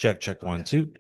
Check, check, 1, 2.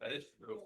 That is true.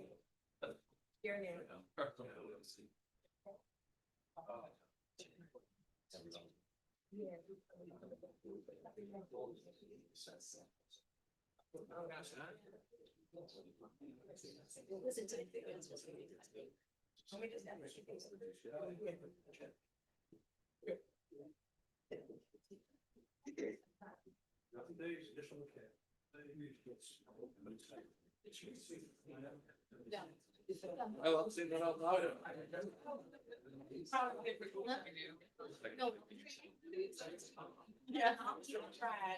Oh, I'm saying that out loud. Yeah, I'll try.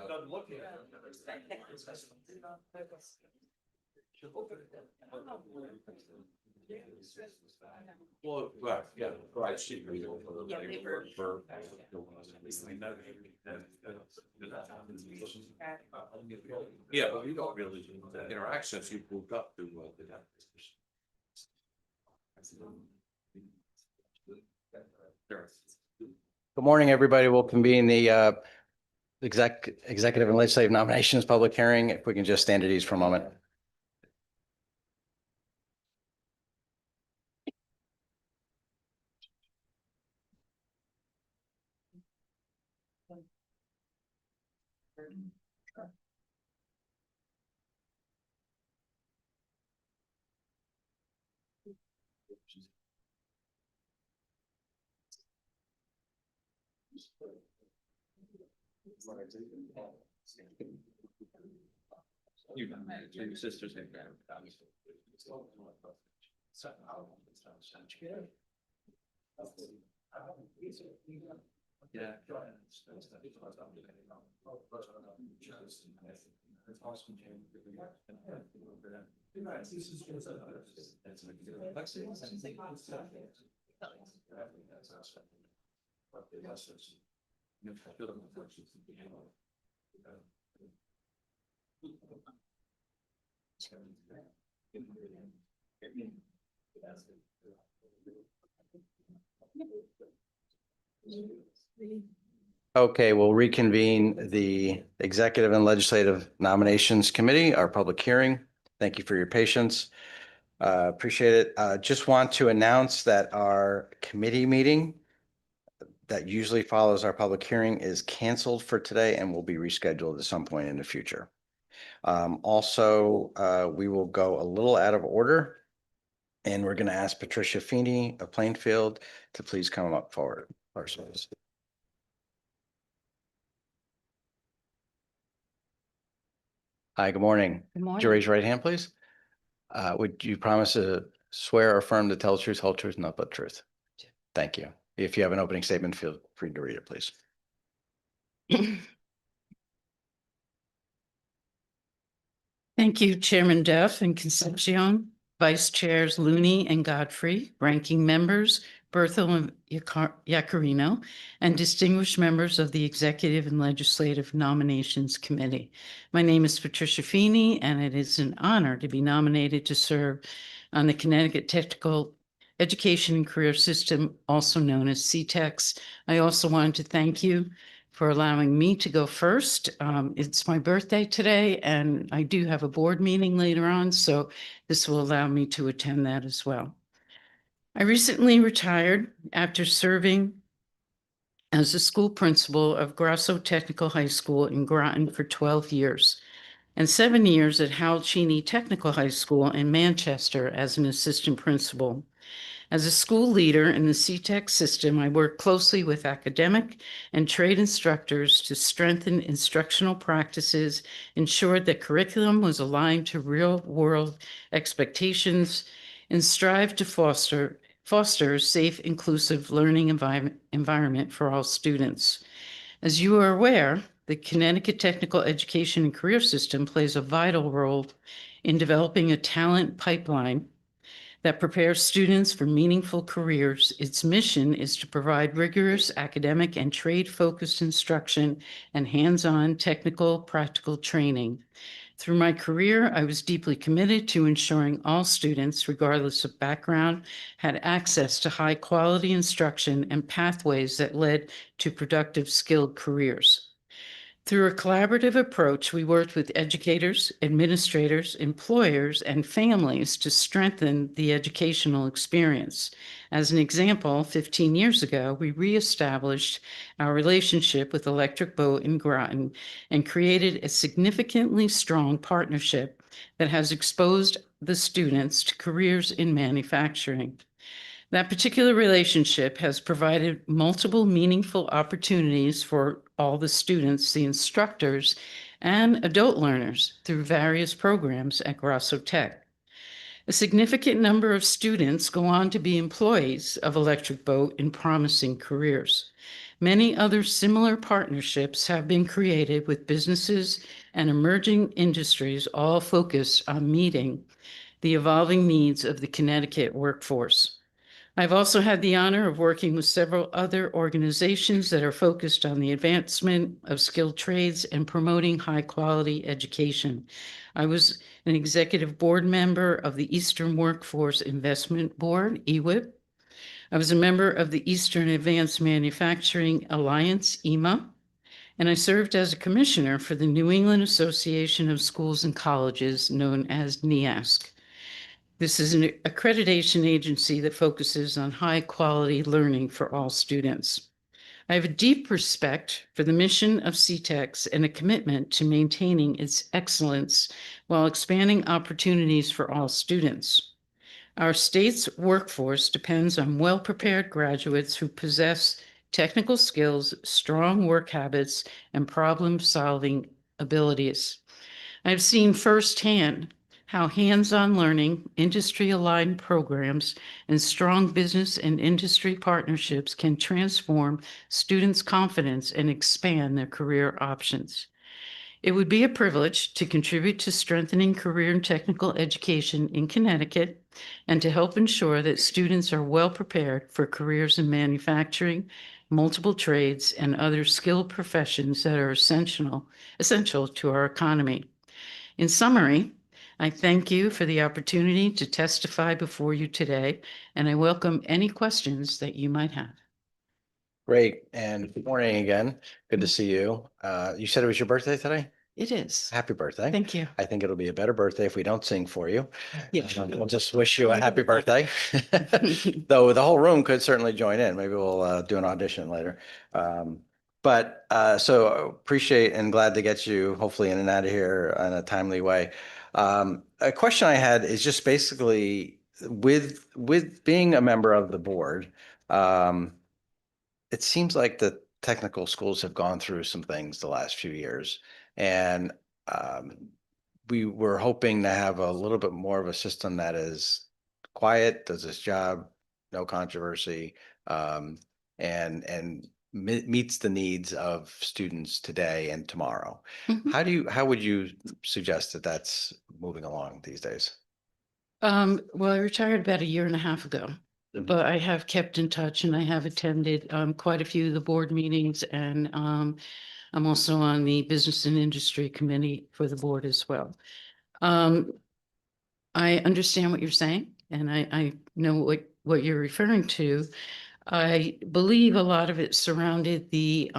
Doesn't look at well, right, yeah, right. Yeah, but you don't really interact since you moved up to the. Good morning, everybody. We'll convene the executive and legislative nominations public hearing. If we can just stand at ease for a moment. Your sisters and yeah. Okay, we'll reconvene the Executive and Legislative Nominations Committee, our public hearing. Thank you for your patience. Appreciate it. Just want to announce that our committee meeting that usually follows our public hearing is canceled for today and will be rescheduled at some point in the future. Also, we will go a little out of order, and we're going to ask Patricia Feeney of Plainfield to please come up forward. Hi, good morning. Good Would you raise your right hand, please? Would you promise to swear or affirm to tell the truth, whole truth, and nothing but the truth? Thank you. If you have an opening statement, feel free to read it, please. Thank you, Chairman Duff and Concepcion, Vice Chairs Looney and Godfrey, ranking members, Berthel Yacarino, and distinguished members of the Executive and Legislative Nominations Committee. My name is Patricia Feeney, and it is an honor to be nominated to serve on the Connecticut Technical Education and Career System, also known as CTEX. I also wanted to thank you for allowing me to go first. It's my birthday today, and I do have a board meeting later on, so this will allow me to attend that as well. I recently retired after serving as a school principal of Grasso Technical High School in Groton for 12 years and 7 years at Hal Cheney Technical High School in Manchester as an assistant principal. As a school leader in the CTEC system, I work closely with academic and trade instructors to strengthen instructional practices, ensure that curriculum was aligned to real-world expectations, and strive to foster a safe, inclusive learning environment for all students. As you are aware, the Connecticut Technical Education and Career System plays a vital role in developing a talent pipeline that prepares students for meaningful careers. Its mission is to provide rigorous academic and trade-focused instruction and hands-on technical practical training. Through my career, I was deeply committed to ensuring all students, regardless of background, had access to high-quality instruction and pathways that led to productive, skilled careers. Through a collaborative approach, we worked with educators, administrators, employers, and families to strengthen the educational experience. As an example, 15 years ago, we reestablished our relationship with Electric Boat in Groton and created a significantly strong partnership that has exposed the students to careers in manufacturing. That particular relationship has provided multiple meaningful opportunities for all the students, the instructors, and adult learners through various programs at Grasso Tech. A significant number of students go on to be employees of Electric Boat in promising careers. Many other similar partnerships have been created with businesses and emerging industries, all focused on meeting the evolving needs of the Connecticut workforce. I've also had the honor of working with several other organizations that are focused on the advancement of skilled trades and promoting high-quality education. I was an executive board member of the Eastern Workforce Investment Board, EWIB. I was a member of the Eastern Advanced Manufacturing Alliance, EMA, and I served as a commissioner for the New England Association of Schools and Colleges, known as NEASC. This is an accreditation agency that focuses on high-quality learning for all students. I have a deep respect for the mission of CTEX and a commitment to maintaining its excellence while expanding opportunities for all students. Our state's workforce depends on well-prepared graduates who possess technical skills, strong work habits, and problem-solving abilities. I've seen firsthand how hands-on learning, industry-aligned programs, and strong business and industry partnerships can transform students' confidence and expand their career options. It would be a privilege to contribute to strengthening career and technical education in Connecticut and to help ensure that students are well prepared for careers in manufacturing, multiple trades, and other skilled professions that are essential to our economy. In summary, I thank you for the opportunity to testify before you today, and I welcome any questions that you might have. Great. And good morning again. Good to see you. You said it was your birthday today? It is. Happy birthday. Thank you. I think it'll be a better birthday if we don't sing for you. Yeah. We'll just wish you a happy birthday. Though the whole room could certainly join in. Maybe we'll do an audition later. So appreciate and glad to get you hopefully in and out of here in a timely way. A question I had is just basically with being a member of the board, it seems like the technical schools have gone through some things the last few years. And we were hoping to have a little bit more of a system that is quiet, does its job, no controversy, and meets the needs of students today and tomorrow. Mhm. How would you suggest that that's moving along these days? Well, I retired about 1.5 years ago. but I have kept in touch and I have attended quite a few of the board meetings, and I'm also on the Business and Industry Committee for the board as well. I understand what you're saying, and I know what you're referring to. I believe a lot of it surrounded the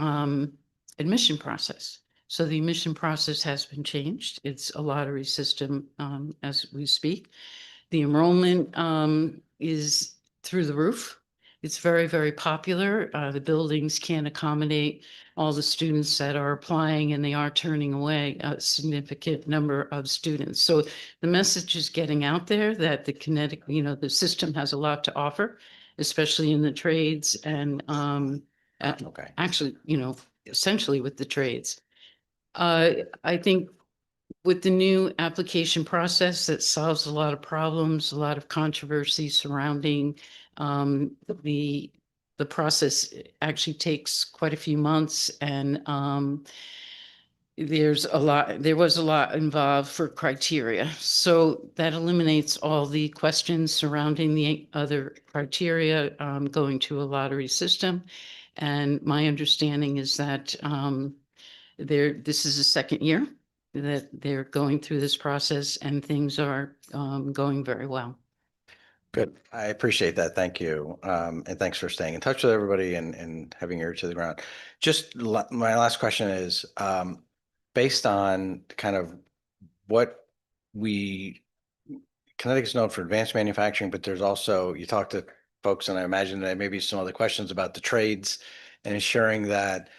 admission process. So the admission process has been changed. It's a lottery system as we speak. The enrollment is through the roof. It's very, very popular. The buildings can't accommodate all the students that are applying, and they are turning away a significant number of students. So the message is getting out there that the Connecticut, the system has a lot to offer, especially in the trades and Okay. actually, essentially with the trades. I think with the new application process, that solves a lot of problems, a lot of controversy surrounding the process actually takes quite a few months, and there was a lot involved for criteria. So that eliminates all the questions surrounding the other criteria going to a lottery system. And my understanding is that this is the second year that they're going through this process, and things are going very well. Good. I appreciate that. Thank you. And thanks for staying in touch with everybody and having your ear to the ground. Just my last question is, based on kind of what Connecticut's known for advanced manufacturing, but there's also, you talk to folks, and I imagine there may be some other questions about the trades and ensuring that,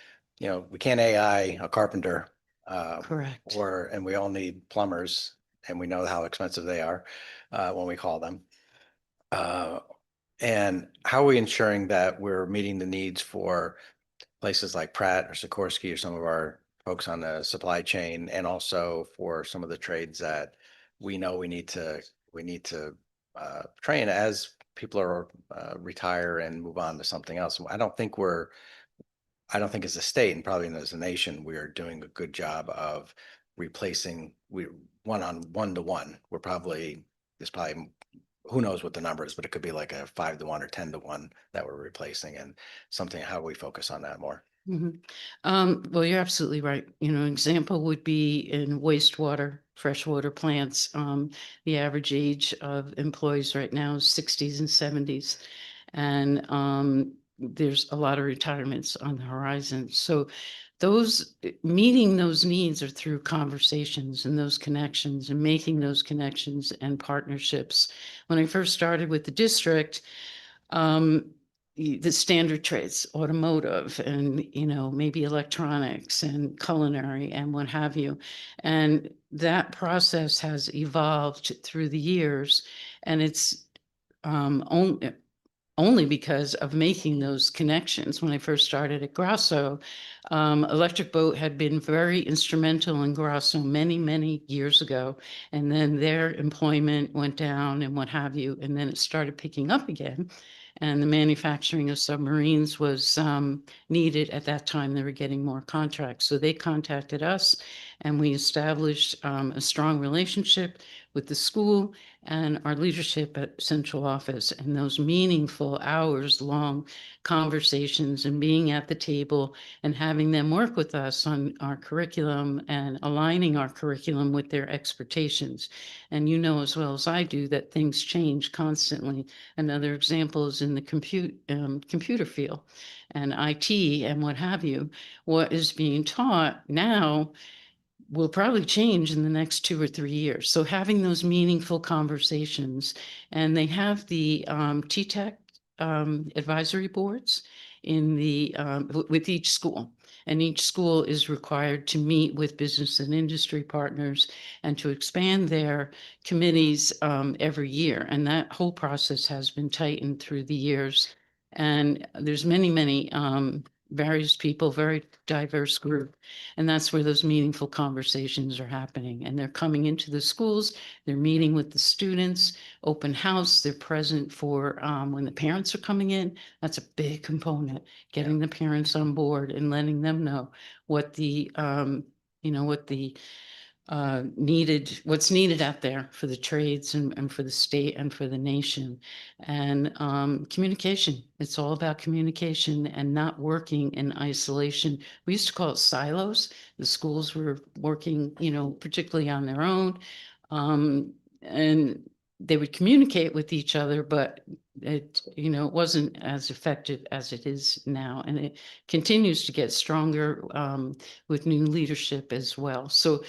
we can't AI a carpenter. Correct. And we all need plumbers, and we know how expensive they are when we call them. And how are we ensuring that we're meeting the needs for places like Pratt or Sikorsky or some of our folks on the supply chain, and also for some of the trades that we know we need to train as people are retire and move on to something else. I don't think as a state, and probably as a nation, we are doing a good job of replacing one-to-one. There's probably who knows what the number is, but it could be like a 5-to-1 or 10-to-1 that we're replacing, and how we focus on that more. Well, you're absolutely right. Example would be in wastewater, freshwater plants. The average age of employees right now is 60s and 70s. And there's a lot of retirements on the horizon. So meeting those needs are through conversations and those connections and making those connections and partnerships. When I first started with the district, the standard trades, automotive and, maybe electronics and culinary and what have you. And that process has evolved through the years, and it's only because of making those connections. When I first started at Grasso, Electric Boat had been very instrumental in Grasso many, many years ago. And then their employment went down and what have you. And then it started picking up again. And the manufacturing of submarines was needed at that time. They were getting more contracts. So they contacted us, and we established a strong relationship with the school and our leadership at central office, and those meaningful hours-long conversations and being at the table and having them work with us on our curriculum and aligning our curriculum with their expectations. And as well as I do that things change constantly. Another example is in the computer field and IT and what have you. What is being taught now will probably change in the next 2 or 3 years. So having those meaningful conversations, and they have the TTEC advisory boards with each school. And each school is required to meet with business and industry partners and to expand their committees every year. And that whole process has been tightened through the years. And there's many, many various people, very diverse group. And that's where those meaningful conversations are happening. And they're coming into the schools, they're meeting with the students, open house, they're present for when the parents are coming in. That's a big component, getting the parents on board and letting them know what the needed, what's needed out there for the trades and for the state and for the nation. And communication, it's all about communication and not working in isolation. We used to call it silos. The schools were working, particularly on their own. And they would communicate with each other, but it wasn't as effective as it is now. And it continues to get stronger with new leadership as well. So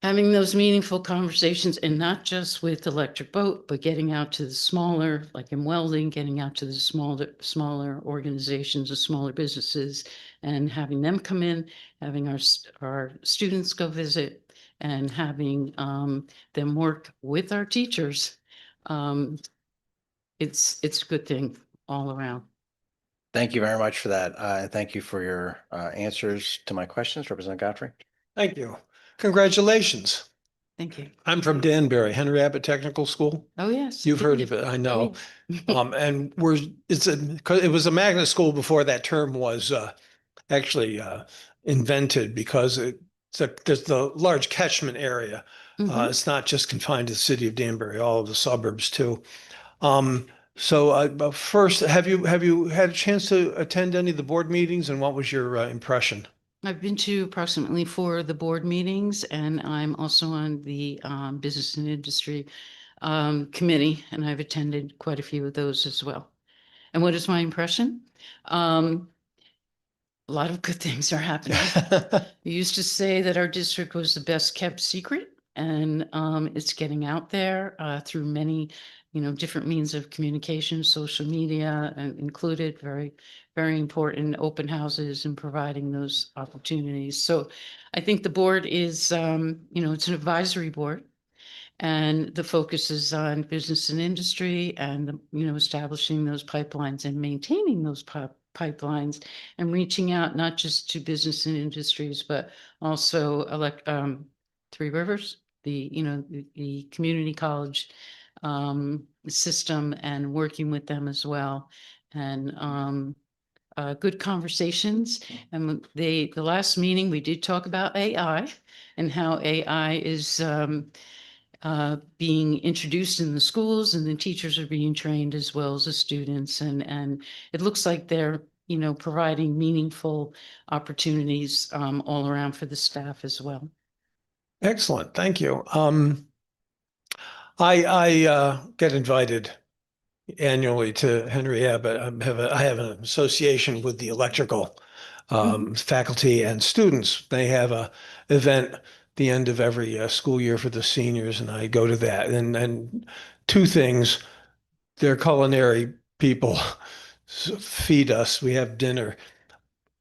having those meaningful conversations, and not just with Electric Boat, but getting out to the smaller, like in welding, getting out to the smaller organizations, the smaller businesses, and having them come in, having our students go visit, and having them work with our teachers. It's a good thing all around. Thank you very much for that. And thank you for your answers to my questions, Representative Godfrey. Thank you. Congratulations. Thank you. I'm from Danbury, Henry Abbott Technical School. Oh, yes. You've heard of it, I know. And it was a magnet school before that term was actually invented, because there's the large catchment area. Mhm. It's not just confined to the city of Danbury, all of the suburbs too. But first, have you had a chance to attend any of the board meetings, and what was your impression? I've been to approximately 4 of the board meetings, and I'm also on the Business and Industry Committee, and I've attended quite a few of those as well. And what is my impression? A lot of good things are happening. We used to say that our district was the best kept secret, and it's getting out there through many, different means of communication, social media included, very, very important, open houses and providing those opportunities. So I think the board is, it's an advisory board, and the focus is on business and industry and, establishing those pipelines and maintaining those pipelines, and reaching out not just to business and industries, but also Three Rivers, the community college system, and working with them as well. And good conversations. And the last meeting, we did talk about AI and how AI is being introduced in the schools, and the teachers are being trained as well as the students. And it looks like they're, providing meaningful opportunities all around for the staff as well. Excellent, thank you. I get invited annually to Henry Abbott. I have an association with the electrical faculty and students. They have a event the end of every school year for the seniors, and I go to that. And two things: their culinary people feed us. We have dinner.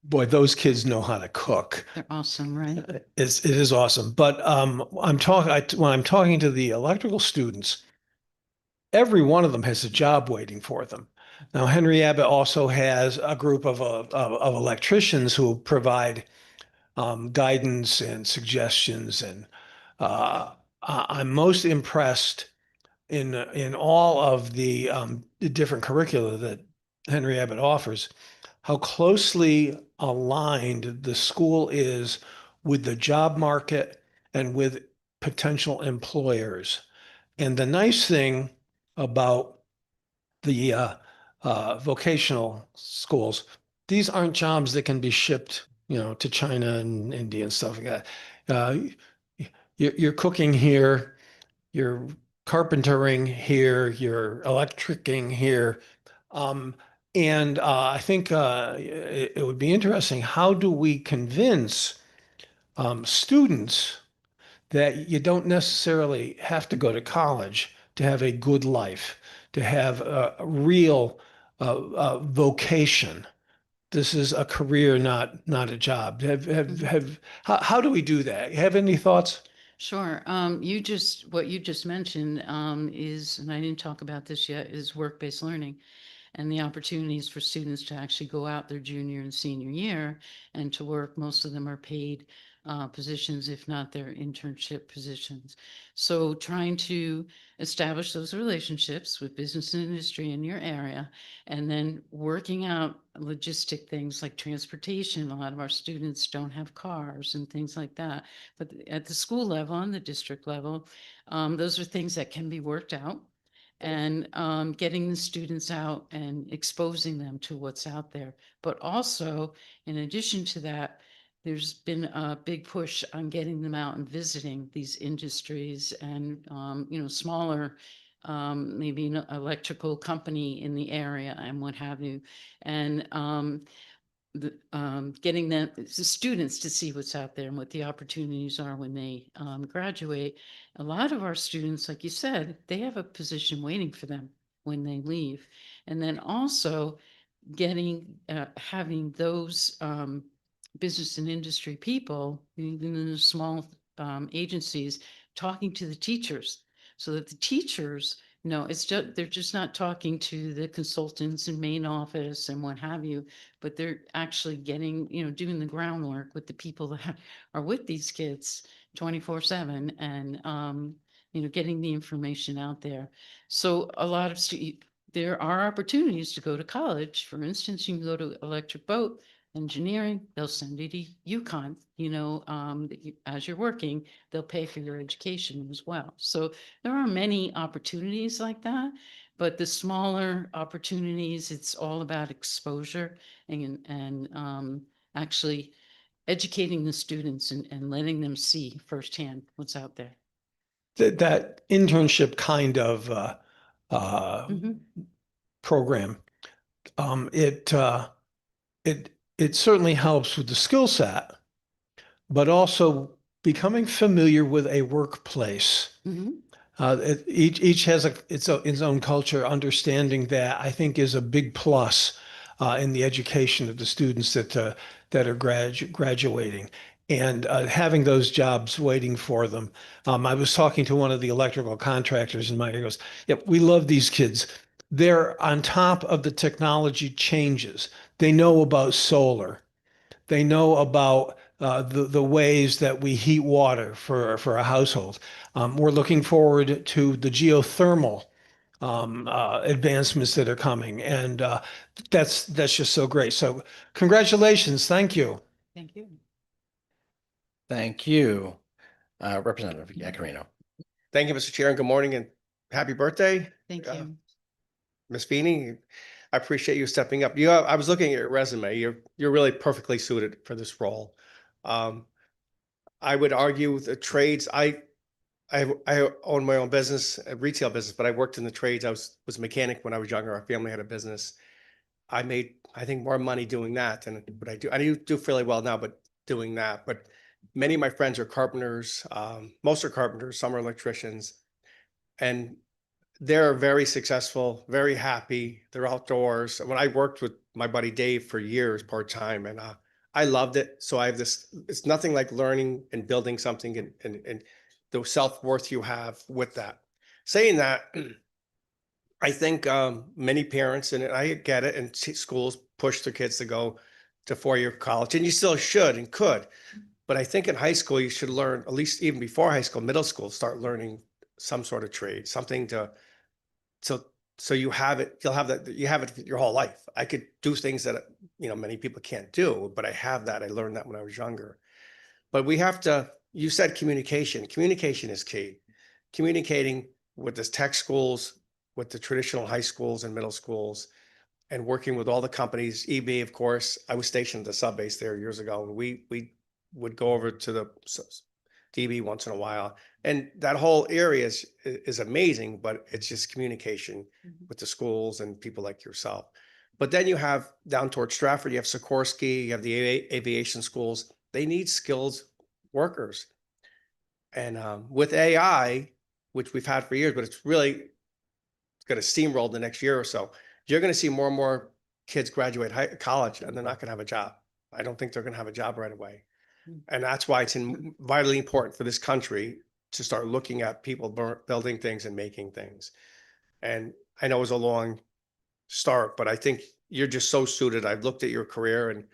Boy, those kids know how to cook. They're awesome, right? It is awesome. But when I'm talking to the electrical students, every one of them has a job waiting for them. Now, Henry Abbott also has a group of electricians who provide guidance and suggestions. And I'm most impressed in all of the different curricula that Henry Abbott offers, how closely aligned the school is with the job market and with potential employers. And the nice thing about the vocational schools, these aren't jobs that can be shipped, to China and India and stuff like that. You're cooking here, you're carpentering here, you're electricing here. And I think it would be interesting. How do we convince students that you don't necessarily have to go to college to have a good life, to have a real vocation? This is a career, not a job. How do we do that? You have any thoughts? Sure. What you just mentioned is, and I didn't talk about this yet, is work-based learning, and the opportunities for students to actually go out their junior and senior year and to work. Most of them are paid positions, if not their internship positions. So trying to establish those relationships with business and industry in your area, and then working out logistic things like transportation. A lot of our students don't have cars and things like that. But at the school level, on the district level, those are things that can be worked out. And getting the students out and exposing them to what's out there. But also, in addition to that, there's been a big push on getting them out and visiting these industries and, smaller, maybe an electrical company in the area and what have you. And getting the students to see what's out there and what the opportunities are when they graduate. A lot of our students, like you said, they have a position waiting for them when they leave. And then also having those business and industry people, even in the small agencies, talking to the teachers so that the teachers know they're just not talking to the consultants in main office and what have you, but they're actually getting, doing the groundwork with the people that are with these kids 24/7 and, getting the information out there. So a lot of there are opportunities to go to college. For instance, you can go to Electric Boat Engineering, they'll send you to UConn, as you're working, they'll pay for your education as well. So there are many opportunities like that, but the smaller opportunities, it's all about exposure and actually educating the students and letting them see firsthand what's out there. That internship kind of Mhm. program, it certainly helps with the skill set, but also becoming familiar with a workplace. Mhm. Each has its own culture. Understanding that, I think, is a big plus in the education of the students that are graduating, and having those jobs waiting for them. I was talking to one of the electrical contractors, and he goes, "Yep, we love these kids. They're on top of the technology changes. They know about solar. They know about the ways that we heat water for a household. We're looking forward to the geothermal advancements that are coming, and that's just so great. So, congratulations! Thank you." Thank you. Thank you. Representative Yakarino. Thank you, Mr. Chair, and good morning and happy birthday, Thank you. Ms. Feeney. I appreciate you stepping up. I was looking at your resume. You're really perfectly suited for this role. I would argue the trades. I own my own business, a retail business, but I worked in the trades. I was a mechanic when I was younger. Our family had a business. I made, I think, more money doing that than what I do. I do fairly well now, but doing that. But many of my friends are carpenters. Most are carpenters. Some are electricians, and they're very successful, very happy. They're outdoors. When I worked with my buddy Dave for years part-time, and I loved it. So I have this, it's nothing like learning and building something and the self-worth you have with that. Saying that, I think many parents, and I get it, and schools push their kids to go to four-year college, and you still should and could. But I think in high school, you should learn, at least even before high school, middle school, start learning some sort of trade, something to, so you have it, you'll have that, you have it your whole life. I could do things that, many people can't do, but I have that. I learned that when I was younger. But we have to, you said communication. Communication is key. Communicating with the tech schools, with the traditional high schools and middle schools, and working with all the companies. EB, of course, I was stationed at the sub base there years ago, and we would go over to the DB once in a while. And that whole area is amazing, but it's just communication with the schools and people like yourself. But then you have down towards Stratford, you have Sikorsky, you have the aviation schools. They need skilled workers. And with AI, which we've had for years, but it's going to steamroll the next year or so, you're going to see more and more kids graduate college and they're not going to have a job. I don't think they're going to have a job right away. And that's why it's vitally important for this country to start looking at people building things and making things. And I know it was a long start, but I think you're just so suited. I've looked at your career, and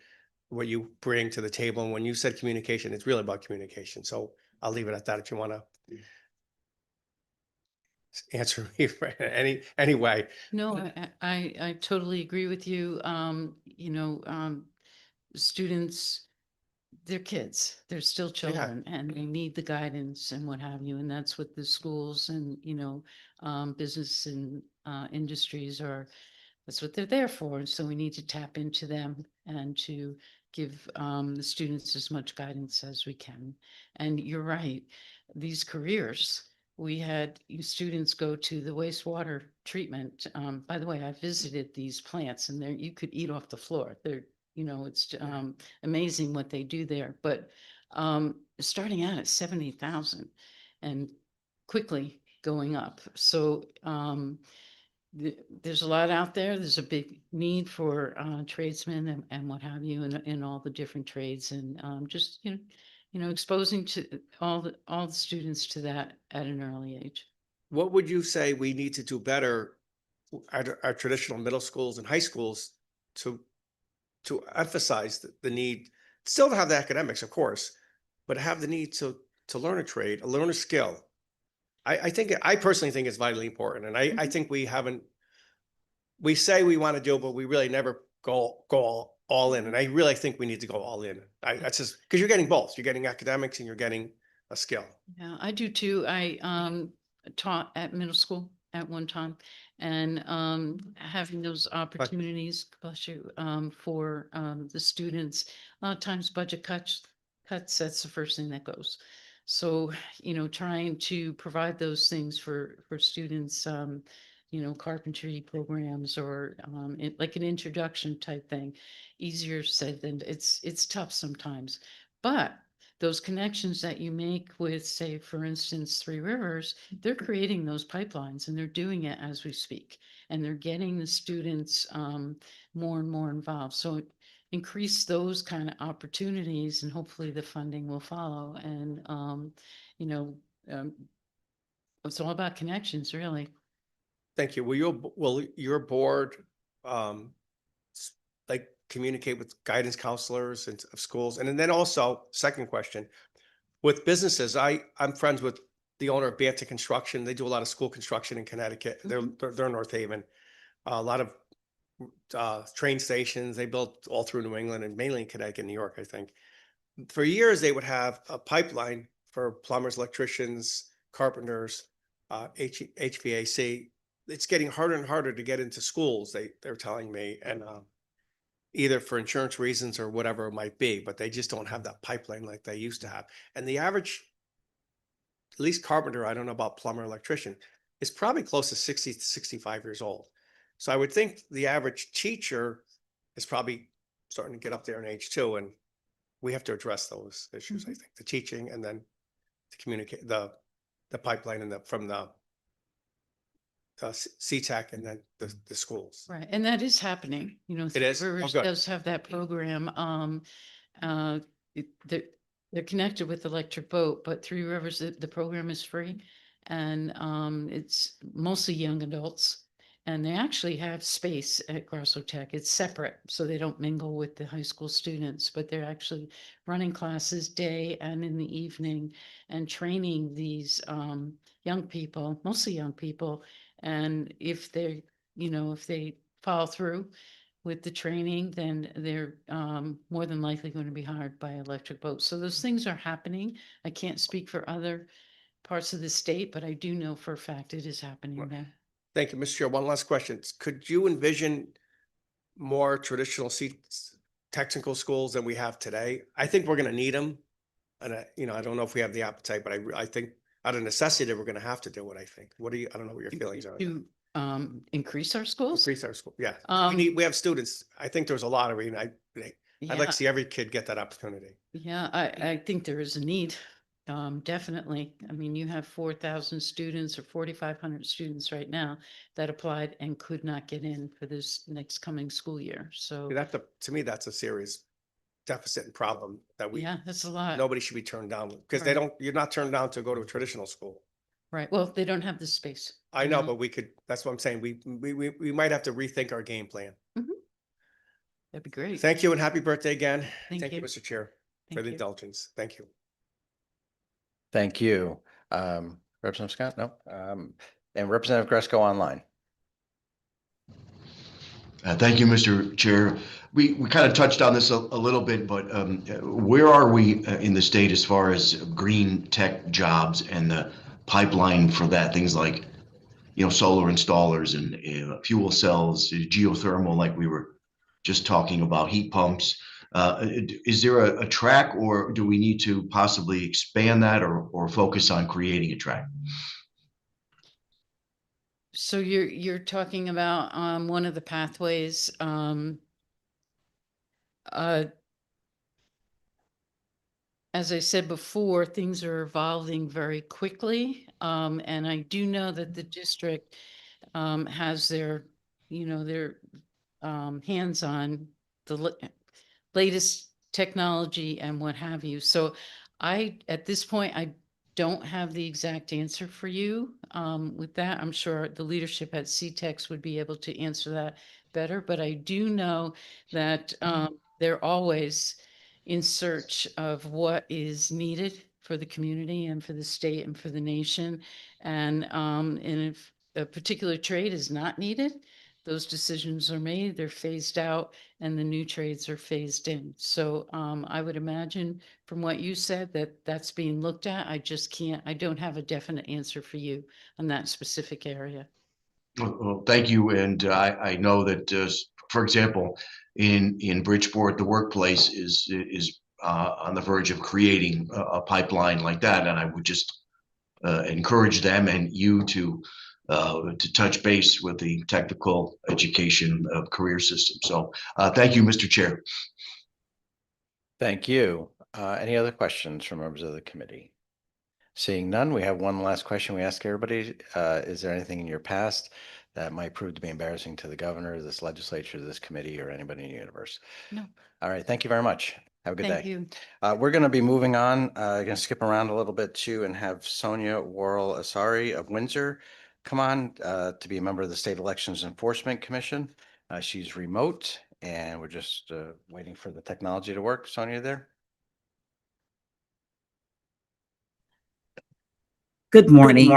what you bring to the table. And when you said communication, it's really about communication. So I'll leave it at that if you want to answer me for any way. No, I totally agree with you. Students, they're kids, they're still children and they need the guidance and what have you. And that's what the schools and, business and industries are, that's what they're there for. So we need to tap into them and to give the students as much guidance as we can. And you're right, these careers, we had students go to the wastewater treatment. By the way, I visited these plants and there you could eat off the floor. They're, it's amazing what they do there. But starting out at 70,000 and quickly going up. So there's a lot out there. There's a big need for tradesmen and what have you in all the different trades and just, exposing to all the students to that at an early age. What would you say we need to do better at our traditional middle schools and high schools to emphasize the need, still to have the academics, of course, but have the need to learn a trade, learn a skill? I personally think it's vitally important. And I think we say we want to do it, but we really never go all in. And I really think we need to go all in. That's just because you're getting both. You're getting academics and you're getting a skill. Yeah, I do too. I taught at middle school at one time and having those opportunities, bless you, for the students. A lot of times budget cuts, that's the first thing that goes. So, trying to provide those things for students, carpentry programs or like an introduction type thing, easier said than it's tough sometimes. But those connections that you make with, say, for instance, Three Rivers, they're creating those pipelines and they're doing it as we speak. And they're getting the students more and more involved. So increase those kind of opportunities and hopefully the funding will follow. And, it's all about connections, really. Thank you. Will your board like communicate with guidance counselors and of schools? And then also, second question, with businesses, I'm friends with the owner of Banta Construction. They do a lot of school construction in Connecticut. They're in North Haven. A lot of train stations. They built all through New England and mainly in Connecticut, New York, I think. For years, they would have a pipeline for plumbers, electricians, carpenters, HVAC. It's getting harder and harder to get into schools, they're telling me, and either for insurance reasons or whatever it might be, but they just don't have that pipeline like they used to have. And the average, at least carpenter, I don't know about plumber, electrician, is probably close to 60 to 65 years old. So I would think the average teacher is probably starting to get up there in age too, and we have to address those issues, I think, the teaching and then to communicate the pipeline and from the CTAC and then the schools. Right, and that is happening, It is? Three Oh, Rivers good. does have that program. They're connected with Electric Boat, but Three Rivers, the program is free. And it's mostly young adults. And they actually have space at Grosso Tech. It's separate, so they don't mingle with the high school students, but they're actually running classes day and in the evening and training these young people, mostly young people. And if they, if they follow through with the training, then they're more than likely going to be hired by Electric Boat. So those things are happening. I can't speak for other parts of the state, but I do know for a fact it is happening there. Thank you, Mr. Chair. One last question. Could you envision more traditional technical schools than we have today? I think we're going to need them. And I don't know if we have the appetite, but I think out of necessity, we're going to have to do it, I think. I don't know what your feelings are. To increase our schools? Increase our school. Yeah. Um, We have students. I think there's a lot of, I'd like Yeah, to see every kid get that opportunity. yeah, I think there is a need. Definitely. I mean, you have 4,000 students or 4,500 students right now that applied and could not get in for this next coming school year. So, To me, that's a serious deficit and problem that yeah, that's a lot. nobody should be turned down because Right. you're not turned down to go to a traditional school. Right. Well, they don't have the space. I know, but that's what I'm saying. We might have to rethink our game plan. That'd be great. Thank you and happy birthday again. Thank Thank you, you. Mr. Chair, for Thank the you. indulgence. Thank you. Thank you. Representative Scott? No. And Representative Gresco online. Thank you, Mr. Chair. We kind of touched on this a little bit, but where are we in the state as far as green tech jobs and the pipeline for that? Things like, solar installers and fuel cells, geothermal, like we were just talking about, heat pumps. Is there a track, or do we need to possibly expand that or focus on creating a track? So you're talking about one of the pathways. As I said before, things are evolving very quickly, and I do know that the district has their, their hands on the latest technology and what have you. So at this point, I don't have the exact answer for you. With that, I'm sure the leadership at CTEX would be able to answer that better, but I do know that they're always in search of what is needed for the community and for the state and for the nation. And if a particular trade is not needed, those decisions are made, they're phased out, and the new trades are phased in. So I would imagine from what you said that that's being looked at. I don't have a definite answer for you on that specific area. Well, thank you. And I know that, for example, in Bridgeport, the workplace is on the verge of creating a pipeline like that. And I would just encourage them and you to touch base with the technical education career system. So thank you, Mr. Chair. Thank you. Any other questions from members of the committee? Seeing none, we have one last question we ask everybody. Is there anything in your past that might prove to be embarrassing to the governor, this legislature, this committee, or anybody in the universe? No. All right. Thank you very much. Have a good Thank day. you. We're going to be moving on. Going to skip around a little bit too and have Sonia Worrell Asari of Windsor come on to be a member of the State Elections Enforcement Commission. She's remote and we're just waiting for the technology to work. Sonia, there? Good morning.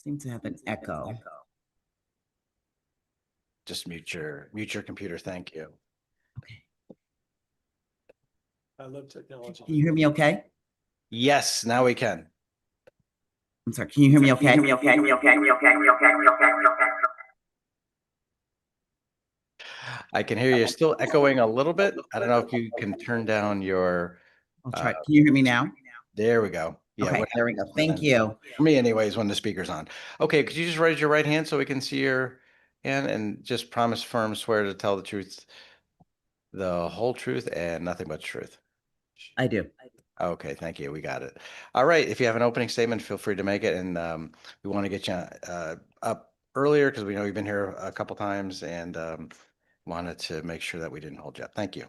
Seem to have an echo. Just mute your computer. Thank you. I love technology. Can you hear me okay? Yes, now we can. I'm sorry, can you hear me okay? I can hear you still echoing a little bit. I don't know if you can turn down your, I'll try. Can you hear me now? there we go. Yeah, Okay, there we go. Thank you. for me anyways, when the speaker's on. Okay, could you just raise your right hand so we can see your hand and just promise, firm, swear to tell the truth, the whole truth and nothing but the truth? I do. Okay, thank you. We got it. All right. If you have an opening statement, feel free to make it. And we want to get you up earlier because we know you've been here a couple times and wanted to make sure that we didn't hold you up. Thank you.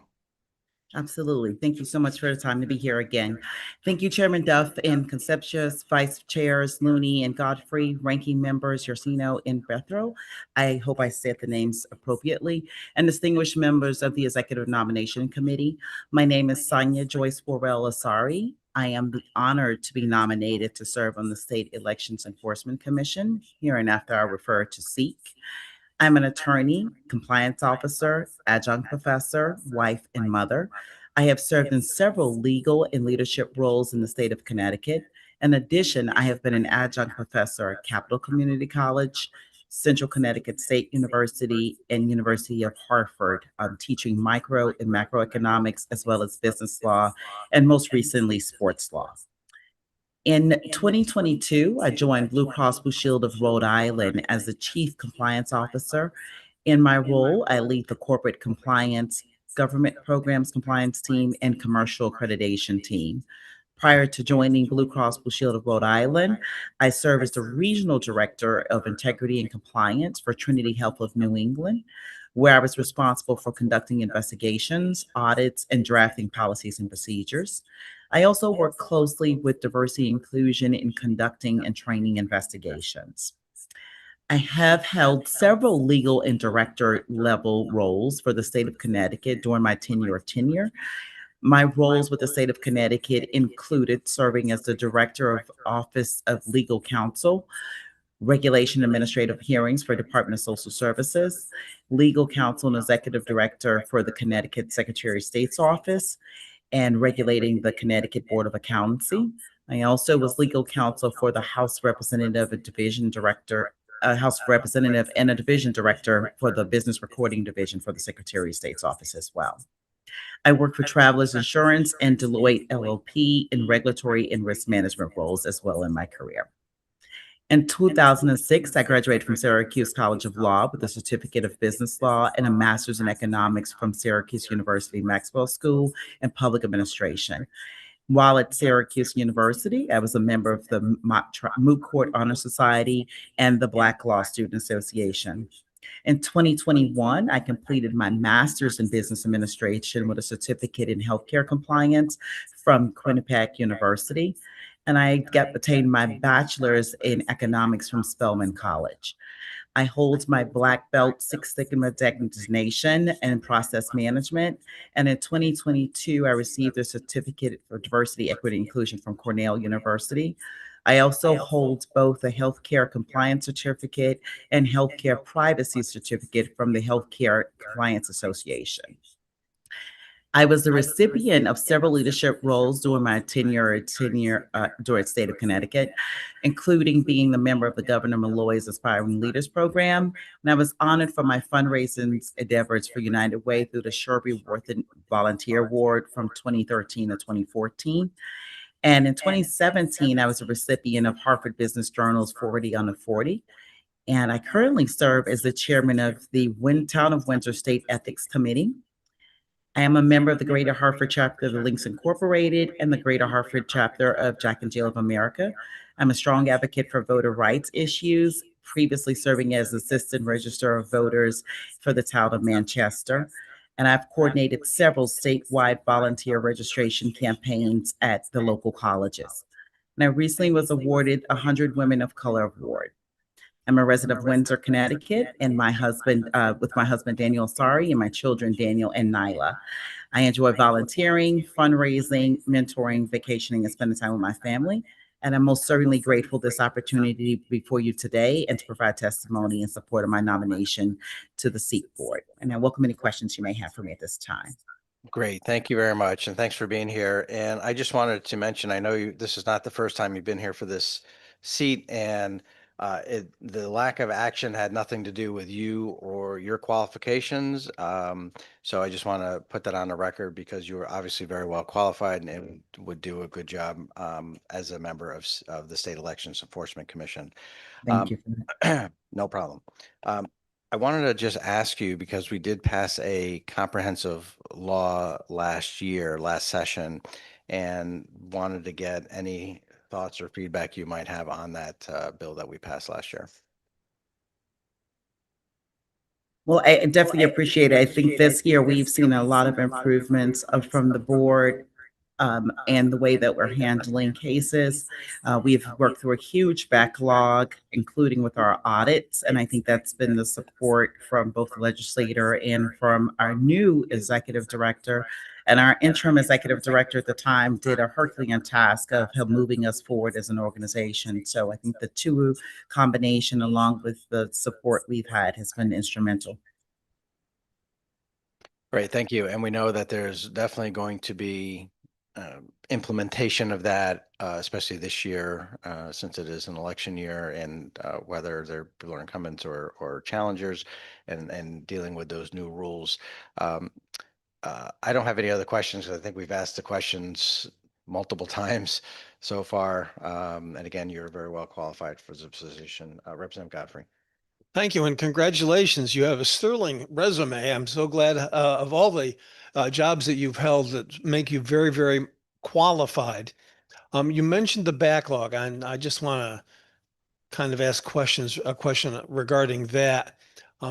Absolutely. Thank you so much for the time to be here again. Thank you, Chairman Duff and Concepcius, Vice Chairs Looney and Godfrey, Ranking Members Yorsino and Bethro. I hope I said the names appropriately. And distinguished members of the Executive Nomination Committee. My name is Sonia Joyce Worrell Asari. I am honored to be nominated to serve on the State Elections Enforcement Commission, hereinafter I refer to SEEK. I'm an attorney, compliance officer, adjunct professor, wife, and mother. I have served in several legal and leadership roles in the state of Connecticut. In addition, I have been an adjunct professor at Capital Community College, Central Connecticut State University, and University of Hartford, teaching micro and macroeconomics, as well as business law, and most recently, sports law. In 2022, I joined Blue Cross Blue Shield of Rhode Island as the Chief Compliance Officer. In my role, I lead the corporate compliance, government programs compliance team, and commercial accreditation team. Prior to joining Blue Cross Blue Shield of Rhode Island, I served as the Regional Director of Integrity and Compliance for Trinity Health of New England, where I was responsible for conducting investigations, audits, and drafting policies and procedures. I also work closely with diversity and inclusion in conducting and training investigations. I have held several legal and director level roles for the state of Connecticut during my tenure. My roles with the state of Connecticut included serving as the Director of Office of Legal Counsel, Regulation Administrative Hearings for Department of Social Services, Legal Counsel and Executive Director for the Connecticut Secretary of State's Office, and regulating the Connecticut Board of Accountancy. I also was legal counsel for the House Representative and Division Director, House Representative and a Division Director for the Business Recording Division for the Secretary of State's Office as well. I worked for Travelers Insurance and Deloitte LLP in regulatory and risk management roles as well in my career. In 2006, I graduated from Syracuse College of Law with a certificate of business law and a master's in economics from Syracuse University Maxwell School and Public Administration. While at Syracuse University, I was a member of the Moot Court Honor Society and the Black Law Student Association. In 2021, I completed my master's in business administration with a certificate in healthcare compliance from Quinnipiac University, and I attained my bachelor's in economics from Spelman College. I hold my Black Belt Six Sigma designation in process management, and in 2022, I received a certificate for diversity, equity, and inclusion from Cornell University. I also hold both a healthcare compliance certificate and healthcare privacy certificate from the Healthcare Compliance Association. I was the recipient of several leadership roles during my tenure during the state of Connecticut, including being the member of the Governor Malloy's Aspiring Leaders Program. And I was honored for my fundraising endeavors for United Way through the Sherby Worthen Volunteer Award from 2013 to 2014. And in 2017, I was a recipient of Harvard Business Journal's 40 Under 40. And I currently serve as the chairman of the Town of Windsor State Ethics Committee. I am a member of the Greater Hartford chapter of the Links Incorporated and the Greater Hartford chapter of Jack and Jill of America. I'm a strong advocate for voter rights issues, previously serving as Assistant Register of Voters for the town of Manchester. And I've coordinated several statewide volunteer registration campaigns at the local colleges. And I recently was awarded a 100 Women of Color Award. I'm a resident of Windsor, Connecticut, and my husband, Daniel Sari, and my children, Daniel and Nyla. I enjoy volunteering, fundraising, mentoring, vacationing, and spending time with my family. And I'm most certainly grateful for this opportunity to be before you today and to provide testimony in support of my nomination to the seat board. And I welcome any questions you may have for me at this time. Great. Thank you very much. And thanks for being here. And I just wanted to mention, I know this is not the first time you've been here for this seat, and the lack of action had nothing to do with you or your qualifications. So I just want to put that on the record because you were obviously very well qualified and would do a good job as a member of the State Elections Enforcement Commission. Thank you. No problem. I wanted to just ask you, because we did pass a comprehensive law last session, and wanted to get any thoughts or feedback you might have on that bill that we passed last year. Well, I definitely appreciate it. I think this year we've seen a lot of improvements from the board and the way that we're handling cases. We've worked through a huge backlog, including with our audits. And I think that's been the support from both the legislator and from our new executive director. And our interim executive director at the time did a Herculean task of moving us forward as an organization. So I think the two combination, along with the support we've had, has been instrumental. Great, thank you. And we know that there's definitely going to be implementation of that, especially this year, since it is an election year, and whether people are incumbents or challengers, and dealing with those new rules. I don't have any other questions, because I think we've asked the questions multiple times so far. And again, you're very well qualified for the position. Representative Godfrey. Thank you, and congratulations. You have a sterling resume. I'm so glad of all the jobs that you've held that make you very, very qualified. You mentioned the backlog, and I just want to kind of ask a question regarding that.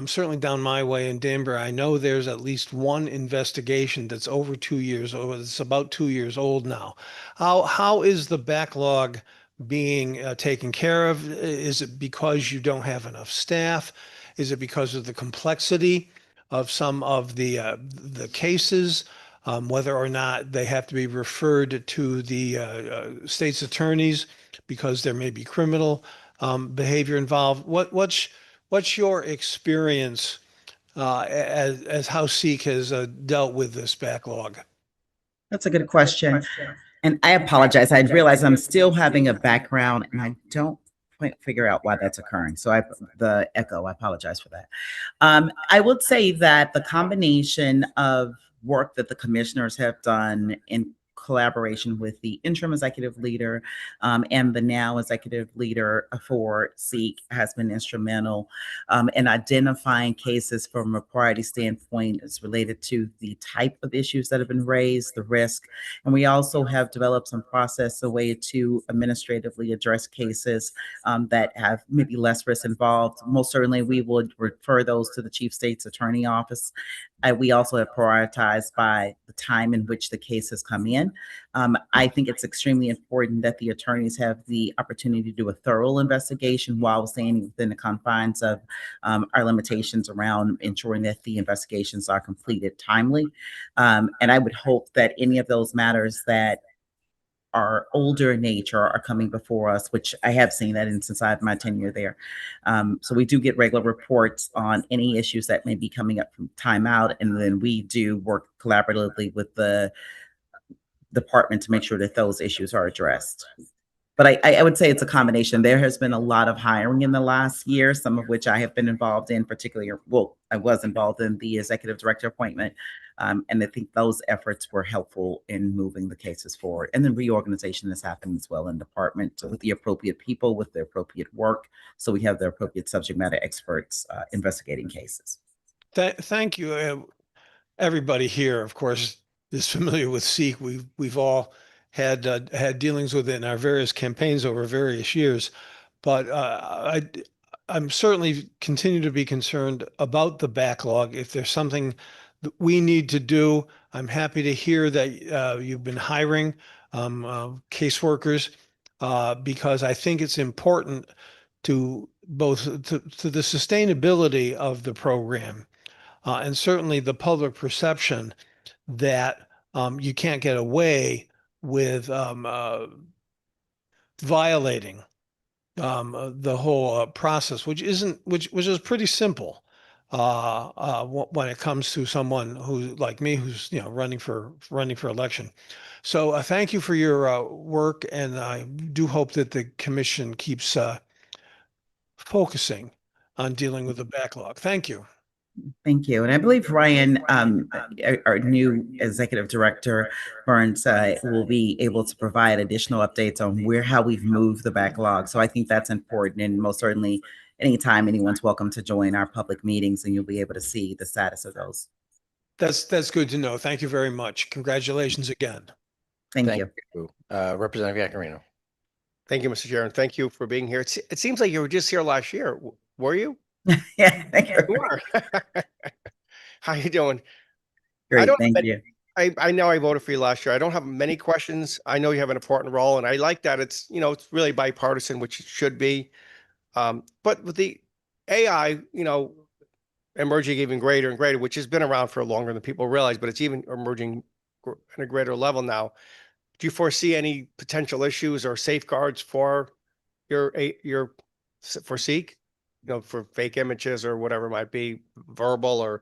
Certainly down my way in Danbury, I know there's at least one investigation that's over 2 years old. It's about 2 years old now. How is the backlog being taken care of? Is it because you don't have enough staff? Is it because of the complexity of some of the cases, whether or not they have to be referred to the state's attorneys because there may be criminal behavior involved? What's your experience as how SEEK has dealt with this backlog? That's a good question. And I apologize. I realize I'm still having a background and I don't quite figure out why that's occurring. So the echo, I apologize for that. I would say that the combination of work that the commissioners have done in collaboration with the interim executive leader and the now executive leader for SEEK has been instrumental in identifying cases from a priority standpoint as related to the type of issues that have been raised, the risk. And we also have developed some process, a way to administratively address cases that have maybe less risk involved. Most certainly, we would refer those to the Chief State's Attorney Office. We also have prioritized by the time in which the cases come in. I think it's extremely important that the attorneys have the opportunity to do a thorough investigation while staying within the confines of our limitations around ensuring that the investigations are completed timely. And I would hope that any of those matters that are older in nature are coming before us, which I have seen that since I have my tenure there. So we do get regular reports on any issues that may be coming up from timeout, and then we do work collaboratively with the department to make sure that those issues are addressed. But I would say it's a combination. There has been a lot of hiring in the last year, some of which I have been involved in, particularly, well, I was involved in the executive director appointment. And I think those efforts were helpful in moving the cases forward. And then reorganization has happened as well in department with the appropriate people, with the appropriate work. So we have the appropriate subject matter experts investigating cases. Thank you. Everybody here, of course, is familiar with SEEK. We've all had dealings with it in our various campaigns over various years, but I'm certainly continue to be concerned about the backlog. If there's something that we need to do, I'm happy to hear that you've been hiring caseworkers because I think it's important to both to the sustainability of the program and certainly the public perception that you can't get away with violating the whole process, which is pretty simple when it comes to someone who like me, who's running for election. So thank you for your work, and I do hope that the commission keeps focusing on dealing with the backlog. Thank you. Thank you. And I believe Ryan, our new executive director, Burns, will be able to provide additional updates on how we've moved the backlog. So I think that's important. And most certainly, anytime anyone's welcome to join our public meetings, and you'll be able to see the status of those. That's good to know. Thank you very much. Congratulations again. Thank you. Representative Yacarino. Thank you, Mr. Chair, and thank you for being here. It seems like you were just here last year. Were you? Yeah, thank you. You were. How you doing? Great, thank you. I know I voted for you last year. I don't have many questions. I know you have an important role, and I like that it's really bipartisan, which it should be. But with the AI, emerging even greater and greater, which has been around for longer than people realize, but it's even emerging at a greater level now. Do you foresee any potential issues or safeguards for for SEEK? For fake images or whatever it might be, verbal or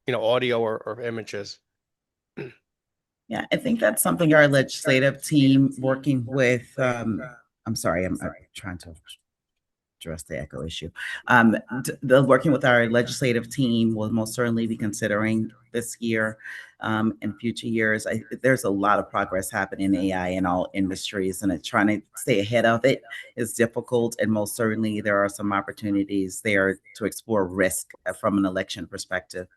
audio or images. Yeah, I think that's something our legislative team working with, I'm sorry, I'm trying to address the echo issue. Working with our legislative team will most certainly be considering this year and future years. There's a lot of progress happening in AI in all industries, and trying to stay ahead of it is difficult. And most certainly there are some opportunities there to explore risk from an election perspective.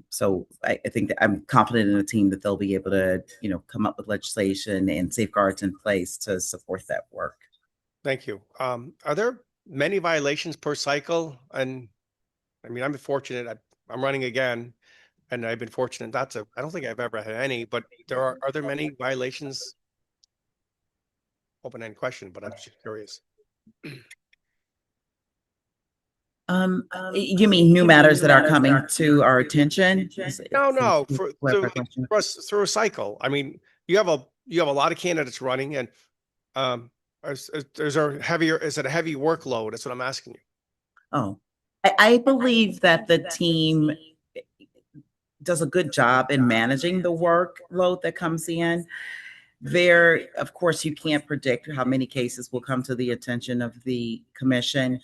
So I think that I'm confident in the team that they'll be able to, come up with legislation and safeguards in place to support that work. Thank you. Are there many violations per cycle? And I mean, I'm fortunate. I'm running again, and I've been fortunate. I don't think I've ever had any, but are there many violations? open-ended question, but I'm just curious. You mean new matters that are coming to our attention? No, Clarify question. through a cycle. I mean, you have a lot of candidates running, and is it a heavy workload? That's what I'm asking you. Oh, I believe that the team does a good job in managing the workload that comes in. There, of course, you can't predict how many cases will come to the attention of the commission.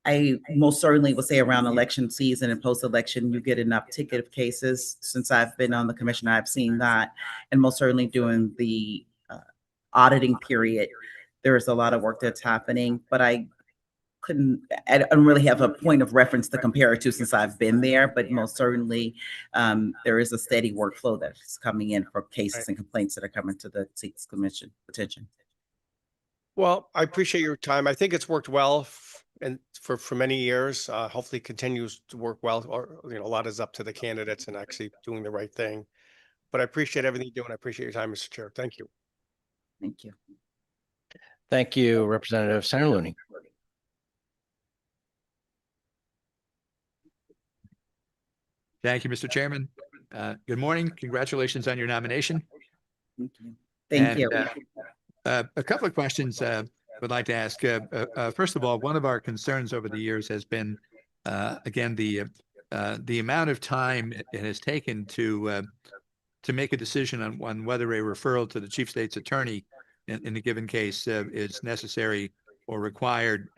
I most certainly would say around election season and post-election, you get an uptick of cases. Since I've been on the commission, I've seen that. And most certainly during the auditing period, there's a lot of work that's happening, but I don't really have a point of reference to compare it to since I've been there, but most certainly there is a steady workflow that's coming in for cases and complaints that are coming to the Seats Commission attention. Well, I appreciate your time. I think it's worked well and for many years. Hopefully continues to work well, or a lot is up to the candidates and actually doing the right thing. But I appreciate everything you do, and I appreciate your time, Mr. Chair. Thank you. Thank you. Thank you, Representative Senator Looney. Thank you, Mr. Chairman. Good morning. Congratulations on your nomination. Thank you. Thank you. A couple of questions I would like to ask. First of all, one of our concerns over the years has been, again, the amount of time it has taken to make a decision on whether a referral to the chief state's attorney in a given case is necessary or required.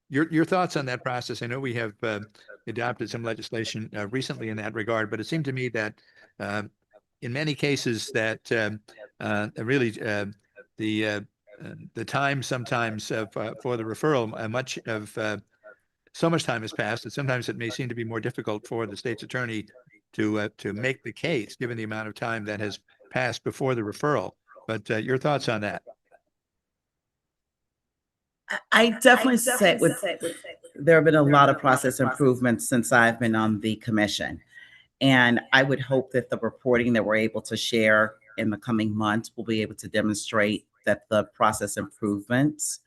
Your thoughts on that process? I know we have adopted some legislation recently in that regard, but it seemed to me that in many cases that really the time sometimes for the referral, so much time has passed that sometimes it may seem to be more difficult for the state's attorney to make the case, given the amount of time that has passed before the referral. But your thoughts on that? I definitely say there have been a lot of process improvements since I've been on the commission. And I would hope that the reporting that we're able to share in the coming months will be able to demonstrate that the process improvements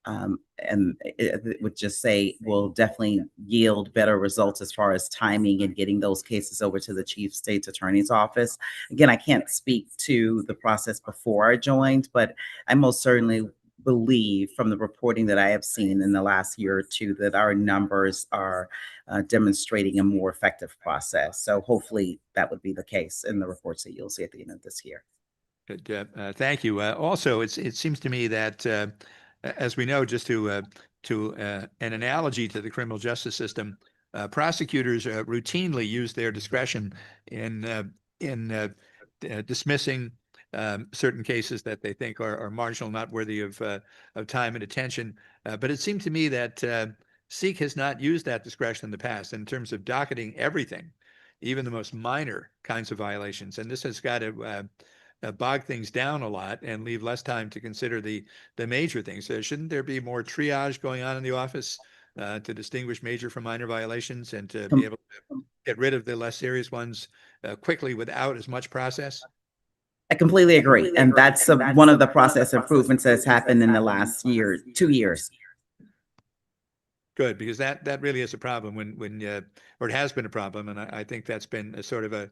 and it would just say will definitely yield better results as far as timing and getting those cases over to the chief state's attorney's office. Again, I can't speak to the process before I joined, but I most certainly believe from the reporting that I have seen in the last year or two that our numbers are demonstrating a more effective process. So hopefully that would be the case in the reports that you'll see at the end of this year. Good. Thank you. Also, it seems to me that as we know, just to an analogy to the criminal justice system, prosecutors routinely use their discretion in dismissing certain cases that they think are marginal, not worthy of time and attention. But it seemed to me that SEEK has not used that discretion in the past in terms of docketing everything, even the most minor kinds of violations. And this has got to bog things down a lot and leave less time to consider the major things. So shouldn't there be more triage going on in the office to distinguish major from minor violations and to be able to get rid of the less serious ones quickly without as much process? I completely agree. And that's one of the process improvements that's happened in the last 2 years. Good, because that really is a problem or it has been a problem. And I think that's been a sort of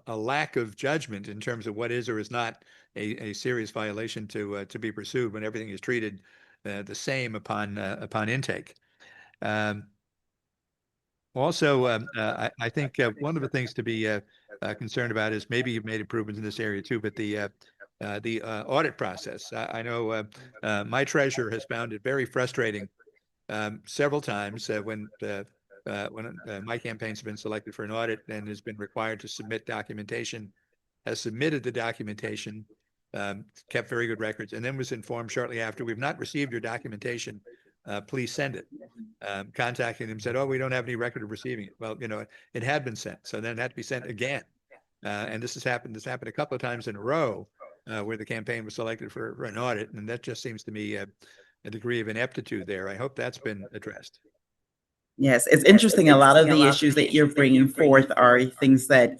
a lack of judgment in terms of what is or is not a serious violation to be pursued when everything is treated the same upon intake. Also, I think one of the things to be concerned about is maybe you've made improvements in this area too, but the audit process. I know my treasurer has found it very frustrating several times when my campaign's been selected for an audit and has been required to submit documentation, has submitted the documentation, kept very good records, and then was informed shortly after, we've not received your documentation. Please send it. Contacting them, said, oh, we don't have any record of receiving it. Well, it had been sent, so then it had to be sent again. And this happened a couple of times in a row where the campaign was selected for an audit, and that just seems to me a degree of ineptitude there. I hope that's been addressed. Yes, it's interesting. A lot of the issues that you're bringing forth are things that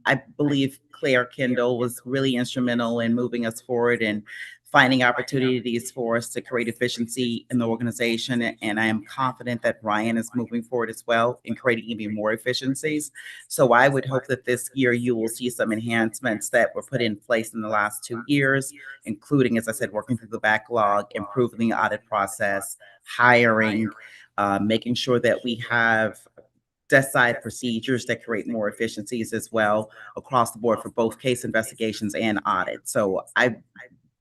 I believe Claire Kendall was really instrumental in moving us forward and finding opportunities for us to create efficiency in the organization. And I am confident that Ryan is moving forward as well in creating even more efficiencies. So I would hope that this year you will see some enhancements that were put in place in the last 2 years, including, as I said, working through the backlog, improving the audit process, hiring, making sure that we have desk side procedures that create more efficiencies as well across the board for both case investigations and audit. So I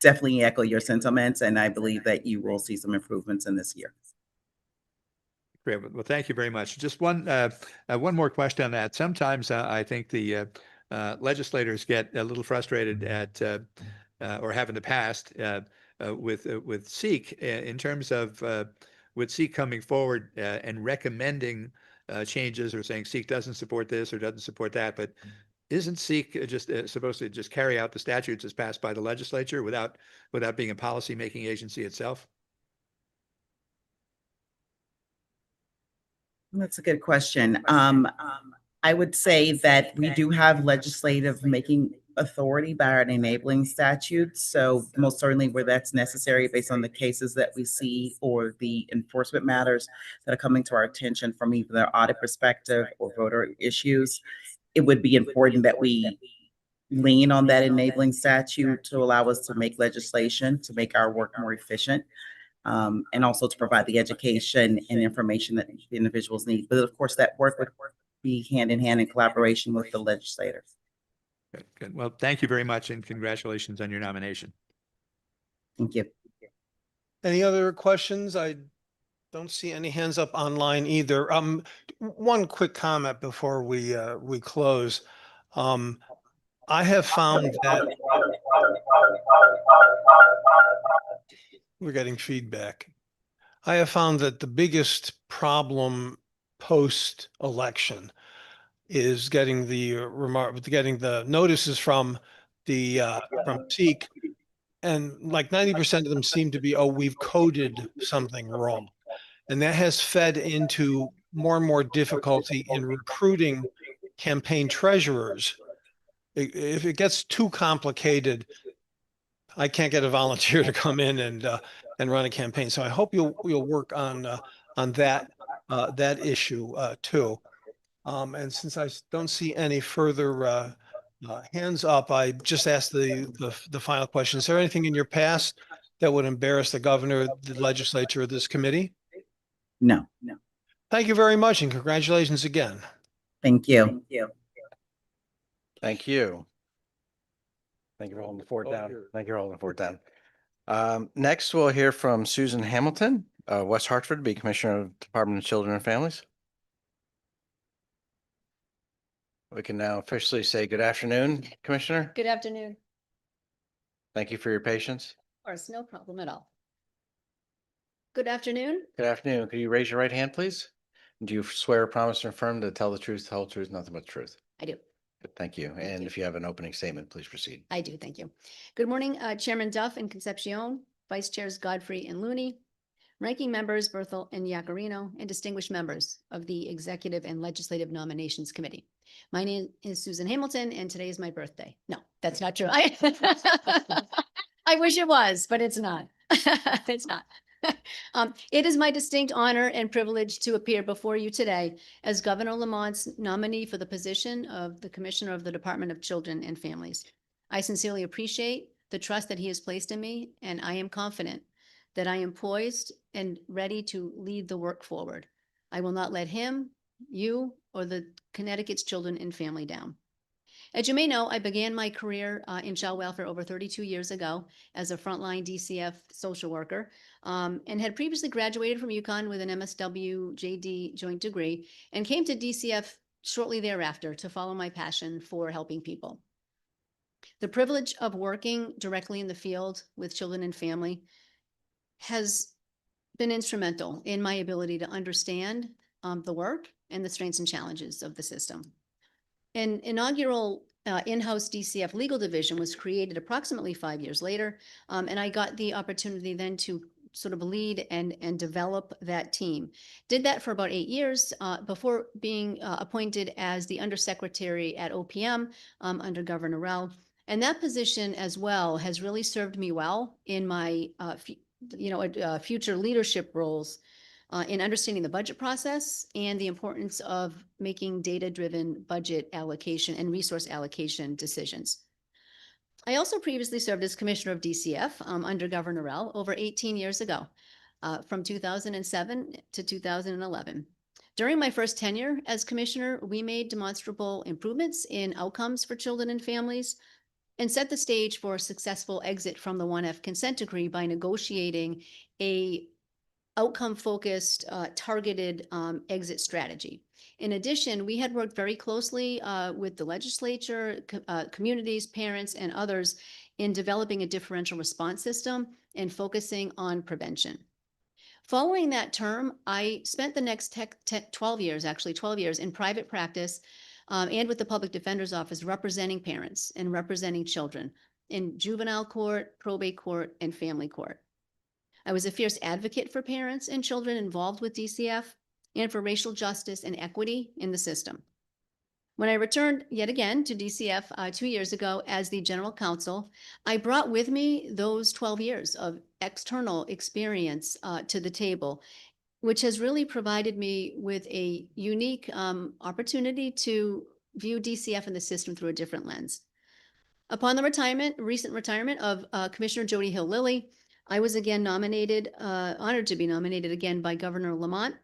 definitely echo your sentiments, and I believe that you will see some improvements in this year. Great. Well, thank you very much. Just one more question on that. Sometimes I think the legislators get a little frustrated at or have in the past with SEEK in terms of with SEEK coming forward and recommending changes or saying SEEK doesn't support this or doesn't support that, but isn't SEEK just supposed to just carry out the statutes as passed by the legislature without being a policy-making agency itself? That's a good question. I would say that we do have legislative making authority by our enabling statutes. So most certainly where that's necessary based on the cases that we see or the enforcement matters that are coming to our attention from either the audit perspective or voter issues, it would be important that we lean on that enabling statute to allow us to make legislation, to make our work more efficient. And also to provide the education and information that the individuals need. But of course, that work would be hand in hand in collaboration with the legislators. Good, good. Well, thank you very much and congratulations on your nomination. Thank you. Any other questions? I don't see any hands up online either. One quick comment before we close. I have found that we're getting feedback. I have found that the biggest problem post-election is getting the notices from SEEK, and like 90% of them seem to be, oh, we've coded something wrong. And that has fed into more and more difficulty in recruiting campaign treasurers. If it gets too complicated, I can't get a volunteer to come in and run a campaign. So I hope you'll work on that issue too. And since I don't see any further hands up, I just asked the final question. Is there anything in your past that would embarrass the governor, the legislature, or this committee? No. Thank you very much, and congratulations again. Thank you. Thank you. Thank you for holding the fort down. Thank you for holding the fort down. Next, we'll hear from Susan Hamilton, West Hartford, be Commissioner of Department of Children and Families. We can now officially say good afternoon, Commissioner. Good afternoon. Thank you for your patience. Of course, no problem at all. Good afternoon. Good afternoon. Could you raise your right hand, please? Do you swear or promise or affirm to tell the truth, the whole truth, nothing but the truth? I do. Good, thank you. And if you have an opening statement, please proceed. I do. Thank you. Good morning, Chairman Duff and Concepcion, Vice Chairs Godfrey and Looney, ranking members Berthel and Yacarino, and distinguished members of the Executive and Legislative Nominations Committee. My name is Susan Hamilton, and today is my birthday. No, that's not true. I wish it was, but it's not. It's not. It is my distinct honor and privilege to appear before you today as Governor Lamont's nominee for the position of the Commissioner of the Department of Children and Families. I sincerely appreciate the trust that he has placed in me, and I am confident that I am poised and ready to lead the work forward. I will not let him, you, or the Connecticut's children and family down. As you may know, I began my career in child welfare over 32 years ago as a frontline DCF social worker, and had previously graduated from UConn with an MSW JD joint degree, and came to DCF shortly thereafter to follow my passion for helping people. The privilege of working directly in the field with children and family has been instrumental in my ability to understand the work and the strengths and challenges of the system. An inaugural in-house DCF legal division was created approximately 5 years later, and I got the opportunity then to sort of lead and develop that team. Did that for about 8 years before being appointed as the undersecretary at OPM under Governor Rao. And that position as well has really served me well in my future leadership roles in understanding the budget process and the importance of making data-driven budget allocation and resource allocation decisions. I also previously served as commissioner of DCF under Governor Rao over 18 years ago, from 2007 to 2011. During my first tenure as commissioner, we made demonstrable improvements in outcomes for children and families and set the stage for a successful exit from the 1F consent decree by negotiating a outcome-focused, targeted exit strategy. In addition, we had worked very closely with the legislature, communities, parents, and others in developing a differential response system and focusing on prevention. Following that term, I spent the next 12 years in private practice and with the Public Defender's Office representing parents and representing children in juvenile court, probate court, and family court. I was a fierce advocate for parents and children involved with DCF and for justice and equity in the system. When I returned yet again to DCF 2 years ago as the general counsel, I brought with me those 12 years of external experience to the table, which has really provided me with a unique opportunity to view DCF and the system through a different lens. Upon the recent retirement of Commissioner Jody Hill-Lilly, I was again honored to be nominated again by Governor Lamont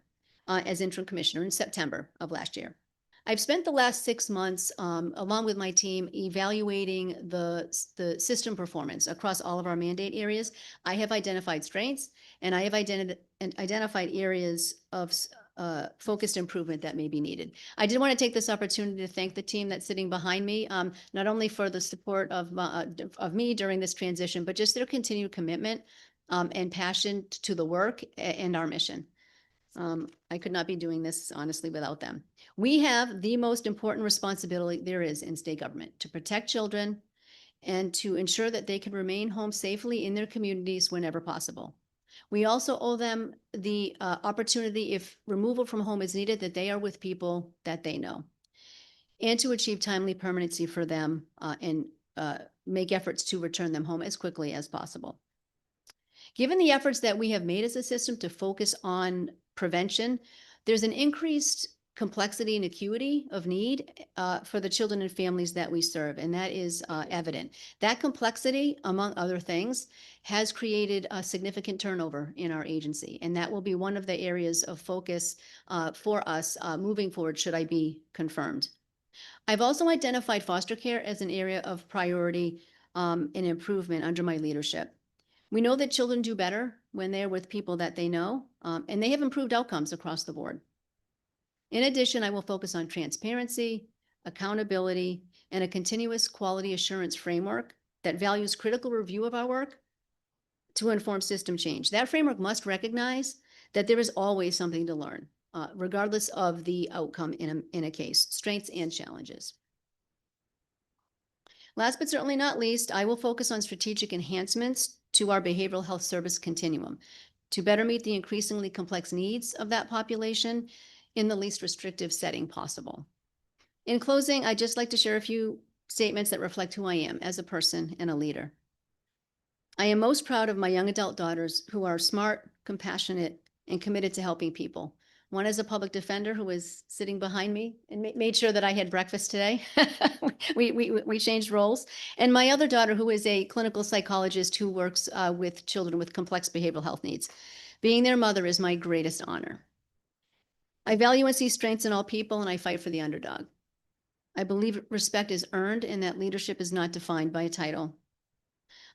as interim commissioner in September of last year. I've spent the last 6 months, along with my team, evaluating the system performance across all of our mandate areas. I have identified strengths, and I have identified areas of focused improvement that may be needed. I did want to take this opportunity to thank the team that's sitting behind me, not only for the support of me during this transition, but just their continued commitment and passion to the work and our mission. I could not be doing this honestly without them. We have the most important responsibility there is in state government: to protect children and to ensure that they can remain home safely in their communities whenever possible. We also owe them the opportunity, if removal from home is needed, that they are with people that they know, and to achieve timely permanency for them and make efforts to return them home as quickly as possible. Given the efforts that we have made as a system to focus on prevention, there's an increased complexity and acuity of need for the children and families that we serve, and that is evident. That complexity, among other things, has created a significant turnover in our agency, and that will be one of the areas of focus for us moving forward, should I be confirmed. I've also identified foster care as an area of priority and improvement under my leadership. We know that children do better when they're with people that they know, and they have improved outcomes across the board. In addition, I will focus on transparency, accountability, and a continuous quality assurance framework that values critical review of our work to inform system change. That framework must recognize that there is always something to learn, regardless of the outcome in a case, strengths and challenges. Last but certainly not least, I will focus on strategic enhancements to our behavioral health service continuum to better meet the increasingly complex needs of that population in the least restrictive setting possible. In closing, I'd just like to share a few statements that reflect who I am as a person and a leader. I am most proud of my young adult daughters who are smart, compassionate, and committed to helping people. One is a public defender who was sitting behind me and made sure that I had breakfast today. we changed roles. And my other daughter, who is a clinical psychologist who works with children with complex behavioral health needs. Being their mother is my greatest honor. I value and see strengths in all people, and I fight for the underdog. I believe respect is earned and that leadership is not defined by a title.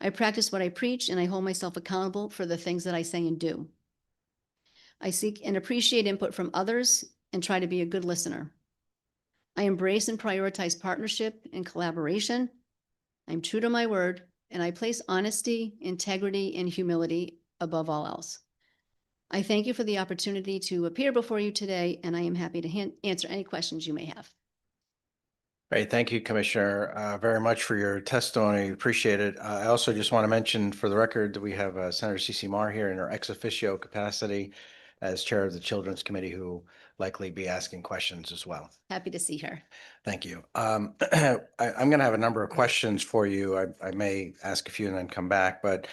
I practice what I preach, and I hold myself accountable for the things that I say and do. I seek and appreciate input from others and try to be a good listener. I embrace and prioritize partnership and collaboration. I'm true to my word, and I place honesty, integrity, and humility above all else. I thank you for the opportunity to appear before you today, and I am happy to answer any questions you may have. Great. Thank you, Commissioner, very much for your testimony. Appreciate it. I also just want to mention for the record that we have Senator CeCe Mar here in her ex officio capacity as Chair of the Children's Committee, who will likely be asking questions as well. Happy to see her. Thank you. I'm going to have a number of questions for you. I may ask a few and then come back, but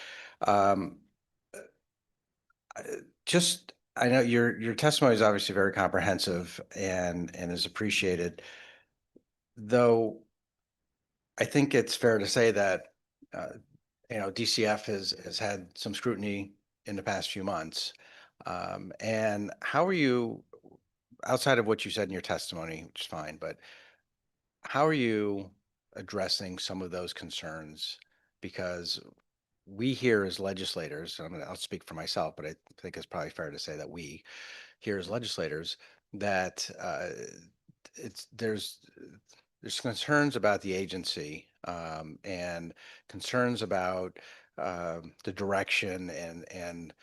just, I know your testimony is obviously very comprehensive and is appreciated. Though I think it's fair to say that, DCF has had some scrutiny in the past few months. And how are you, outside of what you said in your testimony, which is fine, but how are you addressing some of those concerns? Because we here as legislators, I'll speak for myself, but I think it's probably fair to say that we here as legislators, that there's concerns about the agency, and concerns about the direction and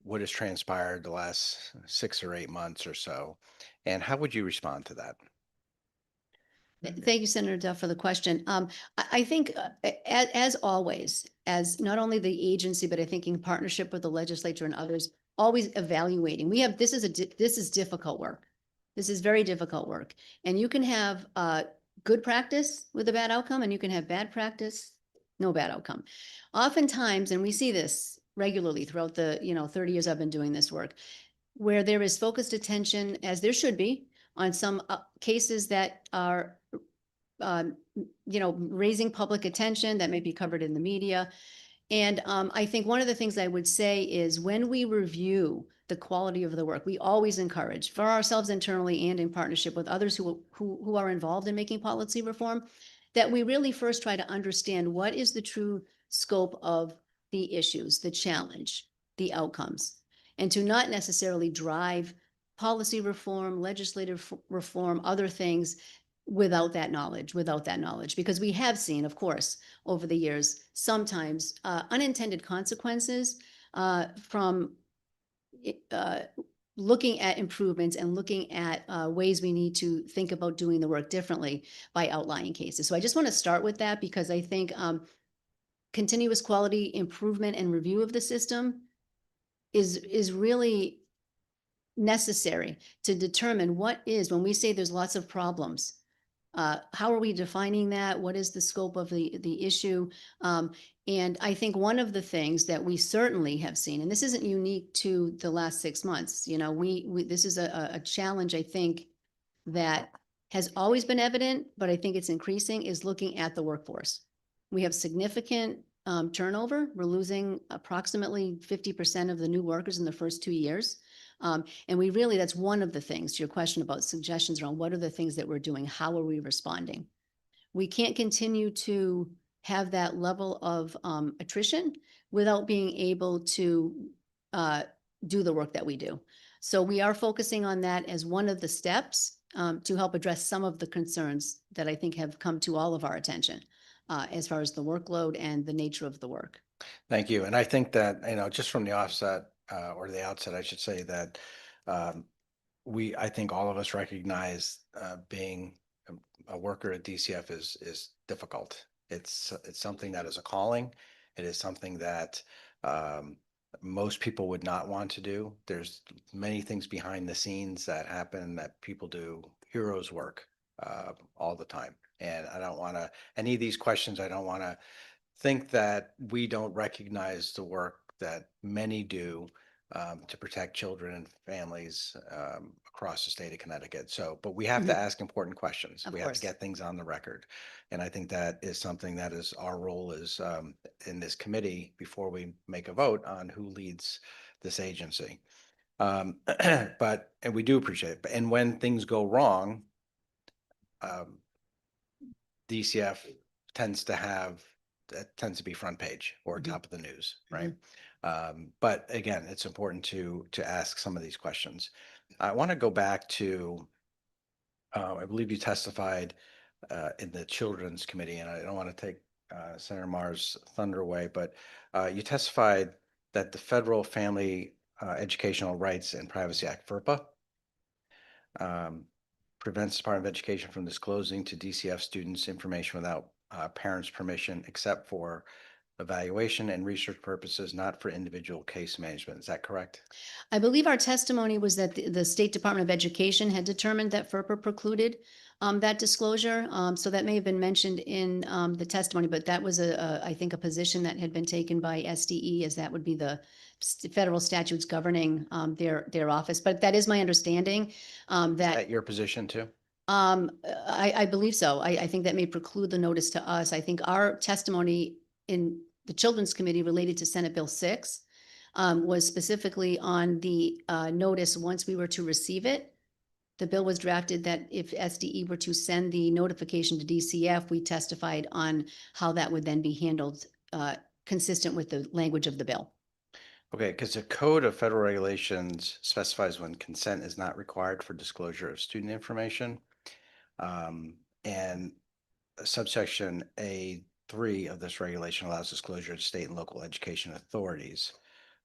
what has transpired the last 6 or 8 months or so. And how would you respond to that? Thank you, Senator Duff, for the question. I think, as always, as not only the agency, but I think in partnership with the legislature and others, always evaluating. This is difficult work. This is very difficult work. And you can have good practice with a bad outcome, and you can have bad practice, no bad outcome. Oftentimes, and we see this regularly throughout the 30 years I've been doing this work, where there is focused attention, as there should be, on some cases that are raising public attention that may be covered in the media. And I think one of the things I would say is when we review the quality of the work, we always encourage for ourselves internally and in partnership with others who are involved in making policy reform, that we really first try to understand what is the true scope of the issues, the challenge, the outcomes, and to not necessarily drive policy reform, legislative reform, other things without that knowledge, because we have seen, of course, over the years, sometimes unintended consequences from looking at improvements and looking at ways we need to think about doing the work differently by outlying cases. So I just want to start with that, because I think continuous quality improvement and review of the system is really necessary to determine what is, when we say there's lots of problems, how are we defining that? What is the scope of the issue? And I think one of the things that we certainly have seen, and this isn't unique to the last 6 months, this is a challenge, I think, that has always been evident, but I think it's increasing, is looking at the workforce. We have significant turnover. We're losing approximately 50% of the new workers in the first 2 years. And that's one of the things, to your question about suggestions around what are the things that we're doing, how are we responding? We can't continue to have that level of attrition without being able to do the work that we do. So we are focusing on that as one of the steps to help address some of the concerns that I think have come to all of our attention as far as the workload and the nature of the work. Thank you. And I think that, just from the offset, or the outset, I should say that I think all of us recognize being a worker at DCF is difficult. It's something that is a calling. It is something that most people would not want to do. There's many things behind the scenes that happen that people do heroes work all the time. And I don't want to, any of these questions, I don't want to think that we don't recognize the work that many do to protect children and families across the state of Connecticut. So, but we have to ask important questions. Of We have course. to get things on the record. And I think that is something that is our role is in this committee before we make a vote on who leads this agency. And we do appreciate it. And when things go wrong, DCF tends to be front page or top of the news, right? But again, it's important to ask some of these questions. I want to go back to, I believe you testified in the Children's Committee, and I don't want to take Senator Mar's thunder away, but you testified that the Federal Family Educational Rights and Privacy Act, FERPA, prevents the Department of Education from disclosing to DCF students information without parents' permission, except for evaluation and research purposes, not for individual case management. Is that correct? I believe our testimony was that the State Department of Education had determined that FERPA precluded that disclosure. So that may have been mentioned in the testimony, but that was I think a position that had been taken by SDE, as that would be the federal statutes governing their office. But that is my understanding that. At your position too? I believe so. I think that may preclude the notice to us. I think our testimony in the Children's Committee related to Senate Bill 6 was specifically on the notice once we were to receive it. The bill was drafted that if SDE were to send the notification to DCF, we testified on how that would then be handled consistent with the language of the bill. Okay, because the Code of Federal Regulations specifies when consent is not required for disclosure of student information. And subsection A3 of this regulation allows disclosure to state and local education authorities.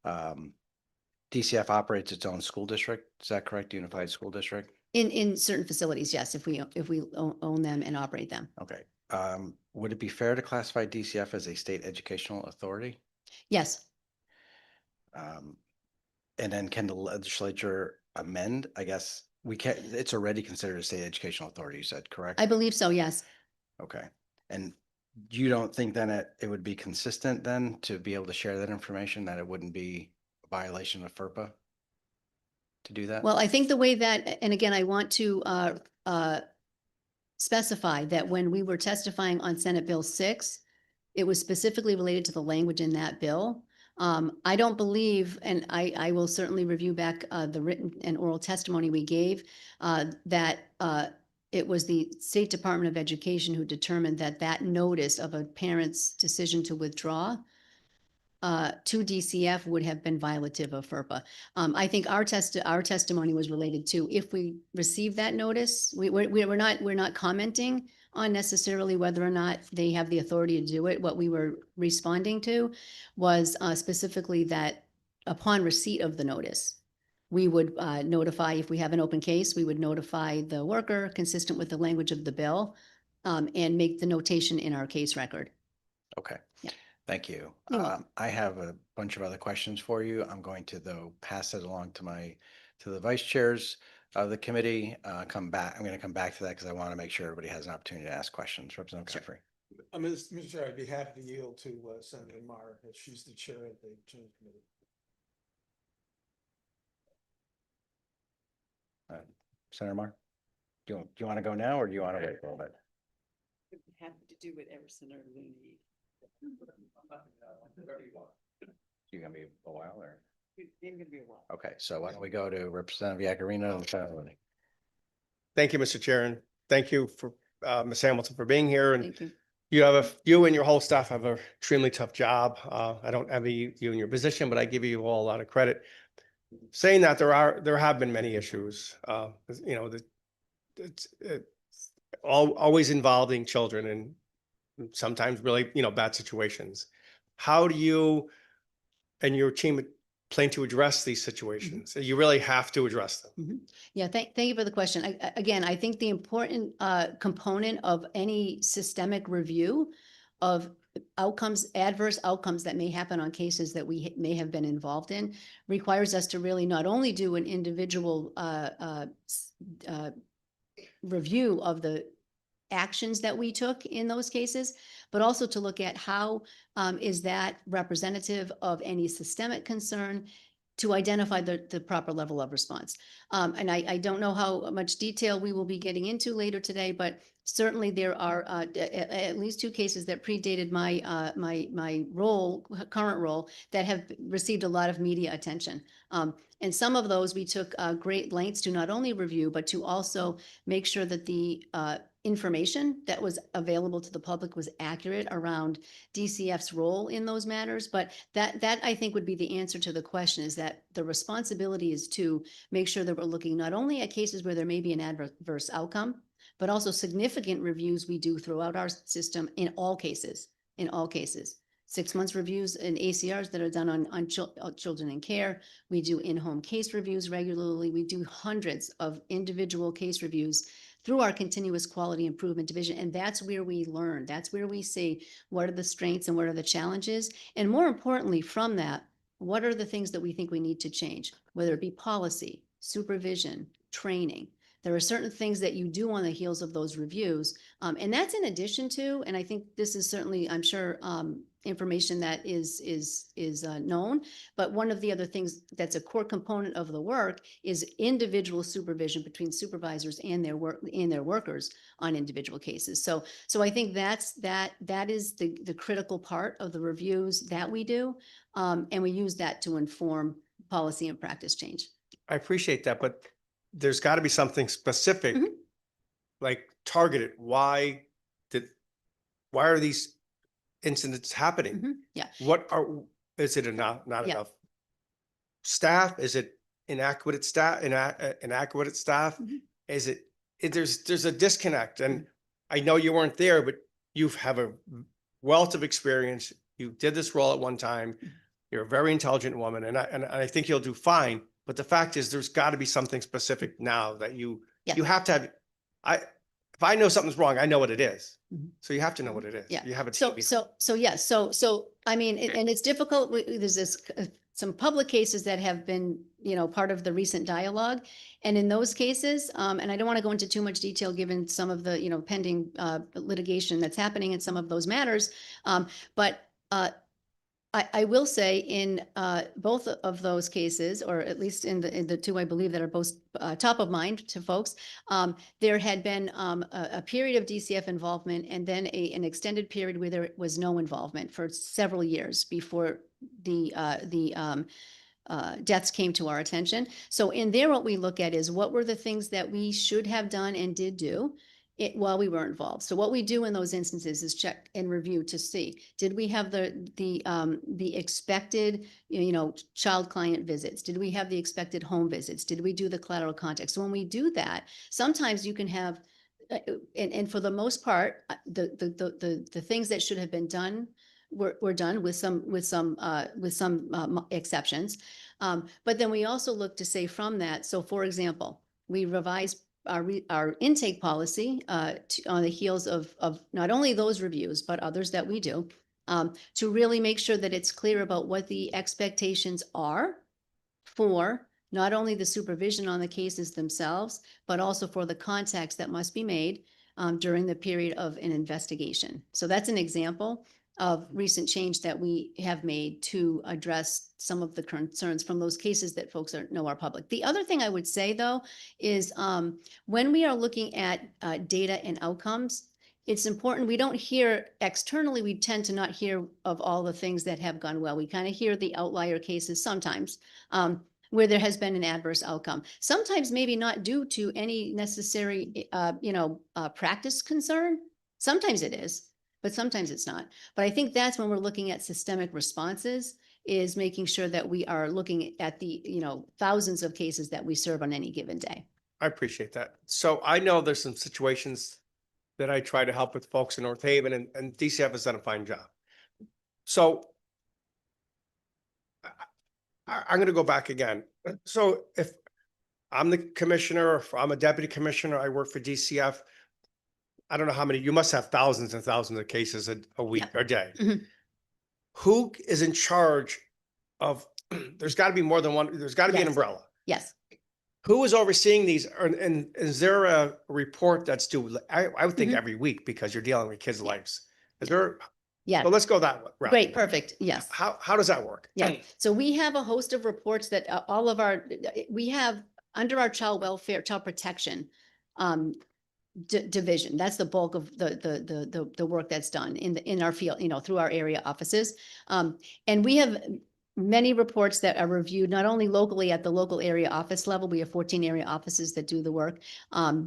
DCF operates its own school district. Is that correct? Unified School District? In certain facilities, yes, if we own them and operate them. Okay. Would it be fair to classify DCF as a state educational authority? Yes. And then can the legislature amend? I guess we can't, it's already considered a state educational authority, you said, correct? I believe so, yes. Okay. And you don't think then it would be consistent then to be able to share that information, that it wouldn't be a violation of FERPA to do that? Well, I think the way that, and again, I want to specify that when we were testifying on Senate Bill 6, it was specifically related to the language in that bill. I don't believe, and I will certainly review back the written and oral testimony we gave, that it was the State Department of Education who determined that that notice of a parent's decision to withdraw to DCF would have been violative of FERPA. I think our testimony was related to if we receive that notice, we're not commenting on necessarily whether or not they have the authority to do it. What we were responding to was specifically that upon receipt of the notice, we would notify, if we have an open case, we would notify the worker consistent with the language of the bill and make the notation in our case record. Okay. Yeah. Thank you. You're welcome. I have a bunch of other questions for you. I'm going to though pass it along to the vice chairs of the committee. I'm going to come back to that because I want to make sure everybody has an opportunity to ask questions. Representative Godfrey. Mr. Chair, I'd be happy to yield to Senator Marr, if she's the chair of the Children's Committee. Senator Marr, do you want to go now or do you want to wait a little bit? Happy to do whatever Senator Looney. You gonna be a while or? It's gonna be a while. Okay, so why don't we go to Representative Yakarino and Senator Looney. Thank you, Mr. Chair, and thank you for Ms. Hamilton for being here. And Thank you. you and your whole staff have an extremely tough job. I don't envy you in your position, but I give you all a lot of credit. Saying that, there have been many issues, it's always involving children and sometimes really, bad situations. How do you and your team plan to address these situations? You really have to address them. Yeah, thank you for the question. Again, I think the important component of any systemic review of outcomes, adverse outcomes that may happen on cases that we may have been involved in requires us to really not only do an individual review of the actions that we took in those cases, but also to look at how is that representative of any systemic concern to identify the proper level of response. And I don't know how much detail we will be getting into later today, but certainly there are at least two cases that predated my current role that have received a lot of media attention. And some of those we took great lengths to not only review, but to also make sure that the information that was available to the public was accurate around DCF's role in those matters. But that I think would be the answer to the question, is that the responsibility is to make sure that we're looking not only at cases where there may be an adverse outcome, but also significant reviews we do throughout our system in all cases. 6 months reviews and ACRs that are done on children in care. We do in-home case reviews regularly. We do hundreds of individual case reviews through our continuous quality improvement division. And that's where we learn. That's where we see what are the strengths and what are the challenges. And more importantly, from that, what are the things that we think we need to change, whether it be policy, supervision, training. There are certain things that you do on the heels of those reviews. And that's in addition to, and I think this is certainly, I'm sure, information that is known. But one of the other things that's a core component of the work is individual supervision between supervisors and their workers on individual cases. So I think that is the critical part of the reviews that we do. And we use that to inform policy and practice change. I appreciate that, but there's got to be something specific, Mhm. like targeted. Why are these incidents happening? Mhm. Yeah. Is it not Yeah. enough staff? Is it inadequate staff? Inadequate staff? Mhm. Is it, there's a disconnect, and I know you weren't there, but you have a wealth of experience. You did this role at one time. You're a very intelligent woman, and I think you'll do fine. But the fact is, there's got to be something specific now that you have to have. If I know something's wrong, I know what it is. Mhm. So you have to know what it is. Yeah. You have a So, team. so, I mean, and it's difficult. There's some public cases that have been, part of the recent dialogue. And in those cases, and I don't want to go into too much detail, given some of the, pending litigation that's happening in some of those matters. But I will say in both of those cases, or at least in the two, I believe, that are both top of mind to folks, there had been a period of DCF involvement and then an extended period where there was no involvement for several years before the deaths came to our attention. So in there, what we look at is what were the things that we should have done and did do while we were involved. So what we do in those instances is check and review to see, did we have the expected, child client visits? Did we have the expected home visits? Did we do the collateral contact? So when we do that, sometimes you can have, and for the most part, the things that should have been done were done with some exceptions. But then we also look to say from that. So for example, we revised our intake policy on the heels of not only those reviews, but others that we do, to really make sure that it's clear about what the expectations are for not only the supervision on the cases themselves, but also for the contacts that must be made during the period of an investigation. So that's an example of recent change that we have made to address some of the concerns from those cases that folks know are public. The other thing I would say, though, is when we are looking at data and outcomes, it's important. We don't hear externally, we tend to not hear of all the things that have gone well. We kind of hear the outlier cases sometimes where there has been an adverse outcome. Sometimes maybe not due to any necessary, practice concern. Sometimes it is, but sometimes it's not. But I think that's when we're looking at systemic responses, is making sure that we are looking at the, thousands of cases that we serve on any given day. I appreciate that. So I know there's some situations that I try to help with folks in North Haven, and DCF has done a fine job. So I'm going to go back again. So if I'm the commissioner, or if I'm a deputy commissioner, I work for DCF, I don't know how many, you must have thousands and thousands of cases a week or a day. Mhm. Who is in charge of, there's got to be more than one, there's got to be an Yes. umbrella. Yes. Who is overseeing these? And is there a report that's due? I would think Mhm. every week, because you're dealing with kids' lives. Is there, Yeah. well, let's go that way. Great. Perfect. Yes. How does that work? Yeah, so we have a host of reports that we have under our child welfare, child protection division. That's the bulk of the work that's done in our field, through our area offices. And we have many reports that are reviewed not only locally at the local area office level. We have 14 area offices that do the work.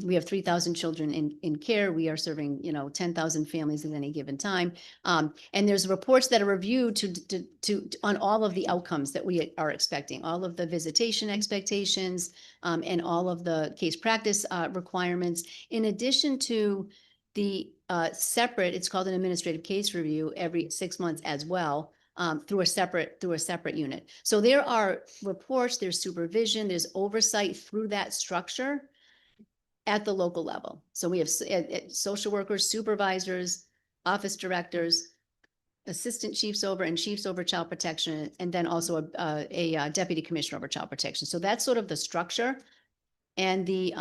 We have 3,000 children in care. We are serving 10,000 families at any given time. And there's reports that are reviewed on all of the outcomes that we are expecting, all of the visitation expectations, and all of the case practice requirements, in addition to the separate, it's called an administrative case review every 6 months as well. Through a separate unit. So there are reports, there's supervision, there's oversight through that structure. at the local level. So we have social workers, supervisors, office directors, assistant chiefs over and chiefs over child protection, and then also a deputy commissioner over child protection. So that's sort of the structure and the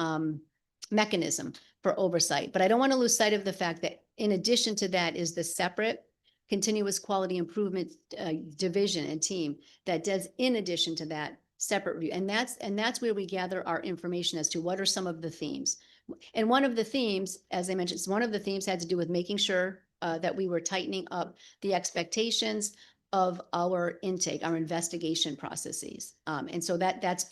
mechanism for oversight. But I don't want to lose sight of the fact that in addition to that is the separate continuous quality improvement division and team that does, in addition to that, separate review. And that's where we gather our information as to what are some of the themes. And one of the themes, as I mentioned, one of the themes had to do with making sure that we were tightening up the expectations of our intake, our investigation processes. And so that's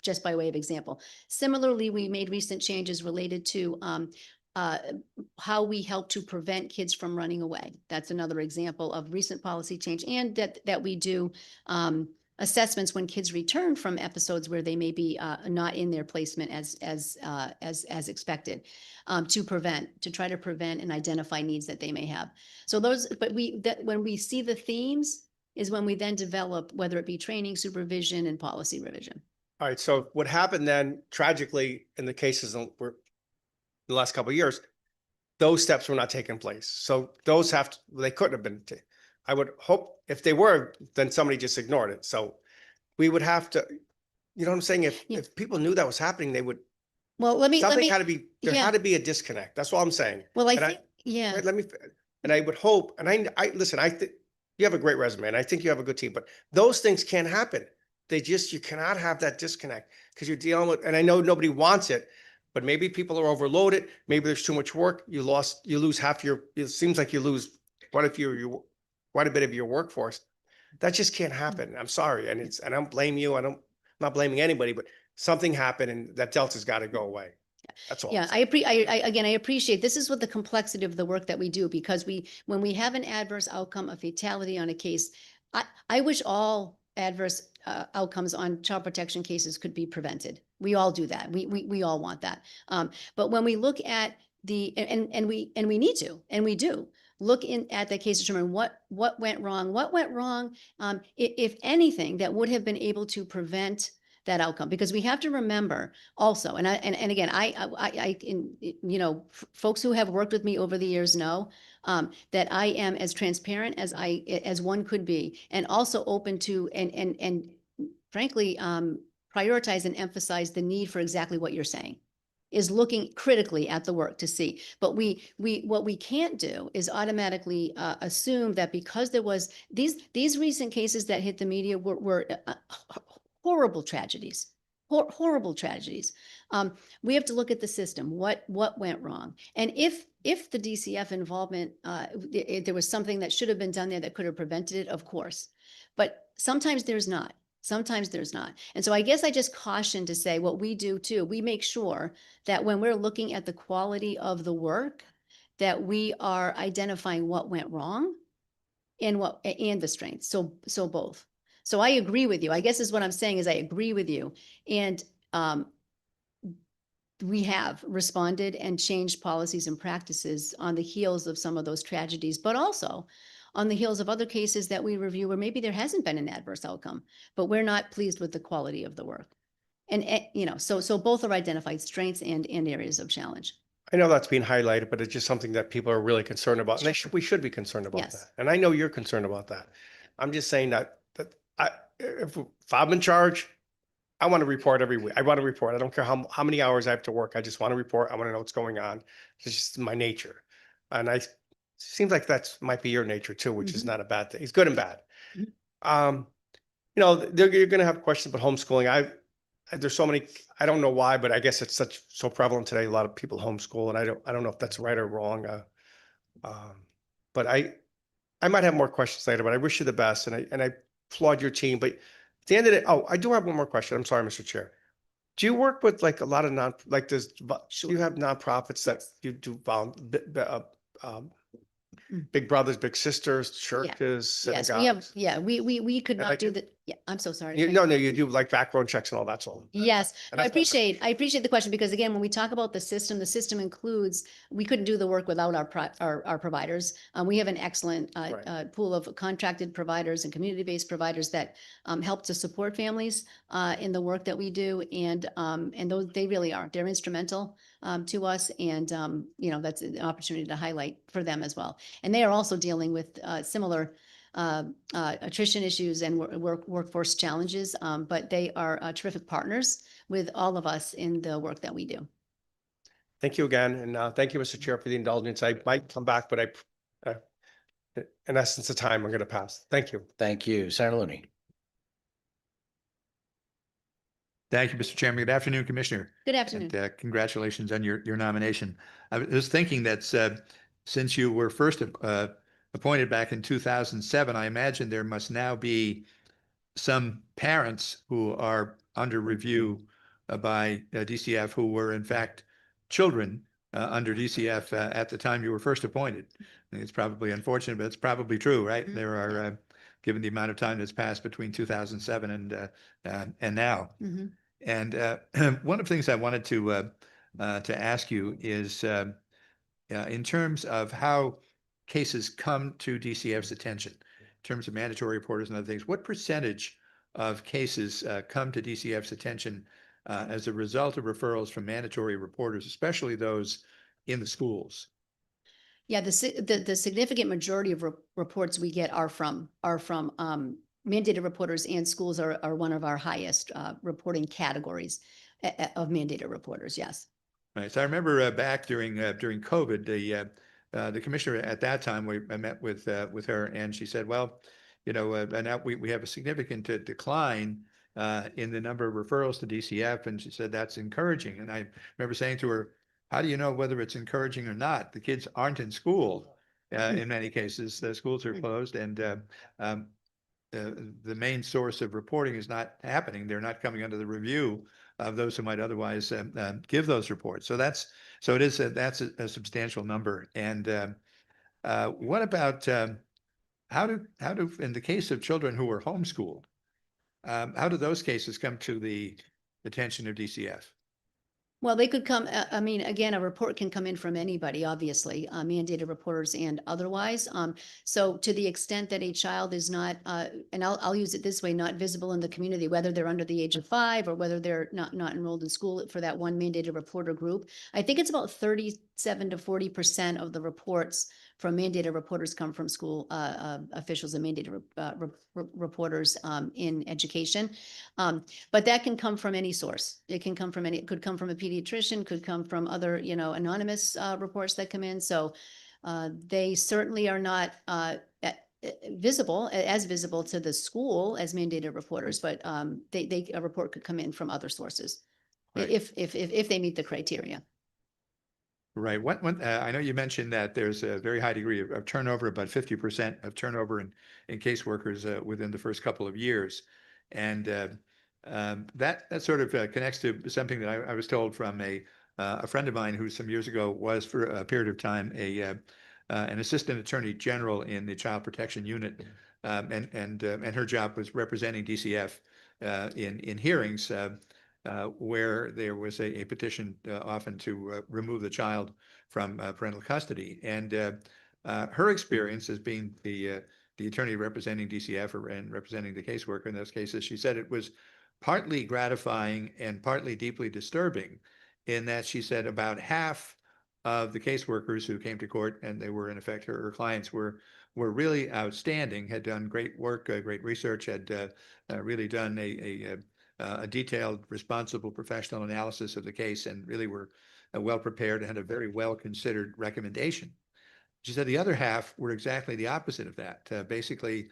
just by way of example. Similarly, we made recent changes related to how we help to prevent kids from running away. That's another example of recent policy change, and that we do assessments when kids return from episodes where they may be not in their placement as expected, to try to prevent and identify needs that they may have. So when we see the themes is when we then develop, whether it be training, supervision, and policy revision. All right, so what happened then tragically in the cases in the last couple of years, those steps were not taking place. So those they couldn't have been. I would hope if they were, then somebody just ignored it. So we would have to, you know what I'm saying? If people knew that was happening, they would. Well, there had to be a disconnect. That's all I'm saying. Well, Right, and I would hope, and I listen, I think you have a great resume and I think you have a good team, but those things can't happen. You cannot have that disconnect because you're dealing with, and I know nobody wants it, but maybe people are overloaded. Maybe there's too much work. You lose half it seems like you lose quite a bit of your workforce. That just can't happen. I'm sorry. And I don't blame you. I'm not blaming anybody, but something happened and that delta's got to go away. That's all. Yeah, I appreciate, this is what the complexity of the work that we do, because when we have an adverse outcome, a fatality on a case, I wish all adverse outcomes on child protection cases could be prevented. We all do that. We all want that. But when we look at and we need to, and we do look at the case, determine what went wrong, if anything, that would have been able to prevent that outcome. Because we have to remember also, and again, folks who have worked with me over the years know that I am as transparent as one could be, and also open to and frankly prioritize and emphasize the need for exactly what you're saying, is looking critically at the work to see. But what we can't do is automatically assume that because there was these recent cases that hit the media were horrible tragedies. We have to look at the system. What went wrong? And if the DCF involvement, there was something that should have been done there that could have prevented it, of course. But sometimes there's not. And so I guess I just caution to say what we do too, we make sure that when we're looking at the quality of the work, that we are identifying what went wrong and the strengths. So both. So I agree with you. I guess is what I'm saying is I agree with you. And we have responded and changed policies and practices on the heels of some of those tragedies, but also on the heels of other cases that we review where maybe there hasn't been an adverse outcome, but we're not pleased with the quality of the work. And, so both are identified strengths and areas of challenge. I know that's being highlighted, but it's just something that people are really concerned about. And we should be concerned about that. And I know you're concerned about that. I'm just saying that if I'm in charge, I want to report every week. I want to report. I don't care how many hours I have to work. I just want to report. I want to know what's going on. It's just my nature. And seems like that's might be your nature too, which is not a bad thing. It's good and bad. You're going to have questions about homeschooling. There's so many, I don't know why, but I guess it's so prevalent today. A lot of people homeschool, and I don't know if that's right or wrong. But I might have more questions later, but I wish you the best. And I applaud your team. But at the end of the day, I do have one more question. I'm sorry, Mr. Chair. Do you work with like a lot of do you have nonprofits that you do Big Brothers, Big Sisters, churches, synagogues? Yes, we could not do that. Yeah, I'm so sorry. No, you do like background checks and all that, so. Yes, And no, I that's not- appreciate the question, because again, when we talk about the system includes, we couldn't do the work without our providers. We have an excellent Right. pool of contracted providers and community-based providers that help to support families in the work that we do. And those, they really are, they're instrumental to us. And, you know, that's an opportunity to highlight for them as well. And they are also dealing with similar attrition issues and workforce challenges, but they are terrific partners with all of us in the work that we do. Thank you again, and thank you, Mr. Chair, for the indulgence. I might come back, but in essence of time, I'm going to pass. Thank you. Thank you. Senator Looney. Thank you, Mr. Chairman. Good afternoon, Commissioner. Good afternoon. And congratulations on your nomination. I was thinking that since you were first appointed back in 2007, I imagine there must now be some parents who are under review by DCF who were in fact children under DCF at the time you were first appointed. I think it's probably unfortunate, but it's probably true, right? Mhm. There are, given the amount of time that's passed between 2007 and now. Mhm. And one of the things I wanted to ask you is in terms of how cases come to DCF's attention, in terms of mandatory reporters and other things, what percentage of cases come to DCF's attention as a result of referrals from mandatory reporters, especially those in the schools? Yeah, the significant majority of reports we get are from mandated reporters, and schools are one of our highest reporting categories of mandated reporters. Yes. Right. So I remember back during COVID, the commissioner at that time, I met with her, and she said, well, you know, now we have a significant decline in the number of referrals to DCF. And she said, that's encouraging. And I remember saying to her, how do you know whether it's encouraging or not? The kids aren't in school in many cases. The schools are closed, and the main source of reporting is not happening. They're not coming under the review of those who might otherwise give those reports. So that's a substantial number. And what about how do in the case of children who were homeschooled, how do those cases come to the attention of DCF? Well, they could come, I mean, again, a report can come in from anybody, obviously, mandated reporters and otherwise. So to the extent that a child is not, and I'll use it this way, not visible in the community, whether they're under the age of 5 or whether they're not enrolled in school for that one mandated reporter group, I think it's about 37 to 40% of the reports from mandated reporters come from school officials and mandated reporters in education. But that can come from any source. It can come from it could come from a pediatrician, could come from other, you know, anonymous reports that come in. So they certainly are not visible to the school as mandated reporters, but a report could come in from other sources Right. if they meet the criteria. Right. I know you mentioned that there's a very high degree of turnover, about 50% of turnover in caseworkers within the first couple of years. And that sort of connects to something that I was told from a friend of mine who some years ago was for a period of time an assistant attorney general in the child protection unit. And her job was representing DCF in hearings where there was a petition often to remove the child from parental custody. And her experience as being the attorney representing DCF and representing the caseworker in those cases, she said it was partly gratifying and partly deeply disturbing, in that she said about half of the caseworkers who came to court, and they were in effect her clients, were really outstanding, had done great work, great research, had really done a detailed, responsible, professional analysis of the case, and really were well prepared and had a very well considered recommendation. She said the other half were exactly the opposite of that. Basically,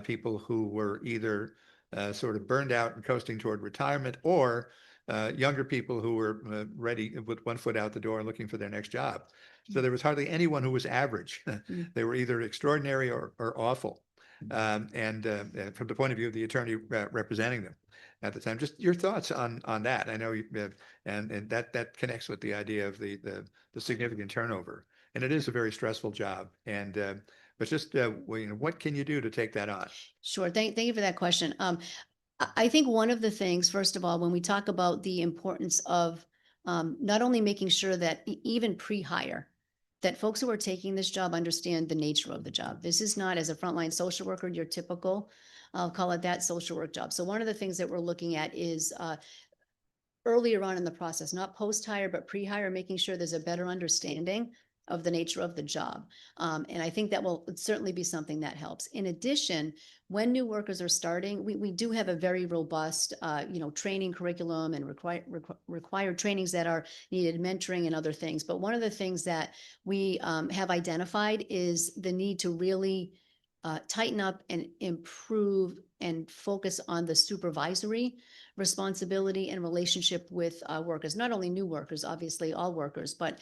people who were either sort of burned out and coasting toward retirement, or younger people who were ready with one foot out the door and looking for their next job. So there was hardly anyone who was average. They were either extraordinary or awful. And from the point of view of the attorney representing them at the time, just your thoughts on that. I know, and that connects with the idea of the significant turnover. And it is a very stressful job. And but just, well, what can you do to take that on? Sure. Thank you for that question. I think one of the things, first of all, when we talk about the importance of not only making sure that even pre-hire, that folks who are taking this job understand the nature of the job. This is not, as a frontline social worker, your typical, I'll call it that, social work job. So one of the things that we're looking at is earlier on in the process, not post-hire, but pre-hire, making sure there's a better understanding of the nature of the job. And I think that will certainly be something that helps. In addition, when new workers are starting, we do have a very robust, training curriculum and required trainings that are needed, mentoring and other things. But one of the things that we have identified is the need to really tighten up and improve and focus on the supervisory responsibility and relationship with workers, not only new workers, obviously all workers, but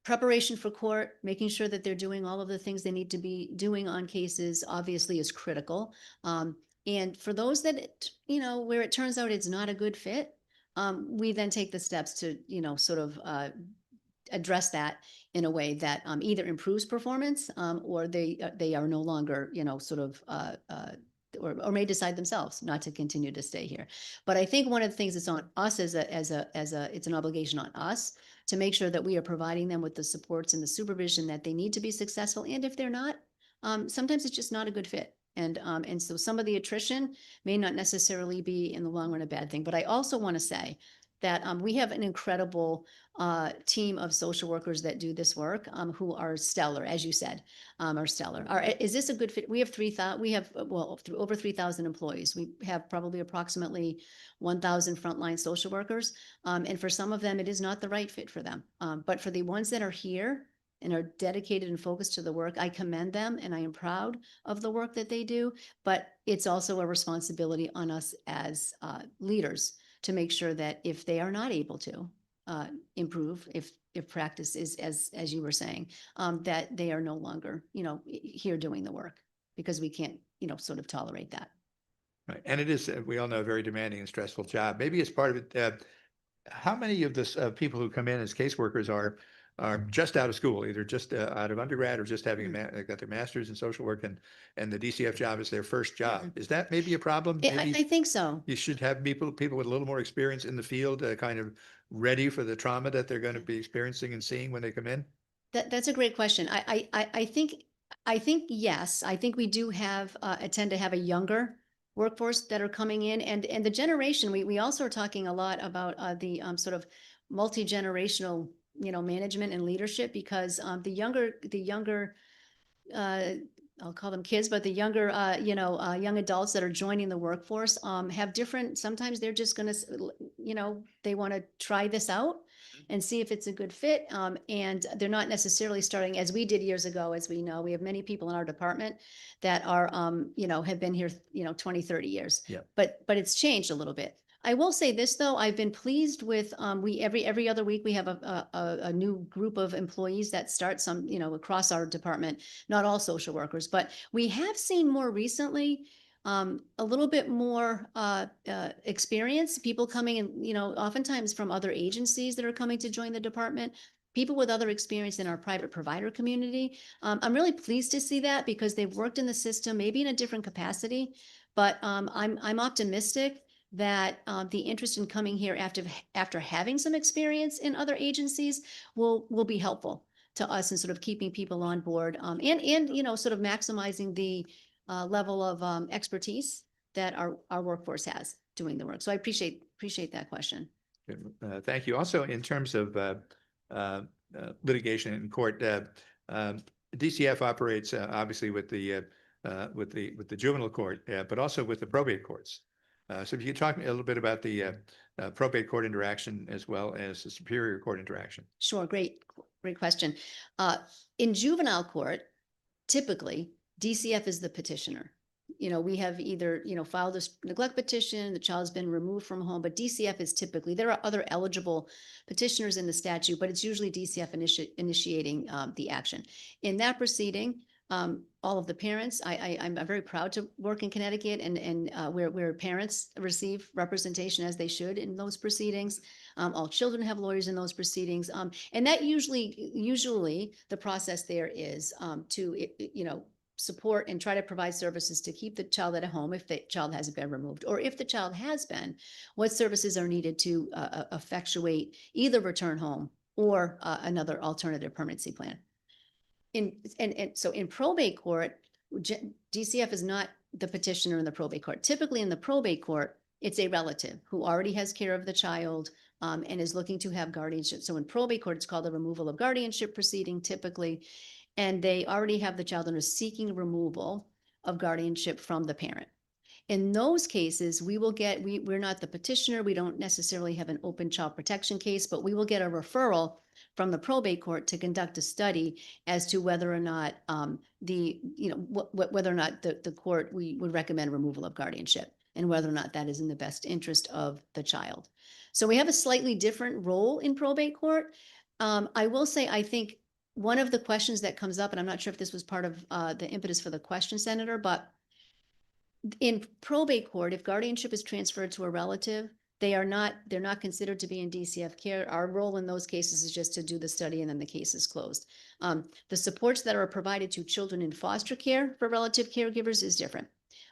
preparation for court, making sure that they're doing all of the things they need to be doing on cases, obviously is critical. And for those that, where it turns out it's not a good fit, we then take the steps to, sort of address that in a way that either improves performance or they are no longer, or may decide themselves not to continue to stay here. But I think one of the things that's on us it's an obligation on us to make sure that we are providing them with the supports and the supervision that they need to be successful. And if they're not, sometimes it's just not a good fit. And so some of the attrition may not necessarily be in the long run a bad thing. But I also want to say that we have an incredible team of social workers that do this work who are stellar, as you said, are stellar. Is this a good fit? We have over 3,000 employees. We have probably approximately 1,000 frontline social workers. And for some of them, it is not the right fit for them. But for the ones that are here and are dedicated and focused to the work, I commend them and I am proud of the work that they do. But it's also a responsibility on us as leaders to make sure that if they are not able to improve, if practice is as you were saying, that they are no longer, here doing the work, because we can't, sort of tolerate that. Right. And it is, we all know, a very demanding and stressful job. Maybe as part of it, how many of this people who come in as caseworkers are just out of school, either just out of undergrad or just having got their master's in social work, and the DCF job is their first job? Is that maybe a problem? I think so. You should have people with a little more experience in the field, kind of ready for the trauma that they're going to be experiencing and seeing when they come in. That's a great question. I think yes. I think we do have tend to have a younger workforce that are coming in, and the generation. We also are talking a lot about the sort of multi-generational management and leadership, because the younger I'll call them kids, but the younger young adults that are joining the workforce have different, sometimes they're just going to they want to try this out and see if it's a good fit, and they're not necessarily starting as we did years ago. As we know, we have many people in our department that are have been here 20, 30 years. Yeah. But it's changed a little bit. I will say this though, I've been pleased with we every other week we have a new group of employees that start some across our department, not all social workers, but we have seen more recently a little bit more experience, people coming in, oftentimes from other agencies that are coming to join the department, people with other experience in our private provider community. I'm really pleased to see that, because they've worked in the system, maybe in a different capacity, but I'm optimistic that the interest in coming here after having some experience in other agencies will be helpful to us in sort of keeping people on board, and sort of maximizing the level of expertise that our workforce has doing the work. So I appreciate that question. Good. Thank you. Also, in terms of litigation in court, DCF operates obviously with the juvenile court, but also with the probate courts. So if you could talk a little bit about the probate court interaction as well as the superior court interaction. Sure. Great question. In juvenile court, typically DCF is the petitioner. We have either, filed a neglect petition, the child's been removed from home, but DCF is typically, there are other eligible petitioners in the statute, but it's usually DCF initiating the action. In that proceeding, all of the parents, I'm very proud to work in Connecticut and where parents receive representation as they should in those proceedings. All children have lawyers in those proceedings. And that usually the process there is to, support and try to provide services to keep the child at a home if the child hasn't been removed, or if the child has been, what services are needed to effectuate either return home or another alternative permanency plan. And so in probate court, DCF is not the petitioner in the probate court. Typically in the probate court, it's a relative who already has care of the child and is looking to have guardianship. So in probate court, it's called a removal of guardianship proceeding typically, and they already have the child and are seeking removal of guardianship from the parent. In those cases, we will get, we're not the petitioner, we don't necessarily have an open child protection case, but we will get a referral from the probate court to conduct a study as to whether or not whether or not the court, we would recommend removal of guardianship and whether or not that is in the best interest of the child. So we have a slightly different role in probate court. I will say, I think one of the questions that comes up, and I'm not sure if this was part of the impetus for the question, Senator, but in probate court, if guardianship is transferred to a relative, they're not considered to be in DCF care. Our role in those cases is just to do the study and then the case is closed. The supports that are provided to children in foster care for relative caregivers is different.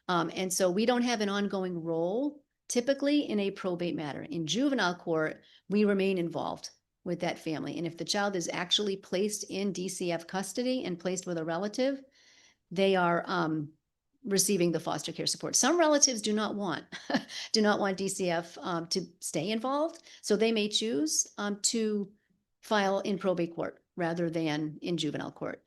And so we don't have an ongoing role typically in a probate matter. In juvenile court, we remain involved with that family. And if the child is actually placed in DCF custody and placed with a relative, they are receiving the foster care support. Some relatives do not want DCF to stay involved. So they may choose to file in probate court rather than in juvenile court.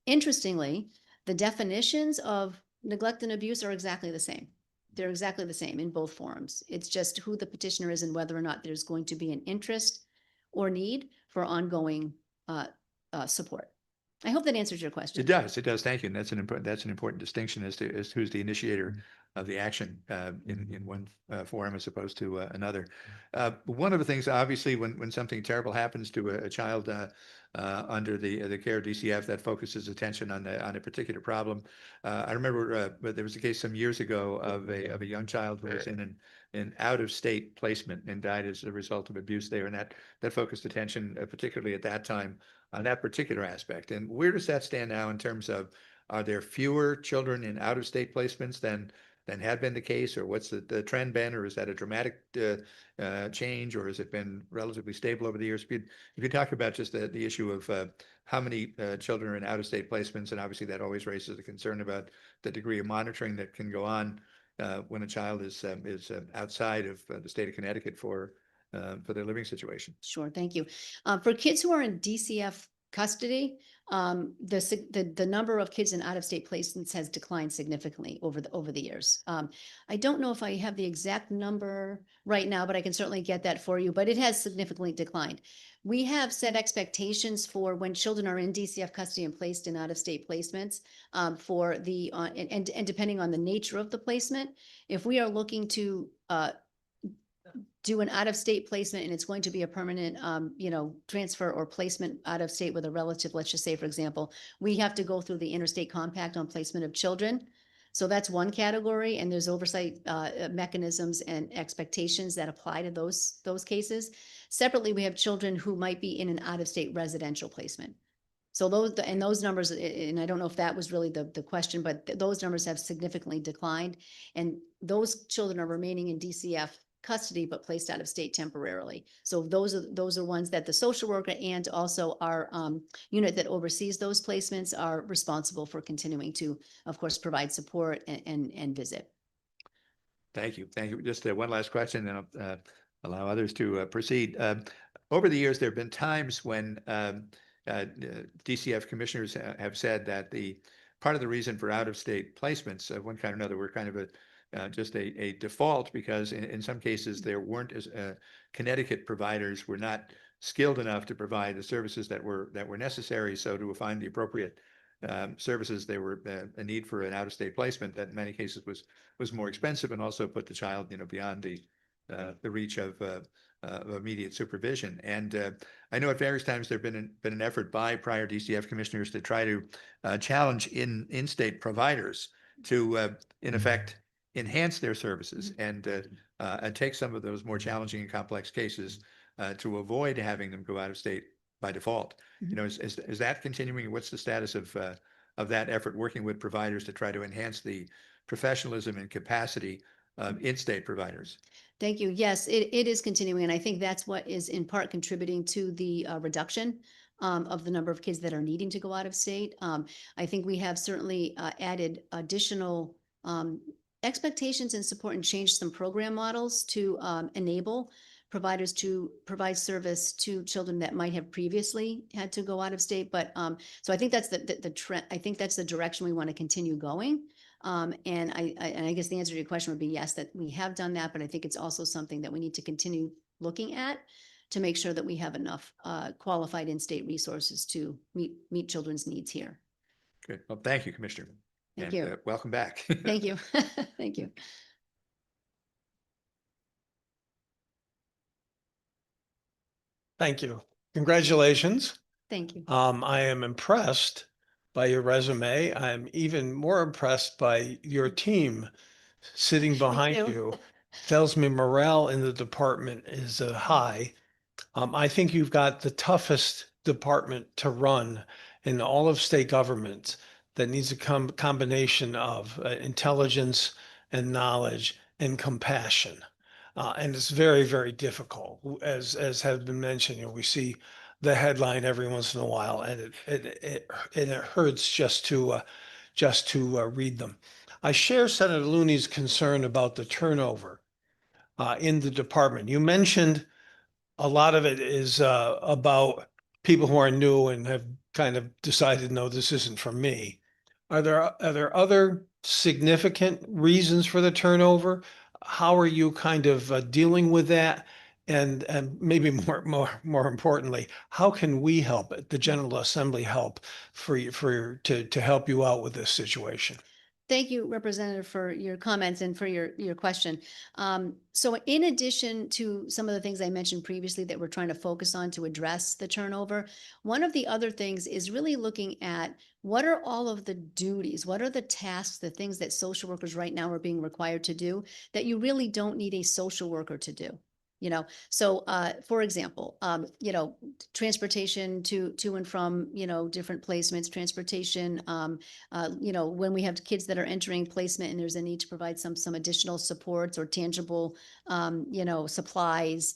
Interestingly, the definitions of neglect and abuse are exactly the same. They're exactly the same in both forums. It's just who the petitioner is and whether or not there's going to be an interest or need for ongoing support. I hope that answers your question. It does. It does. Thank you. And that's an important distinction as to who's the initiator of the action in one forum as opposed to another. One of the things, obviously, when something terrible happens to a child under the care of DCF, that focuses attention on a particular problem. I remember there was a case some years ago of a young child who was in an out-of-state placement and died as a result of abuse there, and that focused attention, particularly at that time, on that particular aspect. And where does that stand now in terms of, are there fewer children in out-of-state placements than had been the case, or what's the trend been, or is that a dramatic change, or has it been relatively stable over the years? If you talk about just the issue of how many children are in out-of-state placements, and obviously that always raises a concern about the degree of monitoring that can go on when a child is outside of the state of Connecticut for their living situation. Sure, thank you. For kids who are in DCF custody, the number of kids in out-of-state placements has declined significantly over the years. I don't know if I have the exact number right now, but I can certainly get that for you, but it has significantly declined. We have set expectations for when children are in DCF custody and placed in out-of-state placements for the, and depending on the nature of the placement, if we are looking to do an out-of-state placement and it's going to be a permanent, transfer or placement out of state with a relative, let's just say, for example, we have to go through the interstate compact on placement of children. So that's one category, and there's oversight mechanisms and expectations that apply to those cases. Separately, we have children who might be in an out-of-state residential placement. So those numbers, and I don't know if that was really the question, but those numbers have significantly declined, and those children are remaining in DCF custody but placed out of state temporarily. So those are ones that the social worker and also our unit that oversees those placements are responsible for continuing to, of course, provide support and visit. Thank you. Thank you. Just one last question, and I'll allow others to proceed. Over the years, there have been times when DCF commissioners have said that the part of the reason for out-of-state placements of one kind or another were kind of just a default, because in some cases there weren't Connecticut providers were not skilled enough to provide the services that were necessary. So to find the appropriate services, there were a need for an out-of-state placement that in many cases was more expensive and also put the child beyond the reach of immediate supervision. And I know at various times there have been an effort by prior DCF commissioners to try to challenge in-state providers to in effect enhance their services and take some of those more challenging and complex cases to avoid having them go out of state by default. Mm-hmm. Is that continuing? What's the status of of that effort, working with providers to try to enhance the professionalism and capacity of in-state providers. Thank you. Yes, it is continuing. And I think that's what is in part contributing to the reduction of the number of kids that are needing to go out of state. I think we have certainly added additional expectations and support and changed some program models to enable providers to provide service to children that might have previously had to go out of state. But so I think that's the trend. I think that's the direction we want to continue going. And I guess the answer to your question would be yes, that we have done that, but I think it's also something that we need to continue looking at to make sure that we have enough qualified in-state resources to meet children's needs here. Good. Well, thank you, Commissioner. Thank And, you. welcome back. Thank you. Thank you. Thank you. Congratulations. Thank you. I am impressed by your resume. I'm even more impressed by your team sitting behind too. you. Tells me morale in the department is high. I think you've got the toughest department to run in all of state government that needs a combination of intelligence and knowledge and compassion. And it's very, very difficult. As has been mentioned, we see the headline every once in a while, and it hurts just to read them. I share Senator Looney's concern about the turnover in the department. You mentioned a lot of it is about people who are new and have kind of decided, no, this isn't for me. Are there other significant reasons for the turnover? How are you kind of dealing with that? And maybe more importantly, how can we help it, the General Assembly help to help you out with this situation? Thank you, Representative, for your comments and for your question. So in addition to some of the things I mentioned previously that we're trying to focus on to address the turnover, one of the other things is really looking at what are all of the duties, what are the tasks, the things that social workers right now are being required to do that you really don't need a social worker to do. So for example, transportation to and from, different placements, transportation, when we have kids that are entering placement and there's a need to provide some additional supports or tangible, supplies,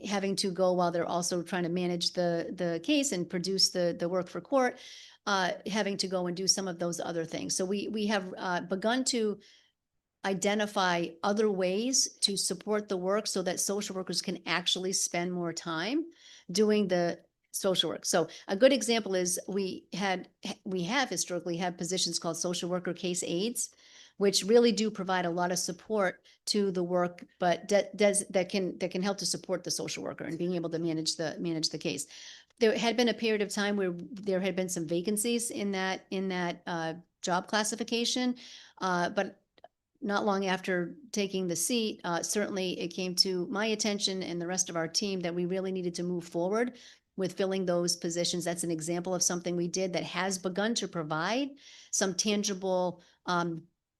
having to go while they're also trying to manage the case and produce the work for court, having to go and do some of those other things. So we have begun to identify other ways to support the work so that social workers can actually spend more time doing the social work. So a good example is we have historically had positions called social worker case aides, which really do provide a lot of support to the work, but that can help to support the social worker and being able to manage the case. There had been a period of time where there had been some vacancies in that job classification, but not long after taking the seat, certainly it came to my attention and the rest of our team that we really needed to move forward with filling those positions. That's an example of something we did that has begun to provide some tangible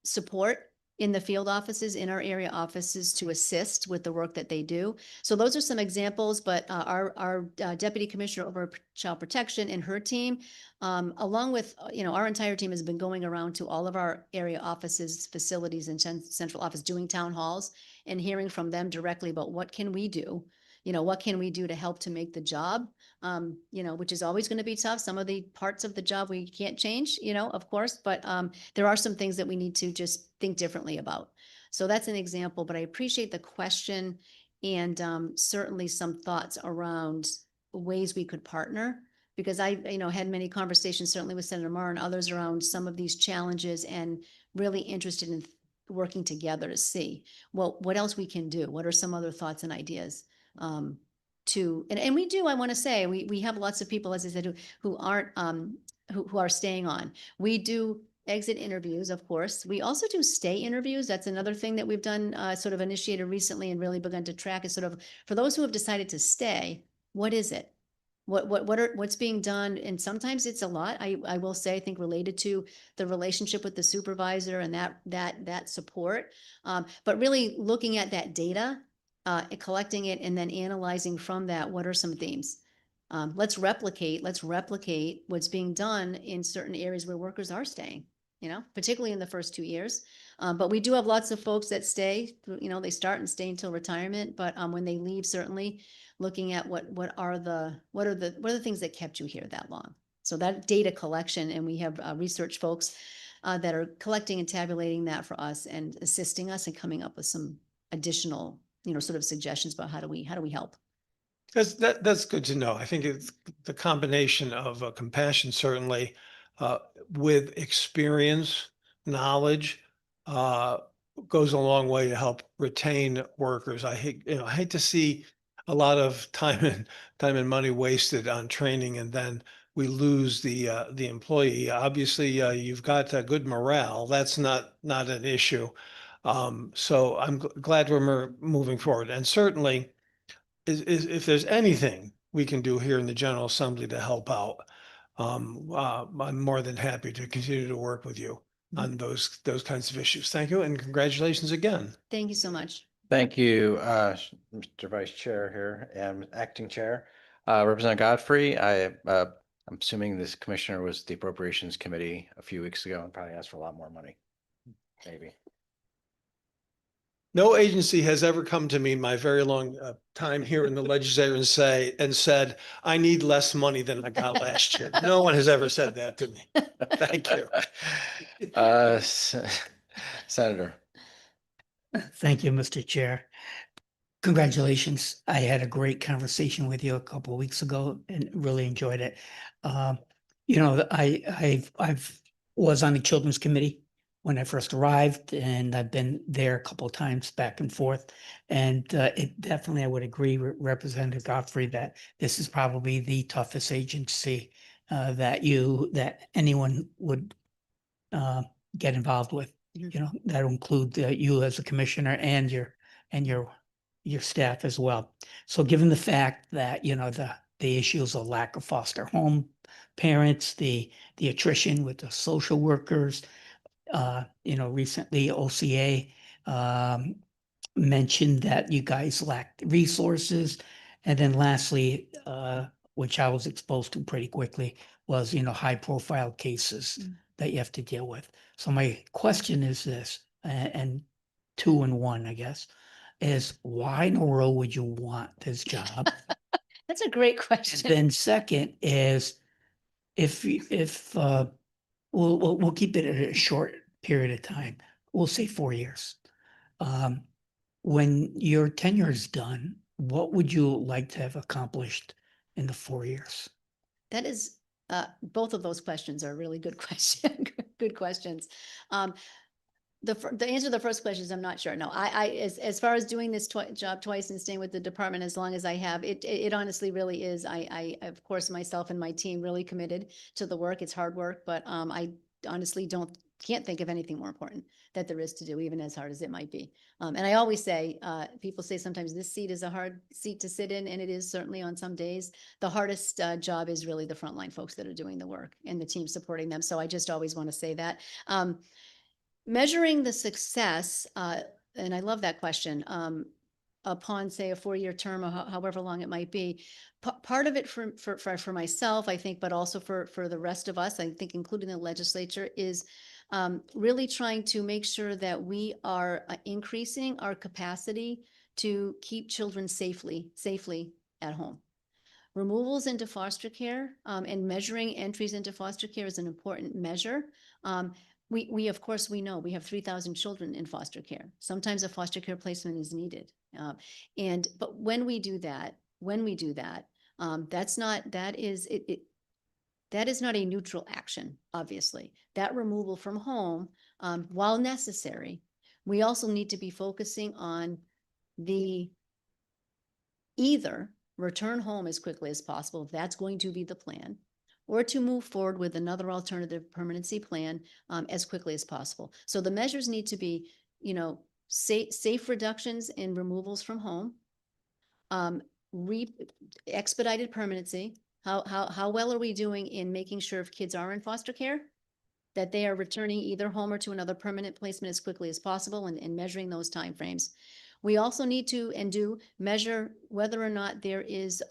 support in the field offices, in our area offices, to assist with the work that they do. So those are some examples, but our Deputy Commissioner over Child Protection and her team, along with, our entire team has been going around to all of our area offices, facilities, and central office, doing town halls and hearing from them directly about what can we do, what can we do to help to make the job, which is always going to be tough. Some of the parts of the job we can't change, of course, but there are some things that we need to just think differently about. So that's an example, but I appreciate the question and certainly some thoughts around ways we could partner, because I, had many conversations certainly with Senator Marr and others around some of these challenges and really interested in working together to see, well, what else we can do? What are some other thoughts and ideas? And we do, I want to say, we have lots of people, as I said, who aren't, who are staying on. We do exit interviews, of course. We also do stay interviews. That's another thing that we've done, sort of initiated recently and really begun to track, is sort of, for those who have decided to stay, what is it? What's being done? And sometimes it's a lot, I will say, I think related to the relationship with the supervisor and that support. But really looking at that data, collecting it and then analyzing from that, what are some themes? let's replicate what's being done in certain areas where workers are staying, particularly in the first 2 years. But we do have lots of folks that stay, they start and stay until retirement, but when they leave, certainly looking at what are the things that kept you here that long. So that data collection, and we have research folks that are collecting and tabulating that for us and assisting us and coming up with some additional, sort of suggestions about how do we help. That's good to know. I think it's the combination of compassion, certainly, with experience, knowledge, goes a long way to help retain workers. I hate to see a lot of time and money wasted on training, and then we lose the employee. Obviously, you've got good morale. That's not an issue. So I'm glad we're moving forward, and certainly, if there's anything we can do here in the General Assembly to help out, I'm more than happy to continue to work with you on those kinds of issues. Thank you, and congratulations again. Thank you so much. Thank you, Mr. Vice Chair here and Acting Chair. Representative Godfrey, I'm assuming this commissioner was the Appropriations Committee a few weeks ago and probably asked for a lot more money, maybe. No agency has ever come to me in my very long time here in the legislature and said, I need less money than I got last year. No one has ever said that to me. Thank you. Senator. Thank you, Mr. Chair. Congratulations. I had a great conversation with you a couple of weeks ago and really enjoyed it. I've was on the Children's Committee when I first arrived, and I've been there a couple of times back and forth. And it definitely, I would agree with Representative Godfrey that this is probably the toughest agency that anyone would get involved with. That'll include you as a commissioner and your staff as well. So given the fact that, the issues of lack of foster home parents, the attrition with the social workers, recently OCA mentioned that you guys lacked resources. And then lastly, which I was exposed to pretty quickly, was, high profile cases that you have to deal with. So my question is this, and 2 in 1, I guess, is why in the world would you want this job? That's a great And question. then second is if we'll keep it at a short period of time. We'll say 4 years. When your tenure is done, what would you like to have accomplished in the 4 years? That is, both of those questions are really good good questions. The answer to the first question is I'm not sure. No, as far as doing this job twice and staying with the department as long as I have, it honestly really is. I of course, myself and my team really committed to the work. It's hard work, but I honestly can't think of anything more important that there is to do, even as hard as it might be. And I always say, people say sometimes this seat is a hard seat to sit in, and it is certainly on some days. The hardest job is really the frontline folks that are doing the work and the team supporting them. So I just always want to say that. Measuring the success, and I love that question, upon say a 4-year term or however long it might be, part of it for myself, I think, but also for the rest of us, I think, including the legislature, is really trying to make sure that we are increasing our capacity to keep children safely at home. Removals into foster care and measuring entries into foster care is an important measure. We of course, we know we have 3,000 children in foster care. Sometimes a foster care placement is needed. But when we do that, that is not a neutral action, obviously. That removal from home, while necessary, we also need to be focusing on the either return home as quickly as possible, if that's going to be the plan, or to move forward with another alternative permanency plan as quickly as possible. So the measures need to be, safe reductions in removals from home, expedited permanency. How well are we doing in making sure if kids are in foster care, that they are returning either home or to another permanent placement as quickly as possible, and measuring those timeframes. We also need to and do measure whether or not there is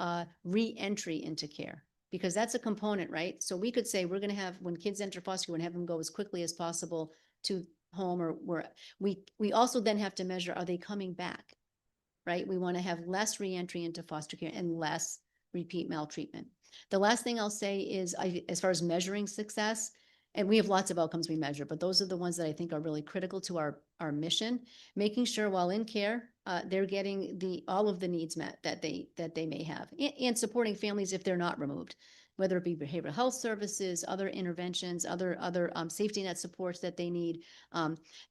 re-entry into care, because that's a component, right? So we could say we're going to have, when kids enter foster care, we're going to have them go as quickly as possible to home or where we also then have to measure, are they coming back, right? We want to have less re-entry into foster care and less repeat maltreatment. The last thing I'll say is as far as measuring success, and we have lots of outcomes we measure, but those are the ones that I think are really critical to our mission, making sure while in care, they're getting all of the needs met that they may have, and supporting families if they're not removed, whether it be behavioral health services, other interventions, other safety net supports that they need.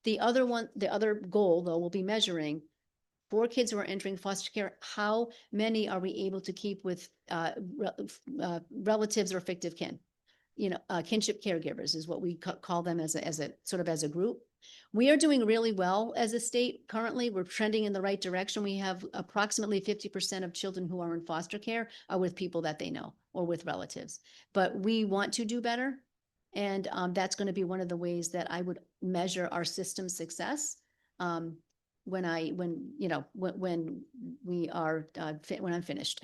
The other goal though will be measuring for kids who are entering foster care, how many are we able to keep with relatives or fictive kin? Kinship caregivers is what we call them as a sort of as a group. We are doing really well as a state. Currently, we're trending in the right direction. We have approximately 50% of children who are in foster care are with people that they know or with relatives. But we want to do better. And that's going to be one of the ways that I would measure our system success. When I'm finished,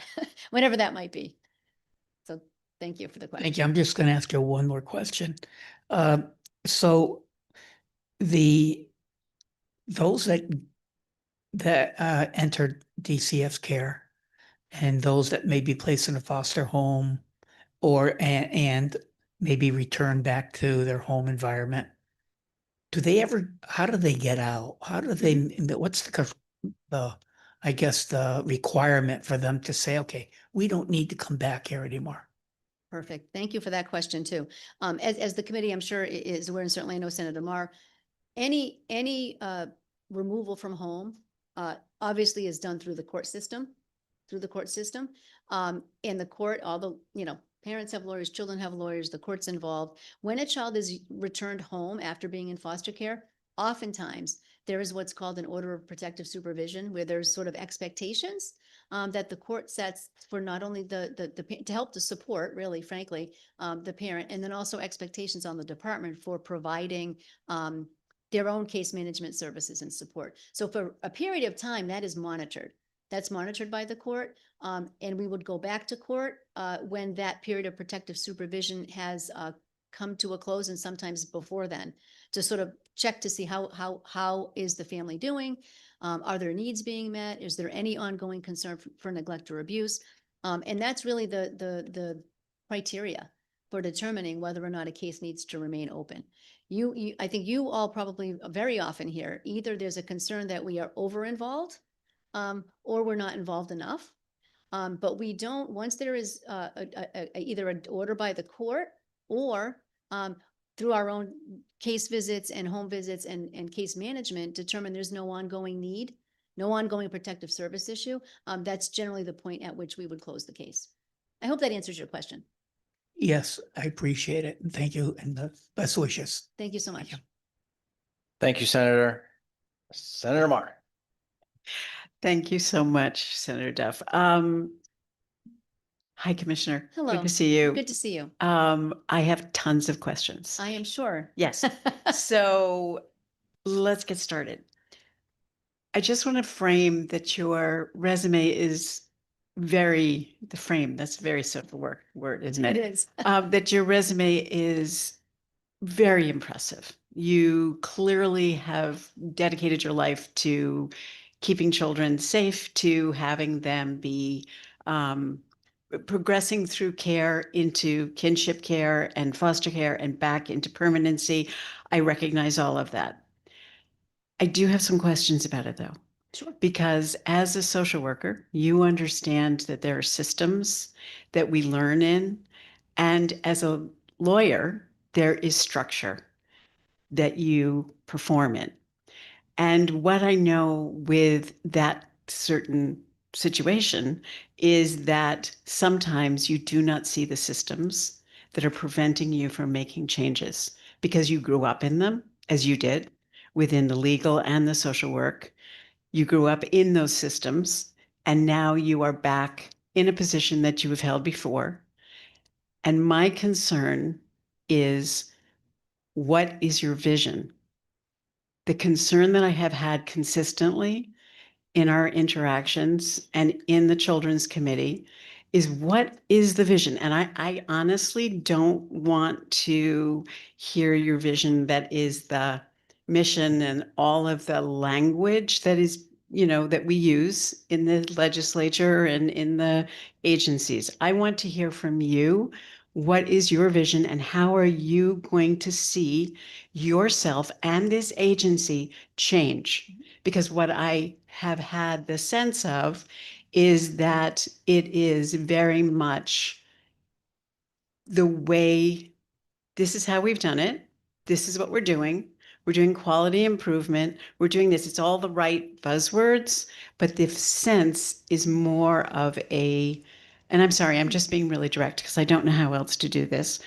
whenever that might be. So thank you for the question. Thank you. I'm just going to ask you one more question. So those that entered DCF's care and those that may be placed in a foster home and maybe return back to their home environment, how do they get out? How do they, what's the requirement for them to say, okay, we don't need to come back here anymore? Perfect. Thank you for that question too. As the committee, I'm sure is aware, and certainly I know Senator Mar, any removal from home obviously is done through the court system, in the court, all the, parents have lawyers, children have lawyers, the court's involved. When a child is returned home after being in foster care, oftentimes there is what's called an order of protective supervision, where there's sort of expectations that the court sets for not only to help to support, really, frankly, the parent, and then also expectations on the department for providing their own case management services and support. So for a period of time, that is monitored. That's monitored by the court, and we would go back to court when that period of protective supervision has come to a close, and sometimes before then, to sort of check to see how is the family doing, are their needs being met, is there any ongoing concern for neglect or abuse, and that's really the criteria for determining whether or not a case needs to remain open. I think you all probably very often hear either there's a concern that we are over-involved, or we're not involved enough. But we don't, once there is either an order by the court or through our own case visits and home visits and case management, determine there's no ongoing need, no ongoing protective service issue, that's generally the point at which we would close the case. I hope that answers your question. Yes, I appreciate it. And thank you, and the best wishes. Thank you so much. Thank you, Senator. Senator Mar. Thank you so much, Senator Duff. Hi, Commissioner. Hello. Good to see you. Good to see you. I have tons of questions. I am sure. Yes. So let's get started. I just want to frame that your resume is that's a very simple word, isn't it? It is. That your resume is very impressive. You clearly have dedicated your life to keeping children safe, to having them be progressing through care into kinship care and foster care and back into permanency. I recognize all of that. I do have some questions about it though. Sure. Because as a social worker, you understand that there are systems that we learn in, and as a lawyer, there is structure that you perform in. And what I know with that certain situation is that sometimes you do not see the systems that are preventing you from making changes because you grew up in them, as you did, within the legal and the social work. You grew up in those systems, and now you are back in a position that you have held before. And my concern is, what is your vision? The concern that I have had consistently in our interactions and in the Children's Committee is what is the vision? And I honestly don't want to hear your vision that is the mission and all of the language that is, that we use in the legislature and in the agencies. I want to hear from you. What is your vision and how are you going to see yourself and this agency change? Because what I have had the sense of is that it is very much the way, this is how we've done it. This is what we're doing. We're doing quality improvement. We're doing this. It's all the right buzzwords, but the sense is more of and I'm sorry, I'm just being really direct because I don't know how else to do this.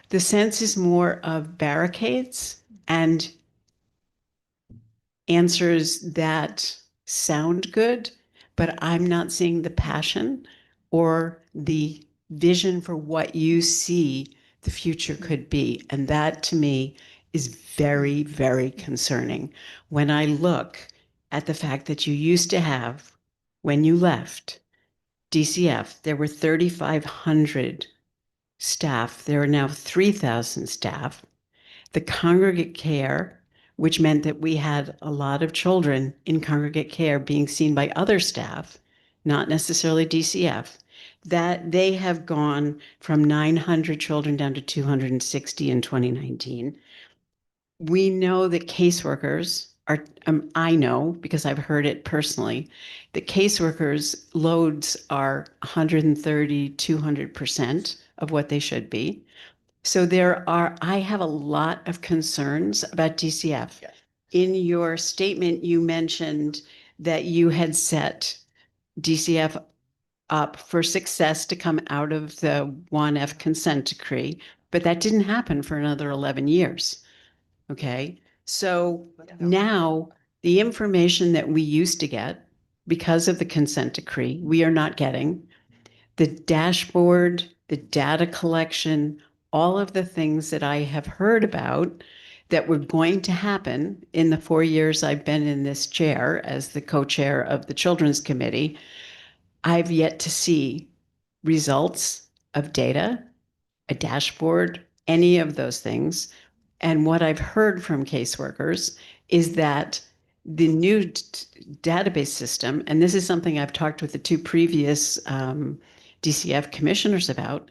The sense is more of barricades and answers that sound good, but I'm not seeing the passion or the vision for what you see the future could be. And that to me is very, very concerning. When I look at the fact that you used to have, when you left DCF, there were 3,500 staff. There are now 3,000 staff. The congregate care, which meant that we had a lot of children in congregate care being seen by other staff, not necessarily DCF, that they have gone from 900 children down to 260 in 2019. We know that caseworkers are, I know because I've heard it personally, that caseworkers loads are 130, 200% of what they should be. So I have a lot of concerns about DCF. Yes. In your statement, you mentioned that you had set DCF up for success to come out of the 1F consent decree, but that didn't happen for another 11 years. Okay. So now the information that we used to get because of the consent decree, we are not getting. The dashboard, the data collection, all of the things that I have heard about that were going to happen in the 4 years I've been in this chair as the co-chair of the Children's Committee, I've yet to see results of data, a dashboard, any of those things. And what I've heard from caseworkers is that the new database system, and this is something I've talked with the two previous DCF commissioners about,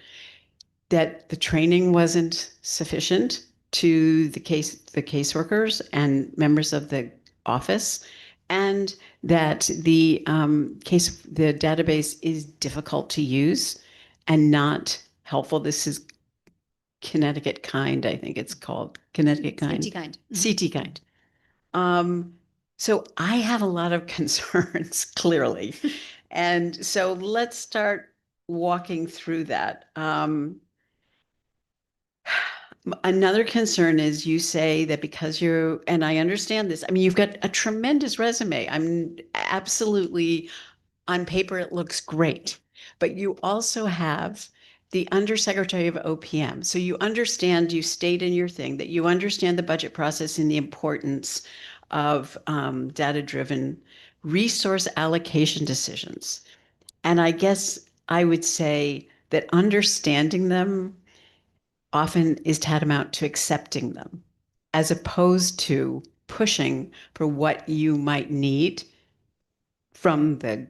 that the training wasn't sufficient to the caseworkers and members of the office, and that the database is difficult to use and not helpful. This is Connecticut Kind, I think it's called Connecticut Kind. CT Kind. CT Kind. So I have a lot of concerns, clearly. And so let's start walking through that. Another concern is you say that because and I understand this, I mean, you've got a tremendous resume. I'm absolutely, on paper, it looks great, but you also have the Undersecretary of OPM. So you understand, you state in your thing that you understand the budget process and the importance of data-driven resource allocation decisions. And I guess I would say that understanding them often is tantamount to accepting them, as opposed to pushing for what you might need from the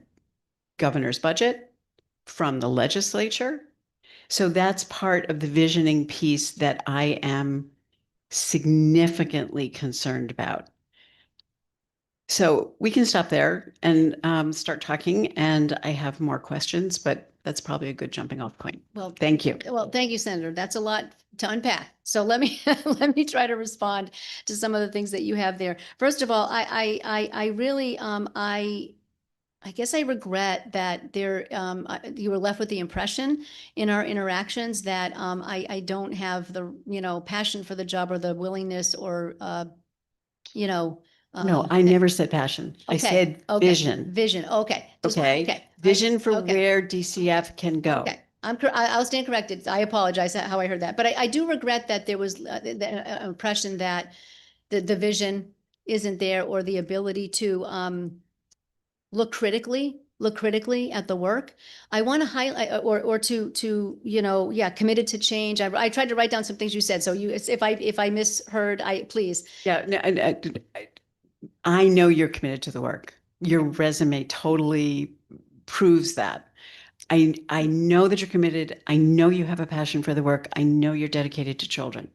governor's budget, from the legislature. So that's part of the visioning piece that I am significantly concerned about. So we can stop there and start talking, and I have more questions, but that's probably a good jumping off point. Well, Thank you. Well, thank you, Senator. That's a lot to unpack. So let me let me try to respond to some of the things that you have there. First of all, I really I guess I regret that you were left with the impression in our interactions that I don't have the passion for the job or the willingness or No, I never said passion. I said vision. Vision. Okay. Okay. Vision for where DCF can go. Okay. I'll stand corrected. I apologize how I heard that, but I do regret that there was the impression that the vision isn't there or the ability to look critically at the work. I want to highlight or to, you know, yeah, committed to change. I tried to write down some things you said. So if I misheard, please. Yeah, no, I know you're committed to the work. Your resume totally proves that. I know that you're committed. I know you have a passion for the work. I know you're dedicated to children.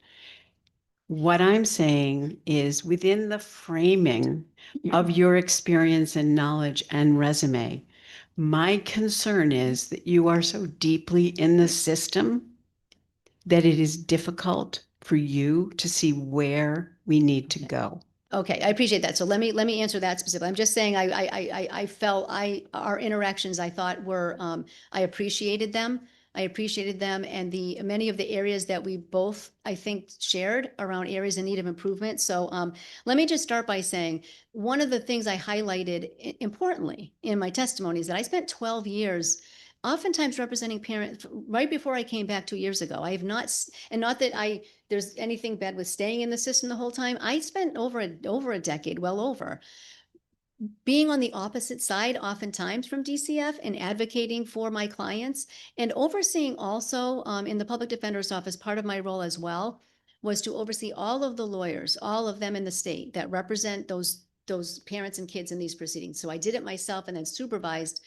What I'm saying is within the framing of your experience and knowledge and resume, my concern is that you are so deeply in the system that it is difficult for you to see where we need to go. Okay, I appreciate that. So let me answer that specifically. I'm just saying I felt our interactions, I thought were I appreciated them. And many of the areas that we both, I think, shared around areas in need of improvement. So let me just start by saying one of the things I highlighted importantly in my testimony is that I spent 12 years oftentimes representing parents right before I came back 2 years ago. I have not, and not that there's anything bad with staying in the system the whole time. I spent over a decade, well over, being on the opposite side oftentimes from DCF and advocating for my clients and overseeing also in the public defender's office. Part of my role as well was to oversee all of the lawyers, all of them in the state that represent those parents and kids in these proceedings. So I did it myself and then supervised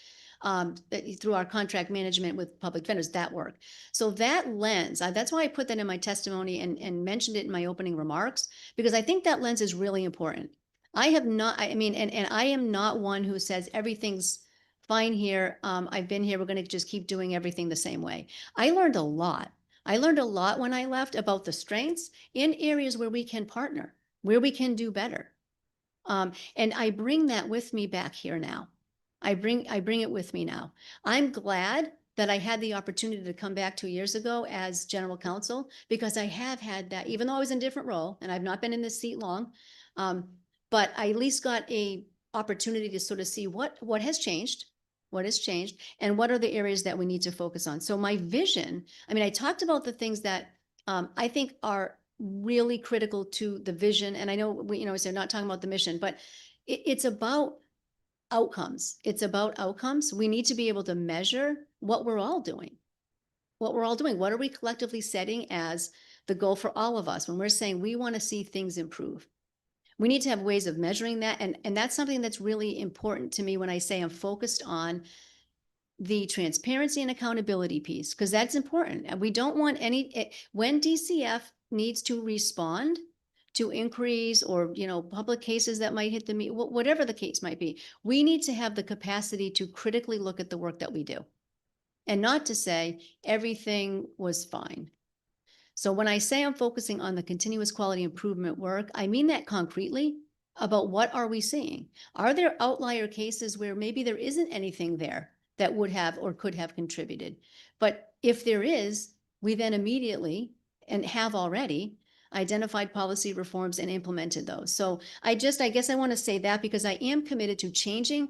through our contract management with public defenders, that work. So that lens, that's why I put that in my testimony and mentioned it in my opening remarks, because I think that lens is really important. I have not, I mean, and I am not one who says everything's fine here. I've been here. We're going to just keep doing everything the same way. I learned a lot. I learned a lot when I left about the strengths in areas where we can partner, where we can do better. And I bring that with me back here now. I bring it with me now. I'm glad that I had the opportunity to come back 2 years ago as general counsel, because I have had that, even though I was in a different role and I've not been in this seat long, but I at least got a opportunity to sort of see what has changed, and what are the areas that we need to focus on. So my vision, I mean, I talked about the things that I think are really critical to the vision. And I know we, so not talking about the mission, but it's about outcomes. It's about outcomes. We need to be able to measure what we're all doing. What are we collectively setting as the goal for all of us when we're saying we want to see things improve? We need to have ways of measuring that. And that's something that's really important to me when I say I'm focused on the transparency and accountability piece, because that's important. And we don't want when DCF needs to respond to inquiries or, public cases that might hit the whatever the case might be, we need to have the capacity to critically look at the work that we do and not to say everything was fine. So when I say I'm focusing on the continuous quality improvement work, I mean that concretely about what are we seeing? Are there outlier cases where maybe there isn't anything there that would have or could have contributed? But if there is, we then immediately and have already identified policy reforms and implemented those. So I guess I want to say that because I am committed to changing.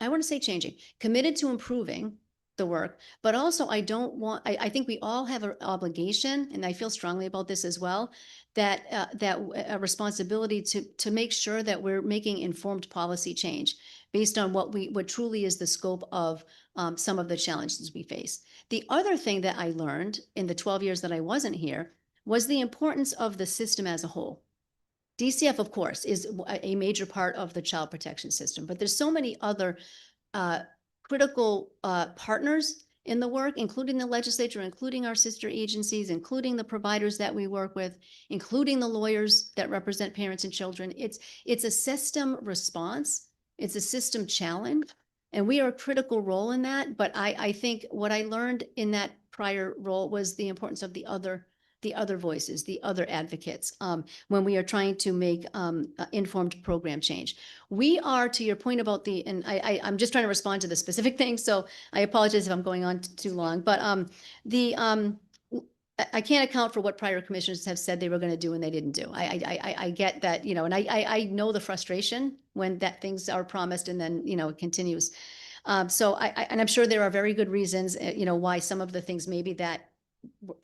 I want to say changing, committed to improving the work, but also I think we all have an obligation, and I feel strongly about this as well, that a responsibility to make sure that we're making informed policy change based on what truly is the scope of some of the challenges we face. The other thing that I learned in the 12 years that I wasn't here was the importance of the system as a whole. DCF, of course, is a major part of the child protection system, but there's so many other critical partners in the work, including the legislature, including our sister agencies, including the providers that we work with, including the lawyers that represent parents and children. It's a system response. It's a system challenge, and we are a critical role in that. But I think what I learned in that prior role was the importance of the other voices, the other advocates, when we are trying to make informed program change. We are, to your point about and I'm just trying to respond to the specific things, so I apologize if I'm going on too long, but I can't account for what prior commissioners have said they were going to do and they didn't do. I get that, and I know the frustration when that things are promised and then, it continues. So and I'm sure there are very good reasons, why some of the things maybe that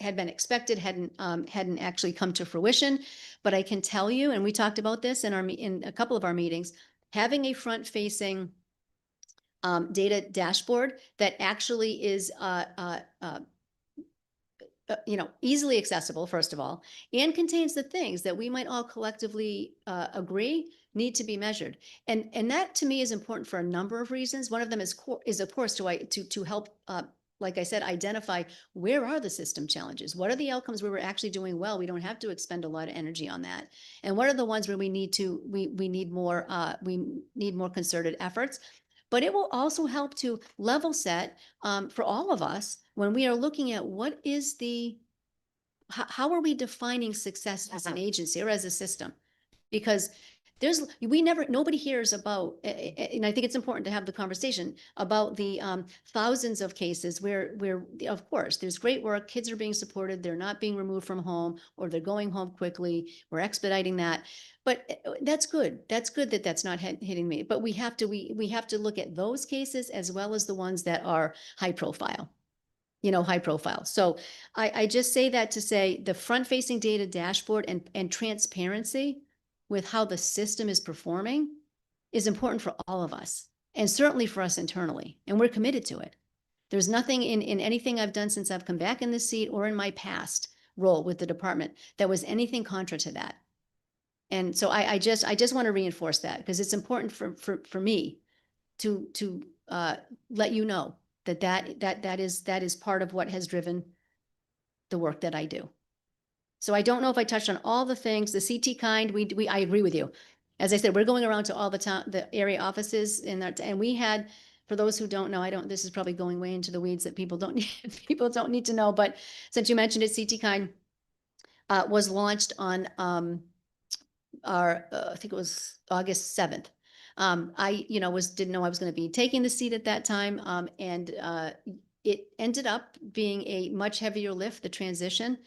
had been expected hadn't actually come to fruition. But I can tell you, and we talked about this in a couple of our meetings, having a front-facing data dashboard that actually is, easily accessible, first of all, and contains the things that we might all collectively agree need to be measured. And that to me is important for a number of reasons. One of them is of course to help, like I said, identify where are the system challenges? What are the outcomes where we're actually doing well? We don't have to expend a lot of energy on that. And what are the ones where we need more concerted efforts? But it will also help to level set for all of us when we are looking at what is how are we defining success as an agency or as a system? Because nobody hears about, and I think it's important to have the conversation about the thousands of cases where, of course, there's great work, kids are being supported, they're not being removed from home, or they're going home quickly, we're expediting that. But that's good. That's good that that's not hitting me. But we have to look at those cases as well as the ones that are high profile. High profile. So I just say that to say the front-facing data dashboard and transparency with how the system is performing is important for all of us, and certainly for us internally. And we're committed to it. There's nothing in anything I've done since I've come back in this seat or in my past role with the department that was anything contra to that. And so I just want to reinforce that, because it's important for me to let you know that is part of what has driven the work that I do. So I don't know if I touched on all the things, the CT kind, I agree with you. As I said, we're going around to all the area offices and we had, for those who don't know, this is probably going way into the weeds that people don't need to know, but since you mentioned it, CT kind was launched on I think it was August 7th. I didn't know I was going to be taking the seat at that time. And it ended up being a much heavier lift, the transition,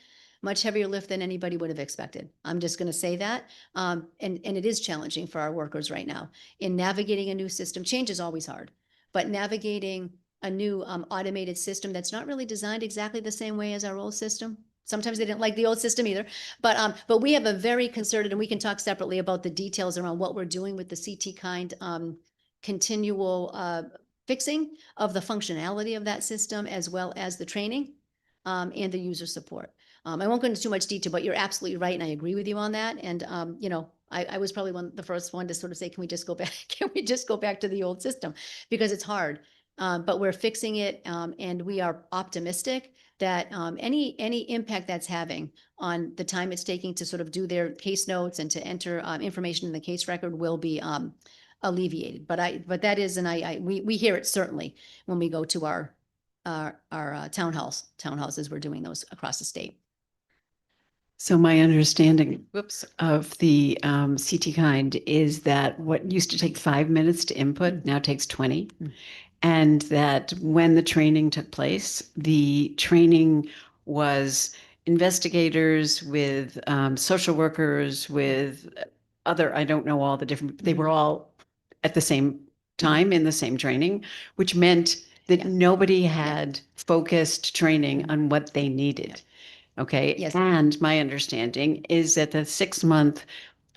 much heavier lift than anybody would have expected. I'm just going to say that. And it is challenging for our workers right now in navigating a new system. Change is always hard, but navigating a new automated system that's not really designed exactly the same way as our old system. Sometimes they didn't like the old system either, but we have a very concerted, and we can talk separately about the details around what we're doing with the CT kind continual fixing of the functionality of that system, as well as the training and the user support. I won't go into too much detail, but you're absolutely right, and I agree with you on that. And I was probably the first one to sort of say, can we just go back? Can we just go back to the old system? Because it's hard, but we're fixing it, and we are optimistic that any impact that's having on the time it's taking to sort of do their case notes and to enter information in the case record will be alleviated. But that is, and we hear it certainly when we go to our townhouses. We're doing those across the state. So my understanding, of the CT kind is that what used to take 5 minutes to input now takes 20. And that when the training took place, the training was investigators with social workers, with other, I don't know all the different, they were all at the same time in the same training, which meant that nobody had focused training on what they needed. Okay. Yes. And my understanding is that the 6-month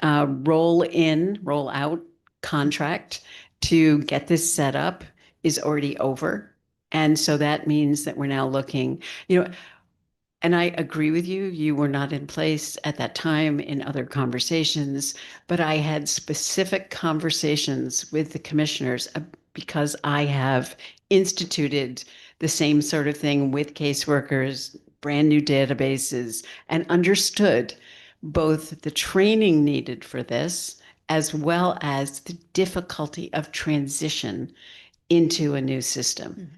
roll out contract to get this set up is already over. And so that means that we're now looking, and I agree with you, you were not in place at that time in other conversations, but I had specific conversations with the commissioners because I have instituted the same sort of thing with caseworkers, brand new databases, and understood both the training needed for this as well as the difficulty of transition into a new system.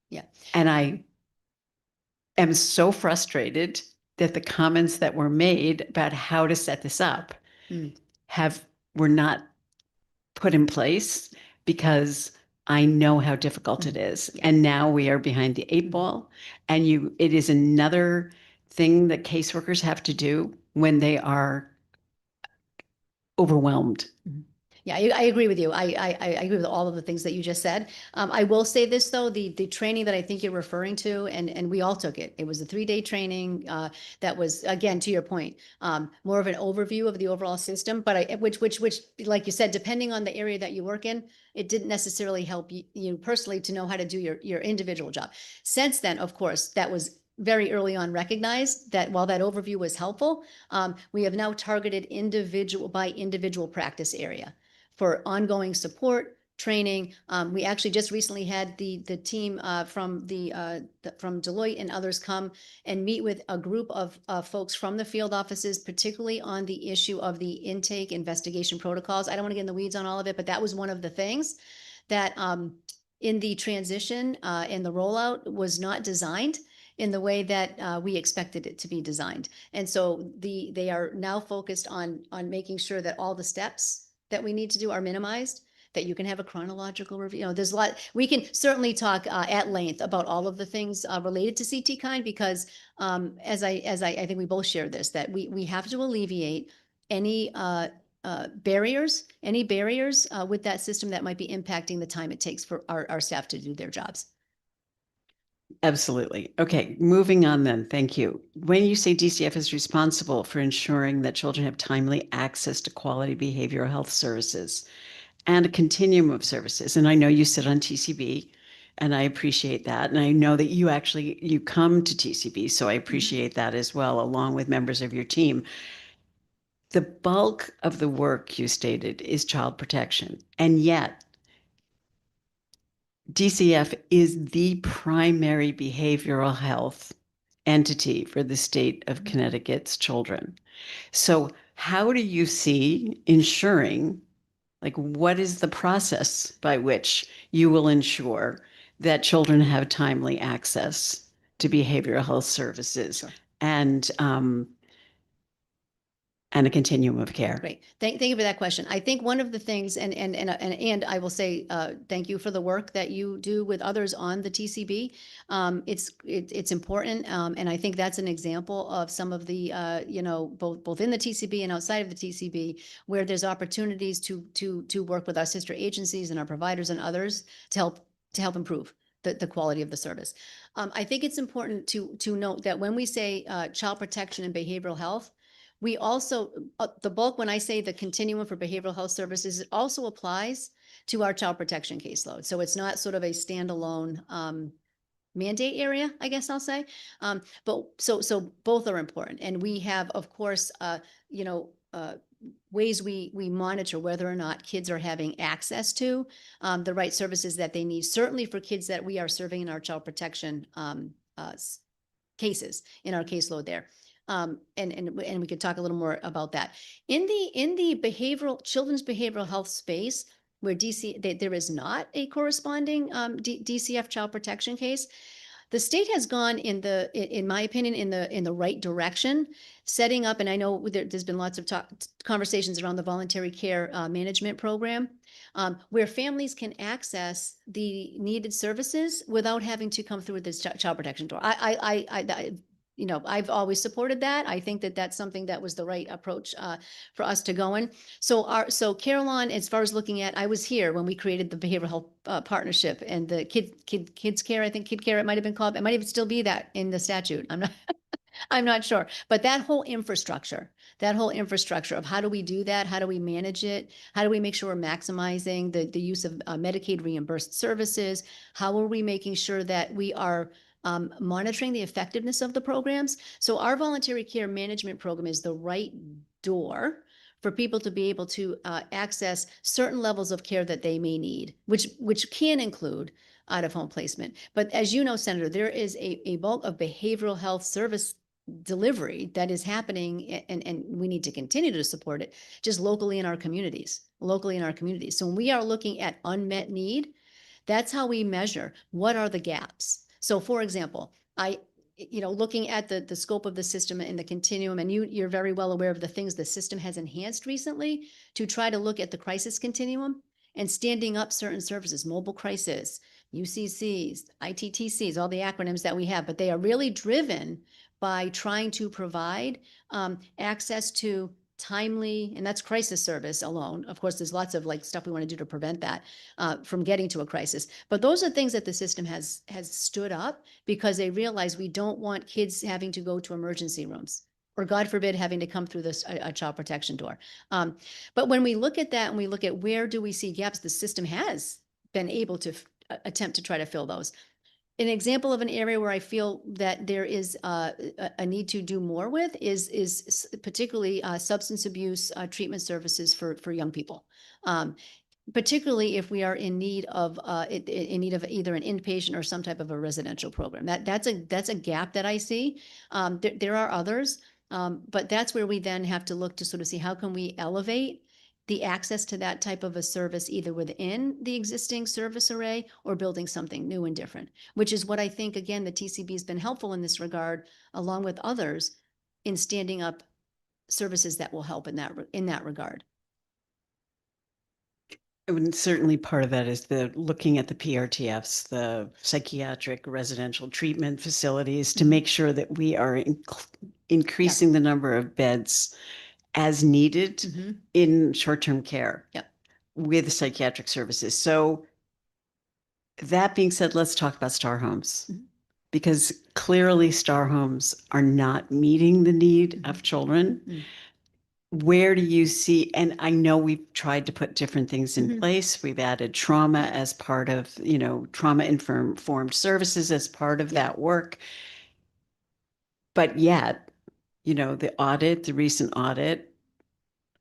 Yeah. And I am so frustrated that the comments that were made about how to set this up were not put in place, because I know how difficult it is. And now we are behind the 8 ball, and it is another thing that caseworkers have to do when they are overwhelmed. Yeah, I agree with you. I agree with all of the things that you just said. I will say this, though, the training that I think you're referring to, and we all took it. It was a 3-day training that was, again, to your point, more of an overview of the overall system, but which, like you said, depending on the area that you work in, it didn't necessarily help you personally to know how to do your individual job. Since then, of course, that was very early on recognized that while that overview was helpful, we have now targeted individual by individual practice area for ongoing support, training. We actually just recently had the team from Deloitte and others come and meet with a group of folks from the field offices, particularly on the issue of the intake investigation protocols. I don't want to get in the weeds on all of it, but that was one of the things that in the transition and the rollout was not designed in the way that we expected it to be designed. And so they are now focused on making sure that all the steps that we need to do are minimized, that you can have a chronological review. You know, there's a lot, we can certainly talk at length about all of the things related to CT Kind, because as I think we both share this, that we have to alleviate any barriers with that system that might be impacting the time it takes for our staff to do their jobs. Absolutely. Okay, moving on then. Thank you. When you say DCF is responsible for ensuring that children have timely access to quality behavioral health services and a continuum of services, and I know you sit on TCB, and I appreciate that. And I know that you come to TCB, so I appreciate that as well, along with members of your team. The bulk of the work you stated is child protection, and yet DCF is the primary behavioral health entity for the state of Connecticut's children. So how do you see ensuring, like, what is the process by which you will ensure that children have timely access to behavioral health services? Sure. And a continuum of care? Great. Thank you for that question. I think one of the things, and I will say thank you for the work that you do with others on the TCB. It's important, and I think that's an example of some of the both in the TCB and outside of the TCB, where there's opportunities to work with our sister agencies and our providers and others to help improve the quality of the service. I think it's important to note that when we say child protection and behavioral health, we also, the bulk, when I say the continuum for behavioral health services, it also applies to our child protection caseload. So it's not sort of a standalone mandate area, I guess I'll say. But so both are important. And we have, of course, ways we monitor whether or not kids are having access to the right services that they need, certainly for kids that we are serving in our child protection cases, in our caseload there. And we could talk a little more about that. In the children's behavioral health space, where there is not a corresponding DCF child protection case, the state has gone in my opinion, in the right direction, setting up, and I know there's been lots of conversations around the voluntary care management program, where families can access the needed services without having to come through this child protection door. I've always supported that. I think that that's something that was the right approach for us to go in. So Carillon, as far as looking at, I was here when we created the behavioral health partnership and the kids care. I think Kid Care it might have been called. It might even still be that in the statute. I'm not sure. But that whole infrastructure of how do we do that? How do we manage it? How do we make sure we're maximizing the use of Medicaid reimbursed services? How are we making sure that we are monitoring the effectiveness of the programs? So our voluntary care management program is the right door for people to be able to access certain levels of care that they may need, which can include out-of-home placement. But as you know, Senator, there is a bulk of behavioral health service delivery that is happening, and we need to continue to support it just locally in our communities. So when we are looking at unmet need, that's how we measure what are the gaps. So for example, looking at the scope of the system and the continuum, and you're very well aware of the things the system has enhanced recently to try to look at the crisis continuum and standing up certain services, mobile crisis, UCCs, ITTCs, all the acronyms that we have, but they are really driven by trying to provide access to timely, and that's crisis service alone. Of course, there's lots of like stuff we want to do to prevent that from getting to a crisis. But those are things that the system has stood up because they realize we don't want kids having to go to emergency rooms or God forbid, having to come through this, a child protection door. But when we look at that and we look at where do we see gaps, the system has been able to attempt to try to fill those. An example of an area where I feel that there is a need to do more with is particularly substance abuse treatment services for young people. Particularly if we are in need of either an inpatient or some type of a residential program. That's a gap that I see. There are others, but that's where we then have to look to sort of see how can we elevate the access to that type of a service either within the existing service array or building something new and different, which is what I think, again, the TCB has been helpful in this regard, along with others, in standing up services that will help in that regard. And certainly part of that is the looking at the PRTFs, the psychiatric residential treatment facilities, to make sure that we are increasing the number of beds as needed in short-term care with psychiatric services. So that being said, let's talk about Star Homes, because clearly Star Homes are not meeting the need of children. Where do you see, and I know we've tried to put different things in place. We've added trauma as part of, trauma informed services as part of that work. But yet, the recent audit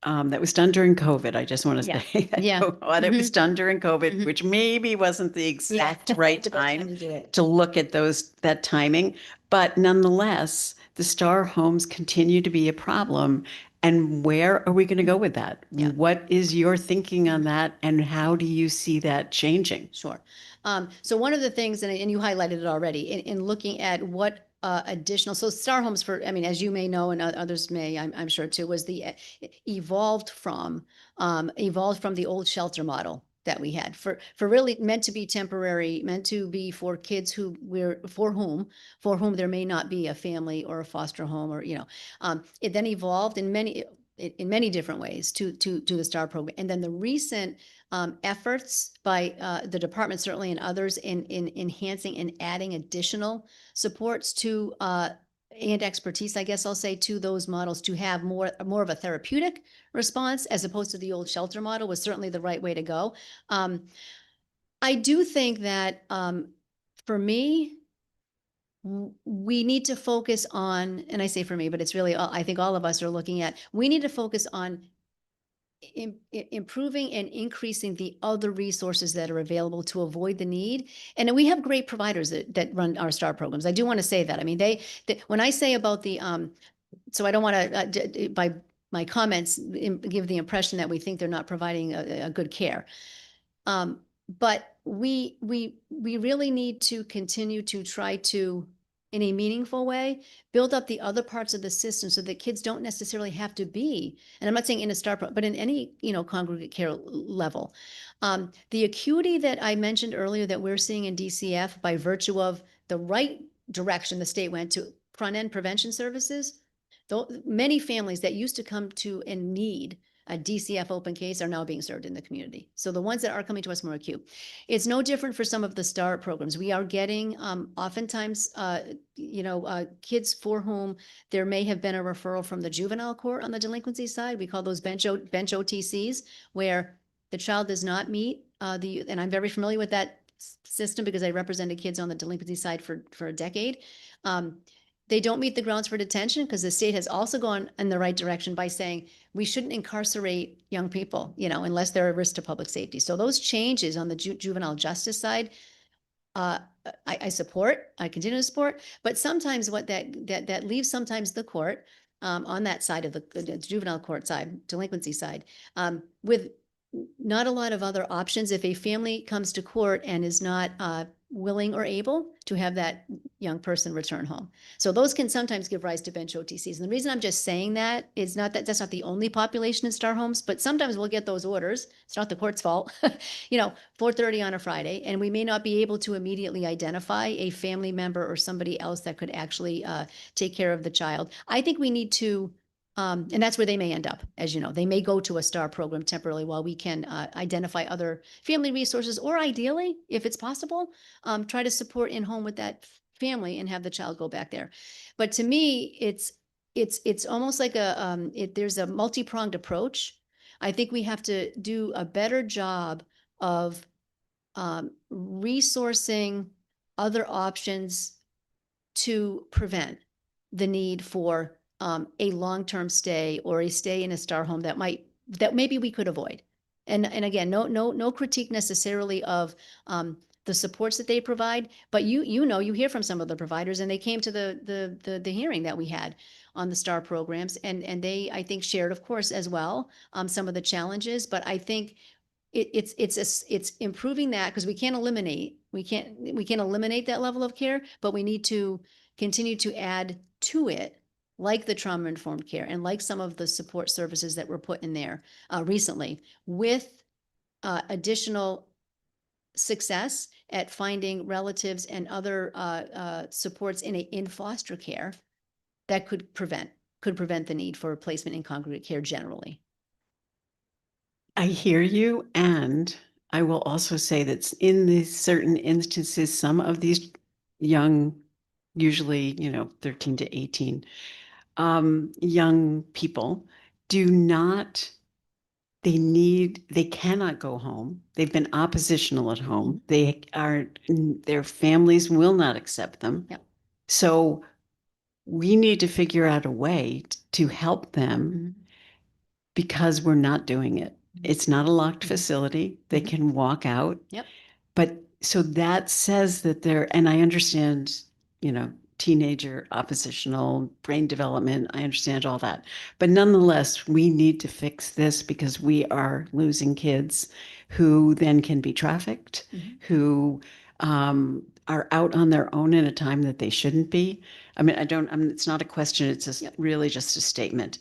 that was done during COVID, I just want to say that audit was done during COVID, which maybe wasn't the exact right time to look at that timing. But nonetheless, the Star Homes continue to be a problem. And where are we going to go with that? What is your thinking on that? And how do you see that changing? Sure. So one of the things, and you highlighted it already, in looking at what additional, so Star Homes, as you may know, and others may, I'm sure too, was evolved from the old shelter model that we had for really meant to be temporary, meant to be for kids for whom there may not be a family or a foster home, or it then evolved in many different ways to the STAR program. And then the recent efforts by the department, certainly, and others in enhancing and adding additional supports to and expertise, I guess I'll say, to those models to have more of a therapeutic response as opposed to the old shelter model was certainly the right way to go. I do think that for me, we need to focus on, and I say for me, but it's really, I think all of us are looking at, we need to focus on improving and increasing the other resources that are available to avoid the need. And we have great providers that run our STAR programs. I do want to say that. I mean, they when I say about the, so I don't want to, by my comments, give the impression that we think they're not providing a good care. But we really need to continue to try to, in a meaningful way, build up the other parts of the system so that kids don't necessarily have to be, and I'm not saying in a STAR, but in any, congregate care level. The acuity that I mentioned earlier that we're seeing in DCF by virtue of the right direction the state went to front-end prevention services, though many families that used to come to and need a DCF open case are now being served in the community. So the ones that are coming to us more acute. It's no different for some of the STAR programs. We are getting oftentimes, kids for whom there may have been a referral from the juvenile court on the delinquency side. We call those bench OTCs, where the child does not meet and I'm very familiar with that system because I represented kids on the delinquency side for a decade. They don't meet the grounds for detention because the state has also gone in the right direction by saying we shouldn't incarcerate young people, unless they're a risk to public safety. So those changes on the juvenile justice side, I support, I continue to support, but sometimes what that leaves sometimes the court on that side of the juvenile court side, delinquency side, with not a lot of other options. If a family comes to court and is not willing or able to have that young person return home. So those can sometimes give rise to bench OTCs. And the reason I'm just saying that is not that that's not the only population in STAR Homes, but sometimes we'll get those orders. It's not the court's fault, 4:30 on a Friday, and we may not be able to immediately identify a family member or somebody else that could actually take care of the child. I think we need to And that's where they may end up, as you know. They may go to a STAR program temporarily while we can identify other family resources, or ideally, if it's possible, try to support in home with that family and have the child go back there. But to me, it's almost like there's a multi-pronged approach. I think we have to do a better job of resourcing other options to prevent the need for a long-term stay or a stay in a STAR home that maybe we could avoid. And again, no critique necessarily of the supports that they provide, but you hear from some of the providers, and they came to the hearing that we had on the STAR programs, and they, I think, shared, of course, as well, some of the challenges. But I think it's improving that, because we can't eliminate that level of care, but we need to continue to add to it, like the trauma-informed care and like some of the support services that were put in there recently, with additional success at finding relatives and other supports in foster care that could prevent the need for placement in congregate care generally. I hear you, and I will also say that in these certain instances, some of these young, usually 13 to 18, young people they cannot go home. They've been oppositional at home. Their families will not accept them. Yep. So we need to figure out a way to help them, because we're not doing it. It's not a locked facility. They can walk out. Yep. But so that says that and I understand, teenager, oppositional, brain development. I understand all that. But nonetheless, we need to fix this, because we are losing kids who then can be trafficked, who are out on their own in a time that they shouldn't be. I mean, it's not a question. It's just really just a statement.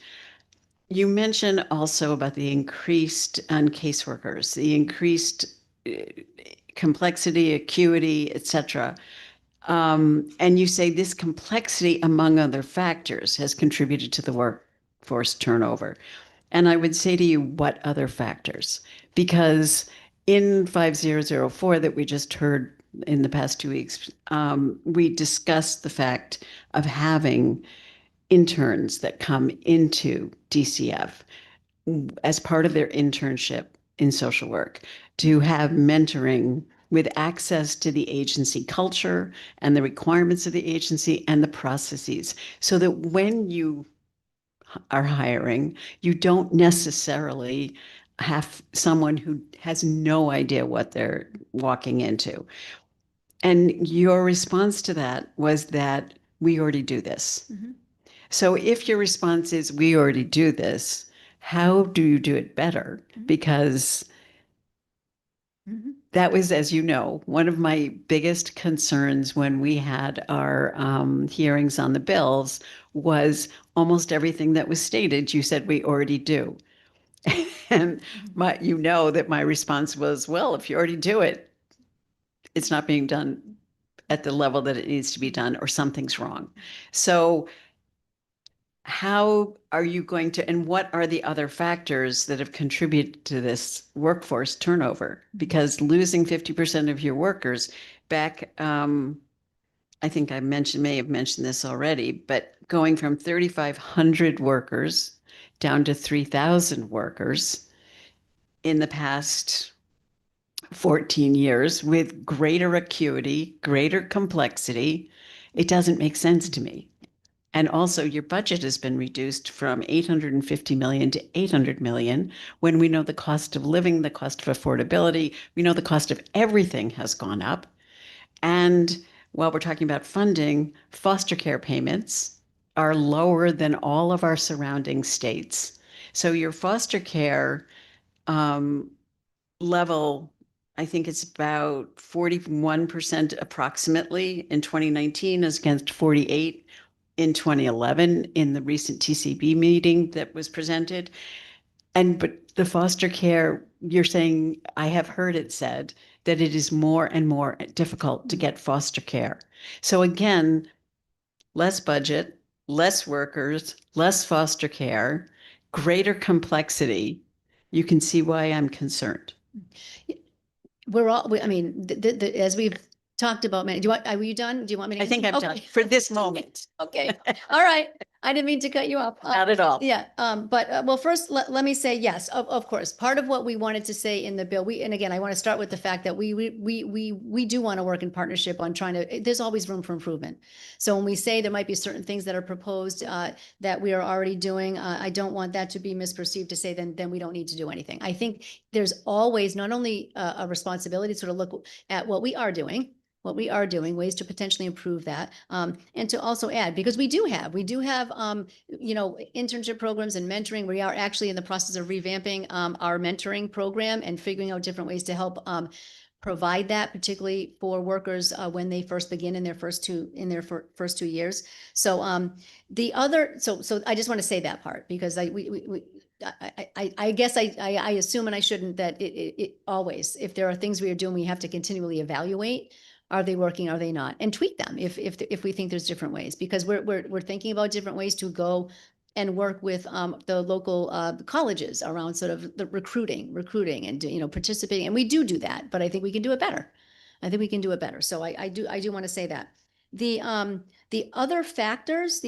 You mentioned also about the increased on caseworkers, the increased complexity, acuity, et cetera. And you say this complexity, among other factors, has contributed to the workforce turnover. And I would say to you, what other factors? Because in 5004 that we just heard in the past 2 weeks, we discussed the fact of having interns that come into DCF as part of their internship in social work, to have mentoring with access to the agency culture and the requirements of the agency and the processes, so that when you are hiring, you don't necessarily have someone who has no idea what they're walking into. And your response to that was that we already do this. So if your response is, we already do this, how do you do it better? Because that was, as you know, one of my biggest concerns when we had our hearings on the bills was almost everything that was stated, you said we already do. And that my response was, well, if you already do it, it's not being done at the level that it needs to be done, or something's wrong. So how are you going to, and what are the other factors that have contributed to this workforce turnover? Because losing 50% of your workers back, I think I may have mentioned this already, but going from 3,500 workers down to 3,000 workers in the past 14 years with greater acuity, greater complexity, it doesn't make sense to me. And also your budget has been reduced from 850 million to 800 million, when we know the cost of living, the cost of affordability, we know the cost of everything has gone up. And while we're talking about funding, foster care payments are lower than all of our surrounding states. So your foster care level, I think it's about 41% approximately in 2019, as against 48 in 2011 in the recent TCB meeting that was presented. But the foster care, you're saying, I have heard it said that it is more and more difficult to get foster care. So again, less budget, less workers, less foster care, greater complexity, you can see why I'm concerned. I mean, as we've talked about, do you want, are you done? Do you want me to? I think answer? I'm done Okay. for this moment. Okay, all right. I didn't mean to cut you off. Not at all. Yeah, but well, first, let me say, yes, of course, part of what we wanted to say in the bill, and again, I want to start with the fact that we do want to work in partnership on trying to, there's always room for improvement. So when we say there might be certain things that are proposed that we are already doing, I don't want that to be misperceived to say then we don't need to do anything. I think there's always not only a responsibility to sort of look at what we are doing, ways to potentially improve that, and to also add, because we do have, internship programs and mentoring. We are actually in the process of revamping our mentoring program and figuring out different ways to help provide that, particularly for workers when they first begin in their first 2 years. So so I just want to say that part, because I guess I assume, and I shouldn't, that it always, if there are things we are doing, we have to continually evaluate. Are they working? Are they not? And tweak them if we think there's different ways, because we're thinking about different ways to go and work with the local colleges around sort of the recruiting and participating. And we do that, but I think we can do it better. So I do want to say that. The other factors,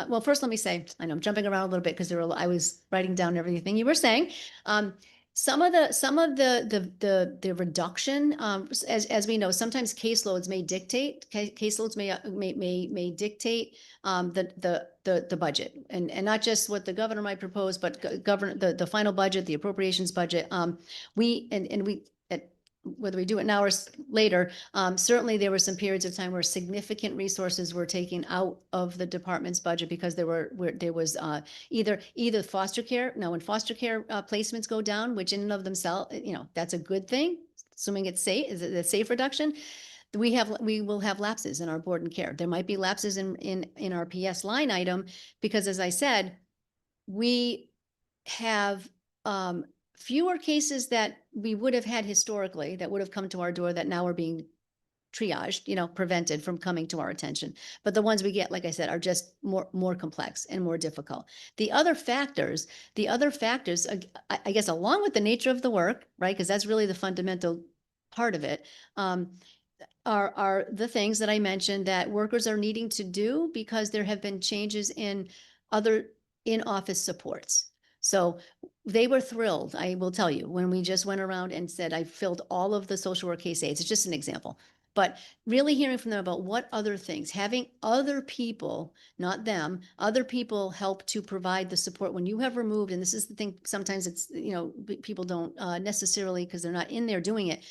well, first let me say, I know I'm jumping around a little bit because I was writing down everything you were saying. Some of the reduction, as we know, sometimes caseloads may dictate the budget, and not just what the governor might propose, but the final budget, the appropriations budget. Whether we do it now or later, certainly there were some periods of time where significant resources were taken out of the department's budget because there was either foster care. Now, when foster care placements go down, which in and of themselves, that's a good thing, assuming it's safe, is it a safe reduction? We will have lapses in our board and care. There might be lapses in our PS line item, because as I said, we have fewer cases that we would have had historically that would have come to our door that now are being triaged, prevented from coming to our attention. But the ones we get, like I said, are just more complex and more difficult. The other factors, I guess, along with the nature of the work, right? Because that's really the fundamental part of it, are the things that I mentioned that workers are needing to do because there have been changes in other in-office supports. So they were thrilled, I will tell you, when we just went around and said, I filled all of the social work case aids. It's just an example, but really hearing from them about what other things, having other people, not them, other people help to provide the support when you have removed. And this is the thing, sometimes it's, people don't necessarily, because they're not in there doing it.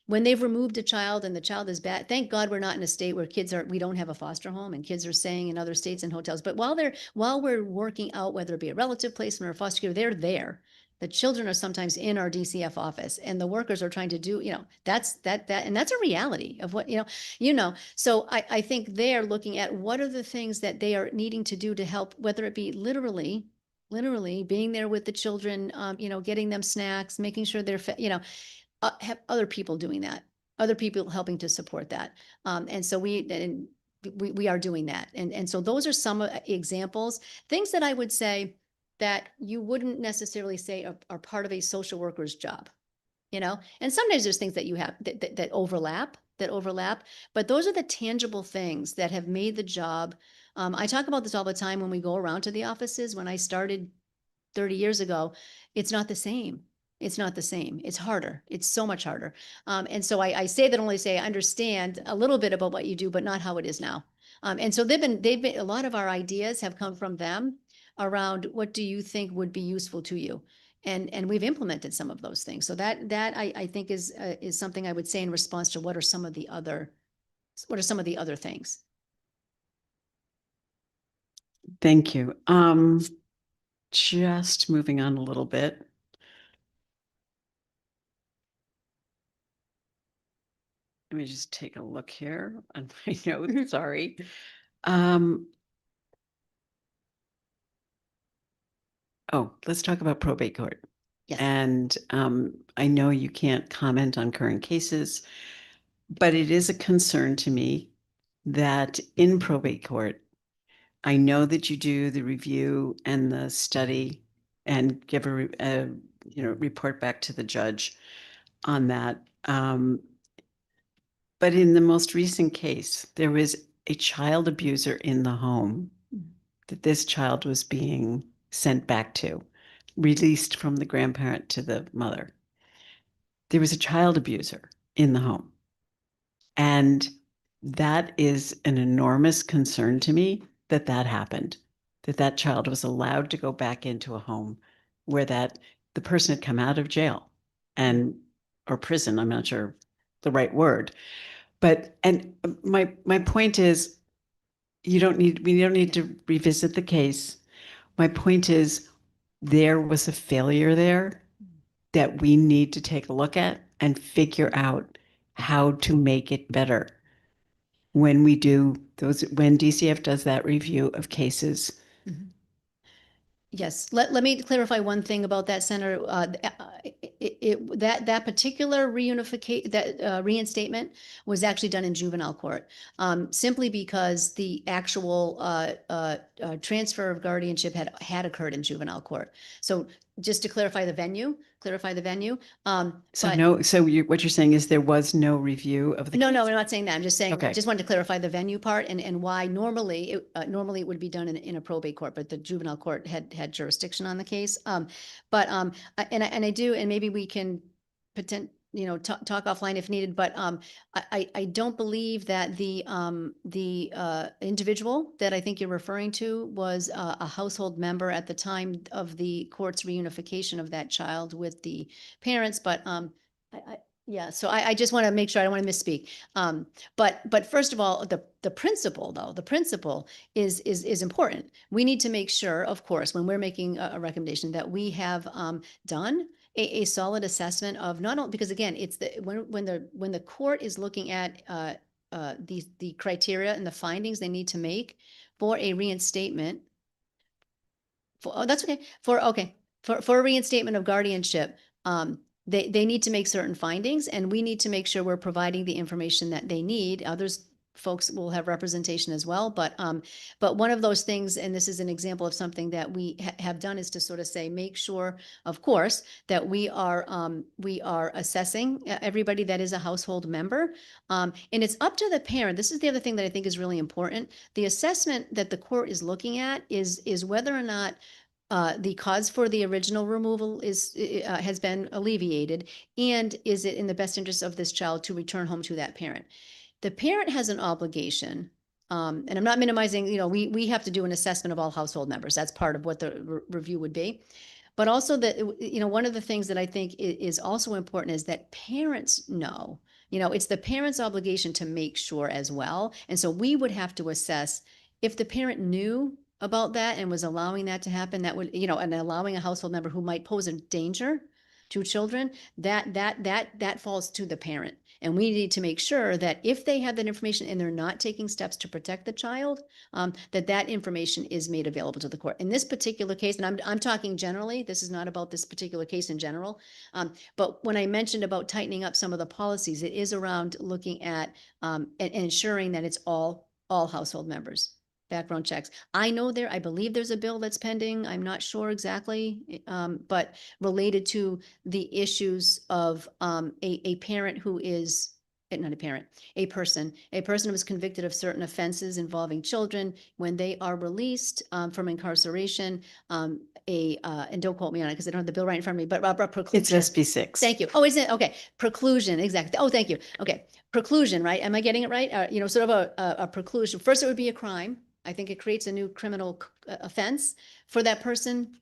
When they've removed a child and the child is bad, thank God we're not in a state where we don't have a foster home and kids are staying in other states and hotels. But while we're working out, whether it be a relative placement or a foster care, they're there. The children are sometimes in our DCF office, and the workers are trying to do, that's and that's a reality of what, So I think they're looking at what are the things that they are needing to do to help, whether it be literally being there with the children, getting them snacks, making sure they're fed, have other people doing that, other people helping to support that. And so we are doing that. And so those are some examples, things that I would say that you wouldn't necessarily say are part of a social worker's job, and sometimes there's things that you have that overlap, but those are the tangible things that have made the job. I talk about this all the time when we go around to the offices. When I started 30 years ago, it's not the same. It's not the same. It's harder. It's so much harder. And so I say that only say I understand a little bit about what you do, but not how it is now. And so they've been a lot of our ideas have come from them around what do you think would be useful to you, and we've implemented some of those things. So that I think is something I would say in response to what are some of the other things. Thank you. Just moving on a little bit. Let me just take a look here on my notes. Sorry. Let's talk about probate court. Yes. And I know you can't comment on current cases, but it is a concern to me that in probate court, I know that you do the review and the study and give a report back to the judge on that. But in the most recent case, there was a child abuser in the home that this child was being sent back to, released from the grandparent to the mother. There was a child abuser in the home. And that is an enormous concern to me that happened, that child was allowed to go back into a home where the person had come out of jail or prison. I'm not sure the right word, but, and my point is, we don't need to revisit the case. My point is, there was a failure there that we need to take a look at and figure out how to make it better when we do when DCF does that review of cases. Yes, let me clarify one thing about that, Senator. That particular reinstatement was actually done in juvenile court, simply because the actual transfer of guardianship had occurred in juvenile court. So just to clarify the venue. So what you're saying is there was no review of the No, case? no, I'm not saying that. I'm just saying, Okay. I just wanted to clarify the venue part and why normally it would be done in a probate court, but the juvenile court had jurisdiction on the case. And I do, and maybe we can talk offline if needed, but I don't believe that the individual that I think you're referring to was a household member at the time of the court's reunification of that child with the parents, but yeah, so I just want to make sure I don't want to misspeak. But first of all, the principle is important. We need to make sure, of course, when we're making a recommendation, that we have done a solid assessment of not only, because again, it's when the court is looking at the criteria and the findings they need to make for a reinstatement. For a reinstatement of guardianship. They need to make certain findings, and we need to make sure we're providing the information that they need. Others folks will have representation as well, but one of those things, and this is an example of something that we have done, is to sort of say, make sure, of course, that we are assessing everybody that is a household member, and it's up to the parent. This is the other thing that I think is really important. The assessment that the court is looking at is whether or not the cause for the original removal has been alleviated, and is it in the best interest of this child to return home to that parent? The parent has an obligation, and I'm not minimizing, we have to do an assessment of all household members. That's part of what the review would be. But also that, one of the things that I think is also important is that parents know, it's the parent's obligation to make sure as well. And so we would have to assess if the parent knew about that and was allowing that to happen, that would, and allowing a household member who might pose a danger to children, that falls to the parent. And we need to make sure that if they have that information and they're not taking steps to protect the child, that information is made available to the court. In this particular case, and I'm talking generally, this is not about this particular case in general, but when I mentioned about tightening up some of the policies, it is around looking at and ensuring that it's all household members. Background checks. I believe there's a bill that's pending. I'm not sure exactly, but related to the issues of a parent who is not a parent, a person who was convicted of certain offenses involving children when they are released from incarceration. And don't quote me on it because I don't have the bill right in front of me, but preclusion. It's SB6. Thank you. Oh, is it? Okay. Preclusion. Exactly. Oh, thank you. Okay. Preclusion, right? Am I getting it right? Sort of a preclusion. First, it would be a crime. I think it creates a new criminal offense for that person.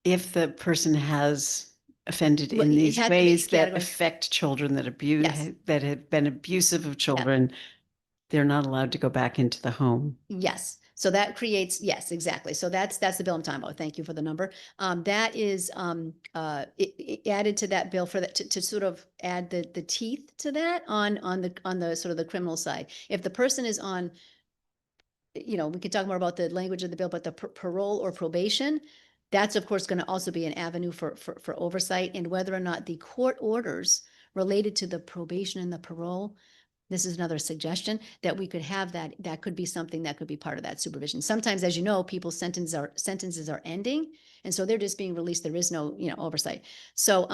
If the person has offended Well, in it these has to be ways that categorized. affect children, that Yes. that have been abusive of children, they're not allowed to go back into the home. Yes. So that creates, yes, exactly. So that's the bill I'm talking about. Thank you for the number. That is it added to that bill for that to sort of add the teeth to that on the sort of the criminal side. If the person is on, we could talk more about the language of the bill, but the parole or probation, that's of course going to also be an avenue for oversight, and whether or not the court orders related to the probation and the parole this is another suggestion that we could have that could be something that could be part of that supervision. Sometimes, as you know, people's sentences are ending, and so they're just being released. There is no, oversight. So,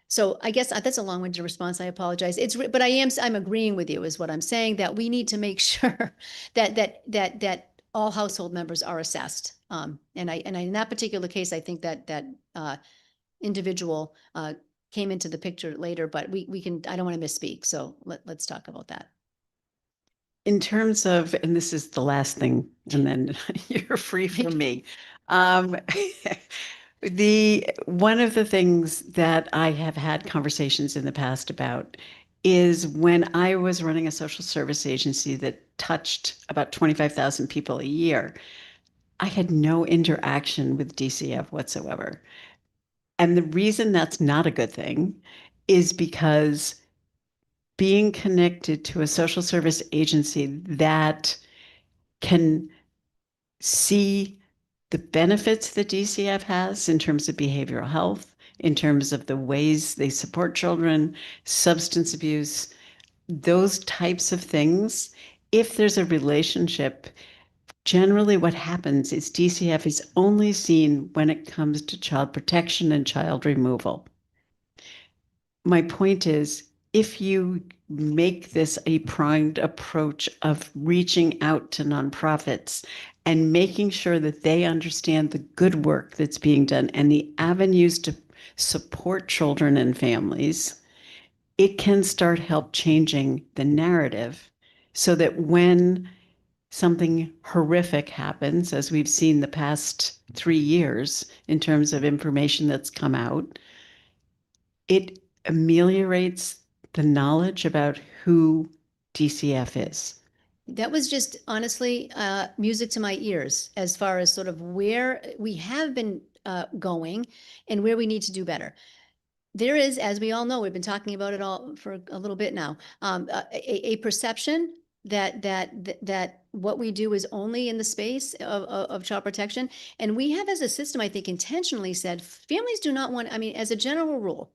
so I guess that's a long-winded response. I apologize. But I'm agreeing with you is what I'm saying, that we need to make sure that all household members are assessed. And in that particular case, I think that individual came into the picture later, but we can, I don't want to misspeak. So let's talk about that. In terms of, and this is the last thing, and then you're free from me. One of the things that I have had conversations in the past about is when I was running a social service agency that touched about 25,000 people a year, I had no interaction with DCF whatsoever. And the reason that's not a good thing is because being connected to a social service agency that can see the benefits that DCF has in terms of behavioral health, in terms of the ways they support children, substance abuse, those types of things. If there's a relationship, generally what happens is DCF is only seen when it comes to child protection and child removal. My point is, if you make this a primed approach of reaching out to nonprofits and making sure that they understand the good work that's being done and the avenues to support children and families, it can start help changing the narrative so that when something horrific happens, as we've seen the past 3 years in terms of information that's come out, it ameliorates the knowledge about who DCF is. That was just honestly music to my ears as far as sort of where we have been going and where we need to do better. There is, as we all know, we've been talking about it all for a little bit now, a perception that what we do is only in the space of child protection. And we have, as a system, I think, intentionally said families do not want, I mean, as a general rule,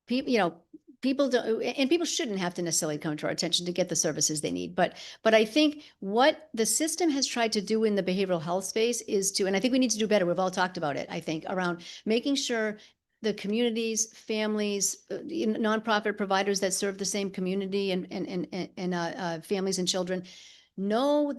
people don't, and people shouldn't have to necessarily come to our attention to get the services they need. But I think what the system has tried to do in the behavioral health space is to, and I think we need to do better. We've all talked about it, I think, around making sure the communities, families, nonprofit providers that serve the same community and families and children know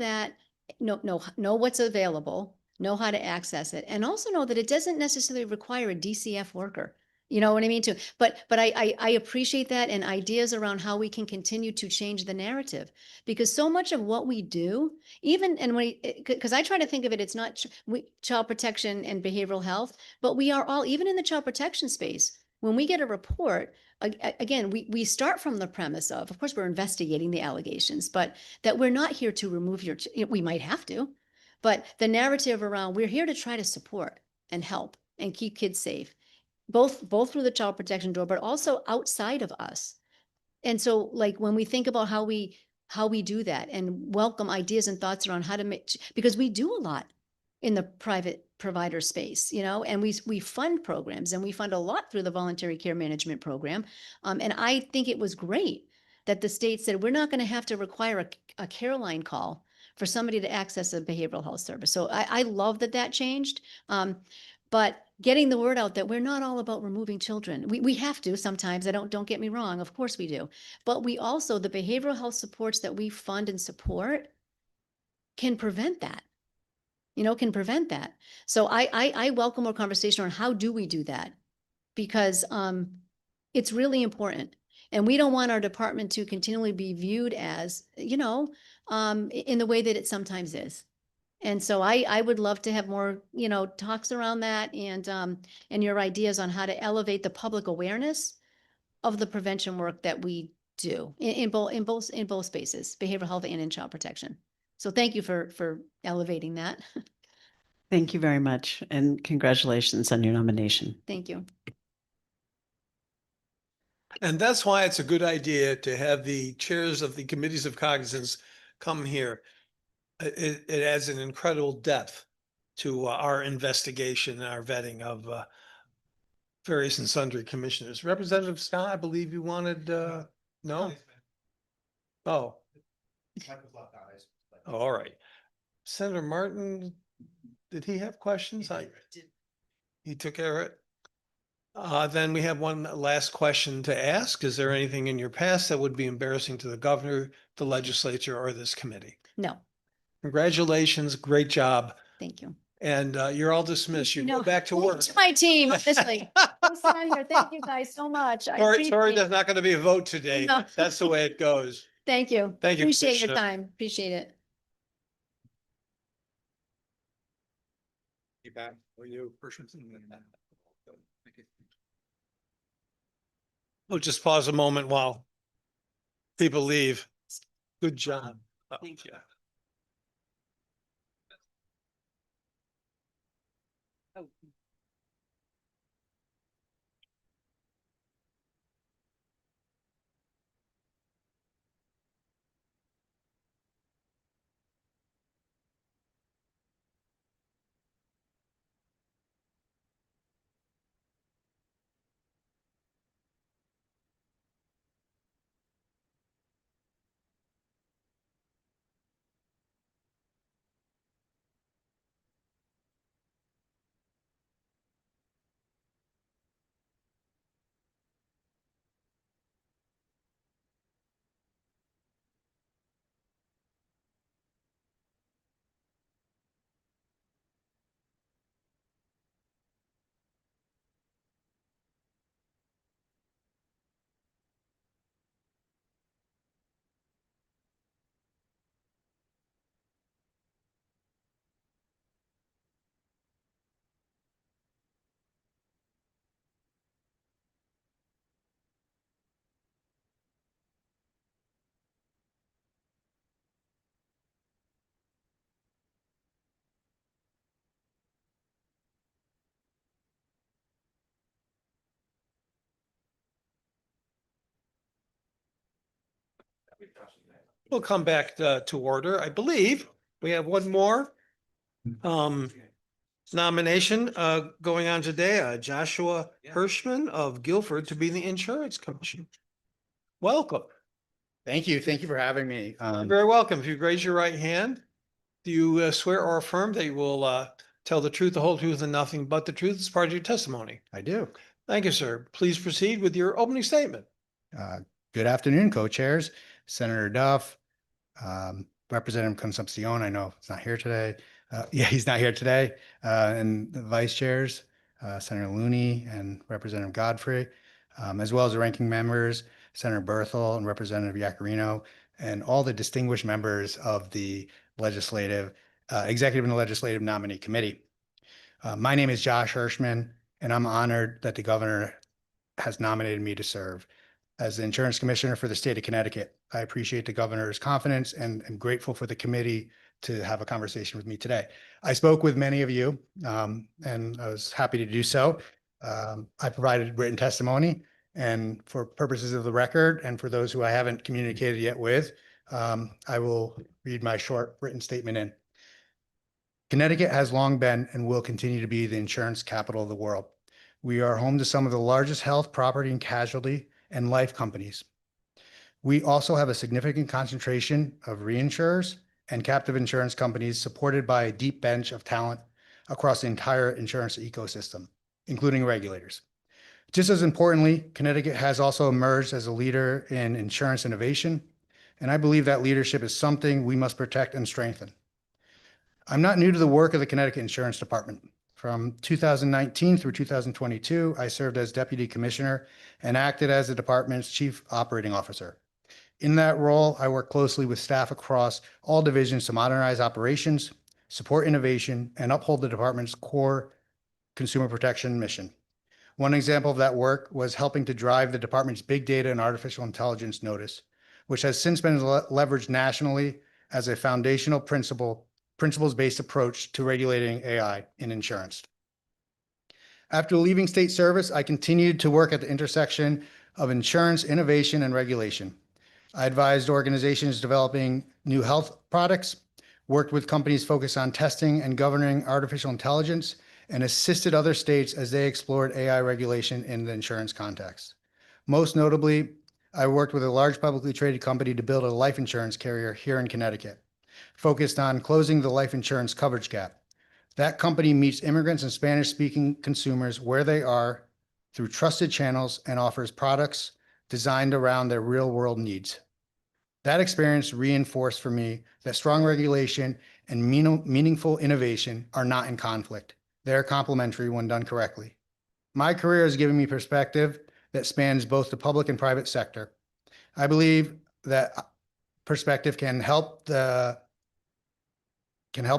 what's available, know how to access it, and also know that it doesn't necessarily require a DCF worker. You know what I mean too? But I appreciate that, and ideas around how we can continue to change the narrative, because so much of what we do, because I try to think of it, it's not child protection and behavioral health, but we are all, even in the child protection space, when we get a report, again, we start from the premise of course, we're investigating the allegations, but that we're not here to remove we might have to, but the narrative around we're here to try to support and help and keep kids safe, both through the child protection door, but also outside of us. And so like when we think about how we do that and welcome ideas and thoughts around how to make, because we do a lot in the private provider space, and we fund programs, and we fund a lot through the voluntary care management program. And I think it was great that the state said, we're not going to have to require a care line call for somebody to access a behavioral health service. So I love that changed. But getting the word out that we're not all about removing children. We have to sometimes. Don't get me wrong. Of course we do. But we also, the behavioral health supports that we fund and support can prevent that. Can prevent that. So I welcome more conversation on how do we do that? Because it's really important. And we don't want our department to continually be viewed as, in the way that it sometimes is. And so I would love to have more, talks around that and your ideas on how to elevate the public awareness of the prevention work that we do in both spaces, behavioral health and in child protection. So thank you for elevating that. Thank you very much. And congratulations on your nomination. Thank you. And that's why it's a good idea to have the chairs of the committees of cognizance come here. It adds an incredible depth to our investigation and our vetting of various and sundry commissioners. Representative Scott, I believe you wanted, no? Oh. Oh, all right. Senator Martin, did he have questions? He took care of it. Then we have one last question to ask. Is there anything in your past that would be embarrassing to the governor, the legislature, or this committee? No, Congratulations, great job. thank you. And you're all dismissed. You No, go back to thank work. To my team, honestly. I'm sorry here. Thank you guys so much. I Sorry, appreciate it. there's not going to be a vote today. No. That's the way it goes. Thank you. Thank you, Appreciate your Commissioner. time. Appreciate it. You back? Or you? We'll just pause a moment while people leave. Good job. Thank you. Oh. We'll come back to order. I believe we have one more nomination going on today. Joshua Hirschman of Guilford to be the Insurance Commission. Welcome. Thank you. Thank you for having me. You're very welcome. If you raise your right hand, do you swear or affirm that you will tell the truth, the whole truth, and nothing but the truth as part of your testimony? I do. Thank you, sir. Please proceed with your opening statement. Good afternoon, co-chairs, Senator Duff, Representative Concepcion. I know he's not here today. Yeah, he's not here today. And the vice chairs, Senator Looney and Representative Godfrey, as well as the ranking members, Senator Berthel and Representative Yacarino, and all the distinguished members of the Executive and Legislative Nominee Committee. My name is Josh Hirschman, and I'm honored that the governor has nominated me to serve as the Insurance Commissioner for the state of Connecticut. I appreciate the governor's confidence and am grateful for the committee to have a conversation with me today. I spoke with many of you, and I was happy to do so. I provided written testimony, and for purposes of the record, and for those who I haven't communicated yet with, I will read my short written statement in. Connecticut has long been and will continue to be the insurance capital of the world. We are home to some of the largest health, property, and casualty and life companies. We also have a significant concentration of reinsurers and captive insurance companies supported by a deep bench of talent across the entire insurance ecosystem, including regulators. Just as importantly, Connecticut has also emerged as a leader in insurance innovation, and I believe that leadership is something we must protect and strengthen. I'm not new to the work of the Connecticut Insurance Department. From 2019 through 2022, I served as Deputy Commissioner and acted as the department's Chief Operating Officer. In that role, I worked closely with staff across all divisions to modernize operations, support innovation, and uphold the department's core consumer protection mission. One example of that work was helping to drive the department's Big Data and Artificial Intelligence Notice, which has since been leveraged nationally as a foundational principles-based approach to regulating AI in insurance. After leaving state service, I continued to work at the intersection of insurance, innovation, and regulation. I advised organizations developing new health products, worked with companies focused on testing and governing artificial intelligence, and assisted other states as they explored AI regulation in the insurance context. Most notably, I worked with a large publicly traded company to build a life insurance carrier here in Connecticut, focused on closing the life insurance coverage gap. That company meets immigrants and Spanish-speaking consumers where they are through trusted channels and offers products designed around their real-world needs. That experience reinforced for me that strong regulation and meaningful innovation are not in conflict. They're complementary when done correctly. My career has given me perspective that spans both the public and private sector. I believe that perspective can help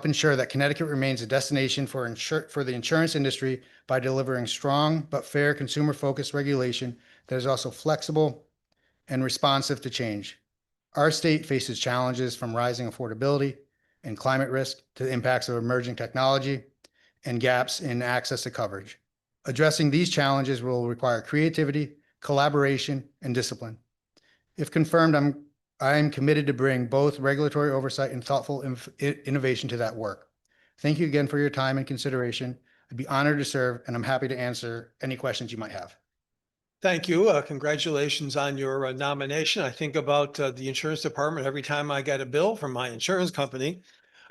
ensure that Connecticut remains a destination for the insurance industry by delivering strong but fair consumer-focused regulation that is also flexible and responsive to change. Our state faces challenges from rising affordability and climate risk to the impacts of emerging technology and gaps in access to coverage. Addressing these challenges will require creativity, collaboration, and discipline. If confirmed, I am committed to bring both regulatory oversight and thoughtful innovation to that work. Thank you again for your time and consideration. I'd be honored to serve, and I'm happy to answer any questions you might have. Thank you. Congratulations on your nomination. I think about the insurance department every time I get a bill from my insurance company.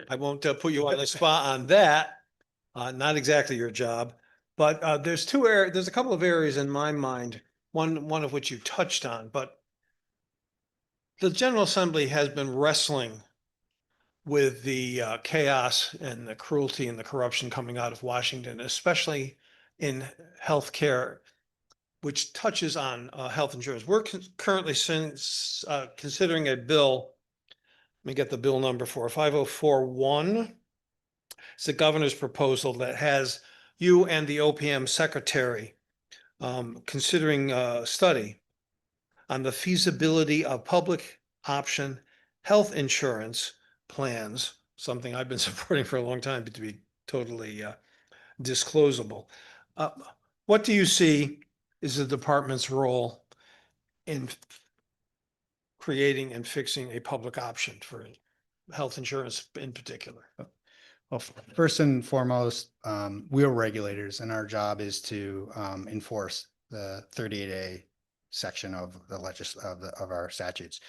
I won't put you on the spot on that. Not exactly your job, but there's a couple of areas in my mind, one of which you touched on, but the General Assembly has been wrestling with the chaos and the cruelty and the corruption coming out of Washington, especially in healthcare, which touches on health insurance. We're currently considering a bill. Let me get the bill number for 5041. It's the governor's proposal that has you and the OPM secretary considering a study on the feasibility of public option health insurance plans, something I've been supporting for a long time, but to be totally disclosable. What do you see is the department's role in creating and fixing a public option for health insurance in particular? Well, first and foremost, we are regulators, and our job is to enforce the 38A section of the of our statutes.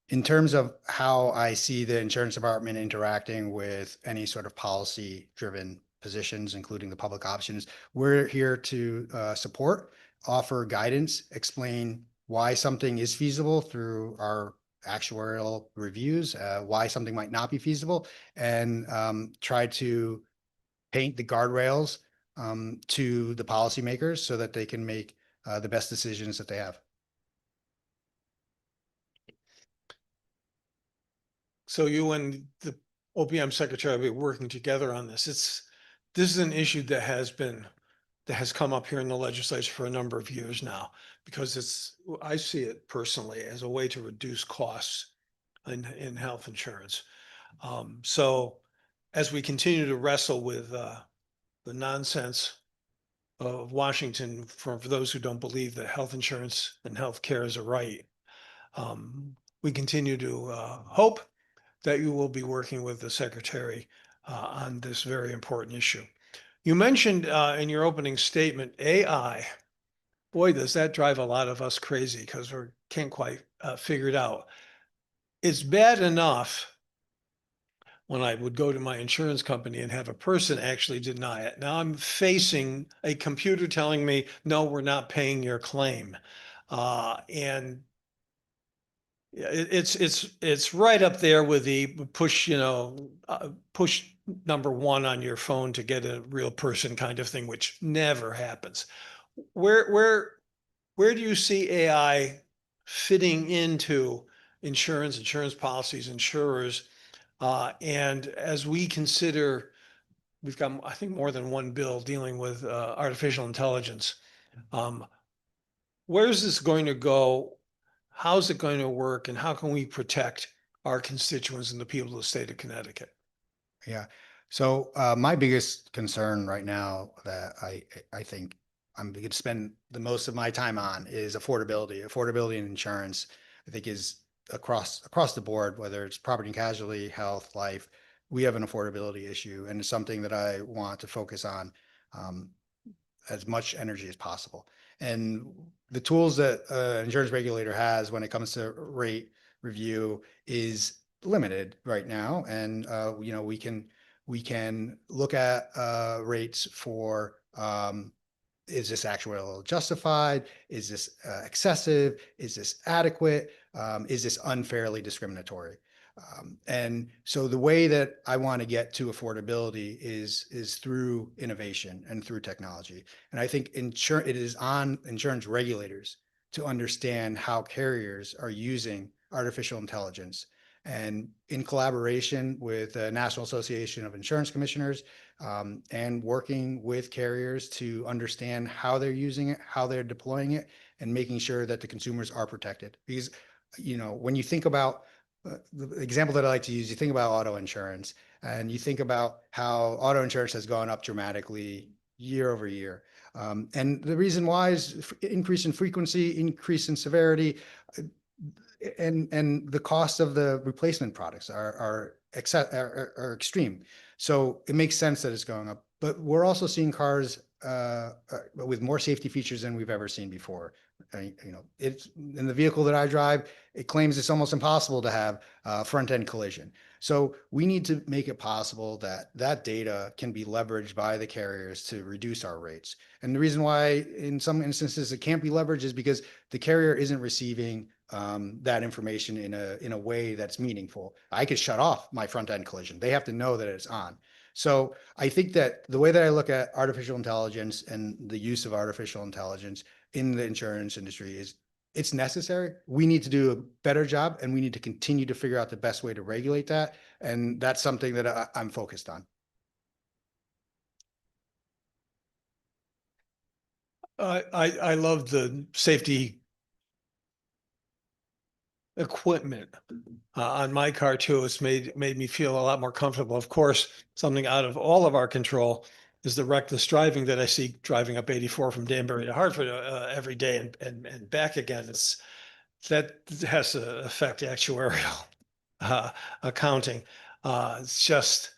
In terms of how I see the insurance department interacting with any sort of policy-driven positions, including the public options, we're here to support, offer guidance, explain why something is feasible through our actuarial reviews, why something might not be feasible, and try to paint the guardrails to the policymakers so that they can make the best decisions that they have. So you and the OPM secretary will be working together on this. This is an issue that has come up here in the legislature for a number of years now, because I see it personally as a way to reduce costs in health insurance. So as we continue to wrestle with the nonsense of Washington, for those who don't believe that health insurance and health care is a right, we continue to hope that you will be working with the secretary on this very important issue. You mentioned in your opening statement, AI. Boy, does that drive a lot of us crazy because we can't quite figure it out. It's bad enough when I would go to my insurance company and have a person actually deny it. Now I'm facing a computer telling me, no, we're not paying your claim. And it's right up there with the push, push number one on your phone to get a real person kind of thing, which never happens. Where do you see AI fitting into insurance policies, insurers? And as we consider, we've got, I think, more than one bill dealing with artificial intelligence. Where is this going to go? How's it going to work? And how can we protect our constituents and the people of the state of Connecticut? Yeah. So my biggest concern right now that I think I'm going to spend the most of my time on is affordability. Affordability in insurance, I think, is across the board, whether it's property and casualty, health, life. We have an affordability issue, and it's something that I want to focus on as much energy as possible. And the tools that an insurance regulator has when it comes to rate review is limited right now. And, we can look at rates for, is this actuarially justified? Is this excessive? Is this adequate? Is this unfairly discriminatory? And so the way that I want to get to affordability is through innovation and through technology. And I think it is on insurance regulators to understand how carriers are using artificial intelligence. And in collaboration with the National Association of Insurance Commissioners, and working with carriers to understand how they're using it, how they're deploying it, and making sure that the consumers are protected. Because, when you think about the example that I like to use, you think about auto insurance, and you think about how auto insurance has gone up dramatically year over year. And the reason why is increase in frequency, increase in severity, and the cost of the replacement products are extreme. So it makes sense that it's going up. But we're also seeing cars with more safety features than we've ever seen before. It's in the vehicle that I drive, it claims it's almost impossible to have front end collision. So we need to make it possible that that data can be leveraged by the carriers to reduce our rates. And the reason why in some instances it can't be leveraged is because the carrier isn't receiving that information in a way that's meaningful. I could shut off my front end collision. They have to know that it's on. So I think that the way that I look at artificial intelligence and the use of artificial intelligence in the insurance industry is it's necessary. We need to do a better job, and we need to continue to figure out the best way to regulate that. And that's something that I'm focused on. I love the safety equipment on my car too. It's made me feel a lot more comfortable. Of course, something out of all of our control is the reckless driving that I see driving up 84 from Danbury to Hartford every day and back again. That has to affect actuarial accounting. It's just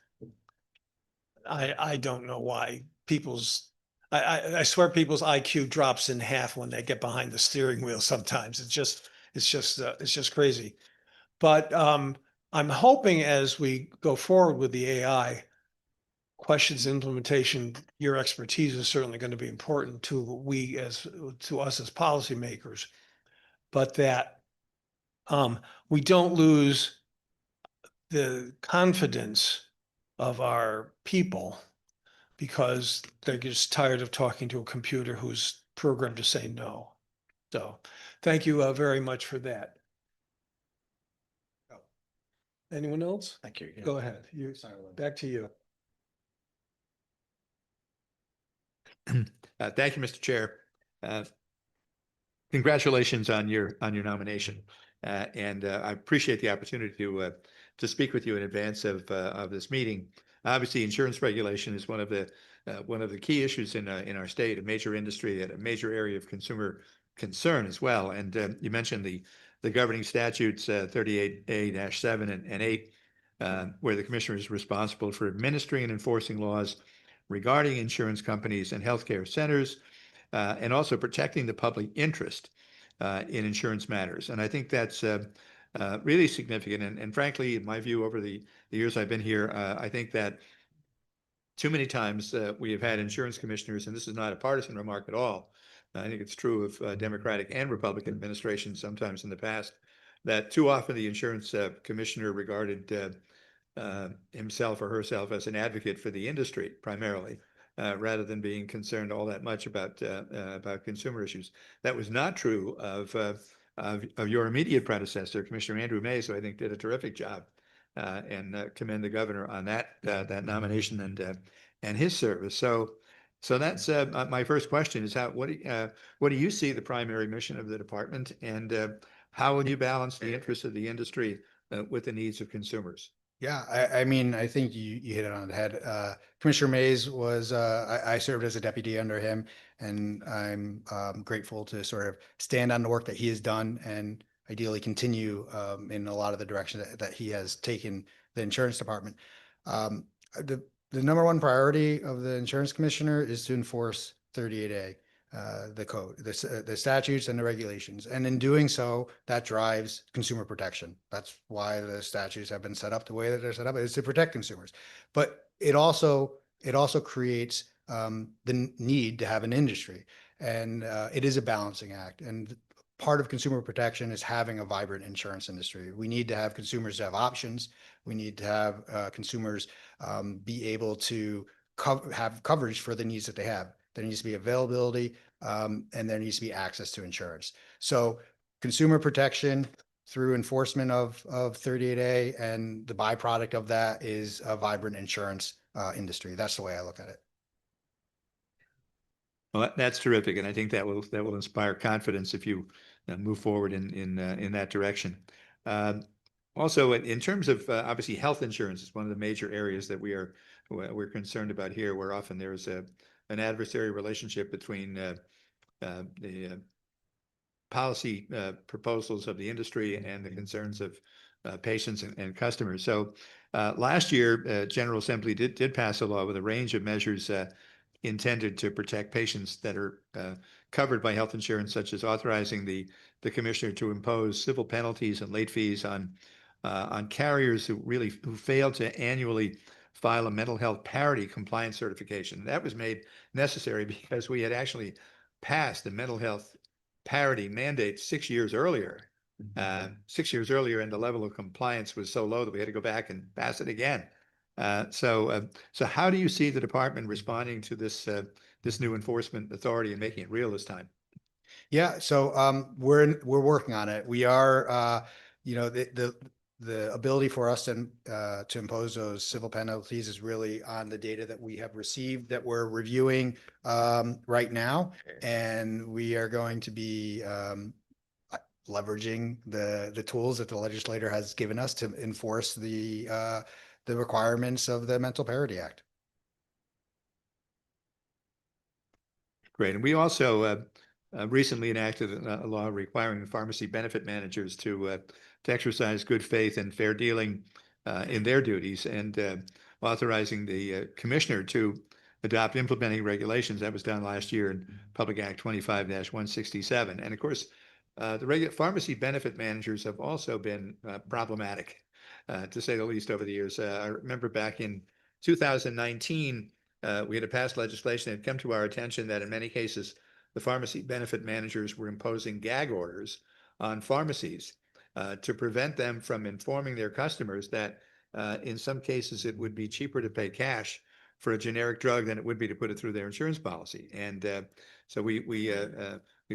I don't know why I swear people's IQ drops in half when they get behind the steering wheel. Sometimes it's just crazy. But I'm hoping as we go forward with the AI questions implementation, your expertise is certainly going to be important to us as policymakers, but that we don't lose the confidence of our people because they're just tired of talking to a computer who's programmed to say no. So thank you very much for that. Anyone else? Thank you. Go ahead. Back to you. Thank you, Mr. Chair. Congratulations on your nomination, and I appreciate the opportunity to speak with you in advance of this meeting. Obviously, insurance regulation is one of the key issues in our state, a major industry, and a major area of consumer concern as well. And you mentioned the governing statutes 38A-7 and 8, where the commissioner is responsible for administering and enforcing laws regarding insurance companies and healthcare centers, and also protecting the public interest in insurance matters. And I think that's really significant. And frankly, in my view, over the years I've been here, I think that too many times we have had insurance commissioners, and this is not a partisan remark at all. I think it's true of Democratic and Republican administrations sometimes in the past, that too often the insurance commissioner regarded himself or herself as an advocate for the industry primarily, rather than being concerned all that much about consumer issues. That was not true of your immediate predecessor, Commissioner Andrew Mays, who I think did a terrific job, and commend the governor on that nomination and his service. So that's my first question: is what do you see the primary mission of the department, and how will you balance the interests of the industry with the needs of consumers? Yeah, I mean, I think you hit it on the head. Commissioner Mays was, I served as a deputy under him, and I'm grateful to sort of stand on the work that he has done and ideally continue in a lot of the direction that he has taken the insurance department. The number one priority of the insurance commissioner is to enforce 38A. the code, the statutes and the regulations. And in doing so, that drives consumer protection. That's why the statutes have been set up the way that they're set up, is to protect consumers. But it also creates the need to have an industry. And it is a balancing act. And part of consumer protection is having a vibrant insurance industry. We need to have consumers have options. We need to have consumers be able to have coverage for the needs that they have. There needs to be availability, and there needs to be access to insurance. So consumer protection through enforcement of 38A, and the byproduct of that is a vibrant insurance industry. That's the way I look at it. Well, that's terrific, and I think that will inspire confidence if you move forward in that direction. Also, in terms of obviously health insurance is one of the major areas that we're concerned about here, where often there's an adversary relationship between the policy proposals of the industry and the concerns of patients and customers. So last year, General Assembly did pass a law with a range of measures intended to protect patients that are covered by health insurance, such as authorizing the commissioner to impose civil penalties and late fees on carriers who fail to annually file a mental health parity compliance certification. That was made necessary because we had actually passed the mental health parity mandate 6 years earlier. 6 years earlier, and the level of compliance was so low that we had to go back and pass it again. So how do you see the department responding to this new enforcement authority and making it real this time? Yeah, so we're working on it. We are, the ability for us to impose those civil penalties is really on the data that we have received that we're reviewing right now, and we are going to be leveraging the tools that the legislator has given us to enforce the requirements of the Mental Parity Act. Great. And we also recently enacted a law requiring pharmacy benefit managers to exercise good faith and fair dealing in their duties, and authorizing the commissioner to adopt implementing regulations. That was done last year in Public Act 25-167. And of course, the pharmacy benefit managers have also been problematic, to say the least, over the years. I remember back in 2019, we had passed legislation that had come to our attention that in many cases, the pharmacy benefit managers were imposing gag orders on pharmacies to prevent them from informing their customers that in some cases it would be cheaper to pay cash for a generic drug than it would be to put it through their insurance policy. And so we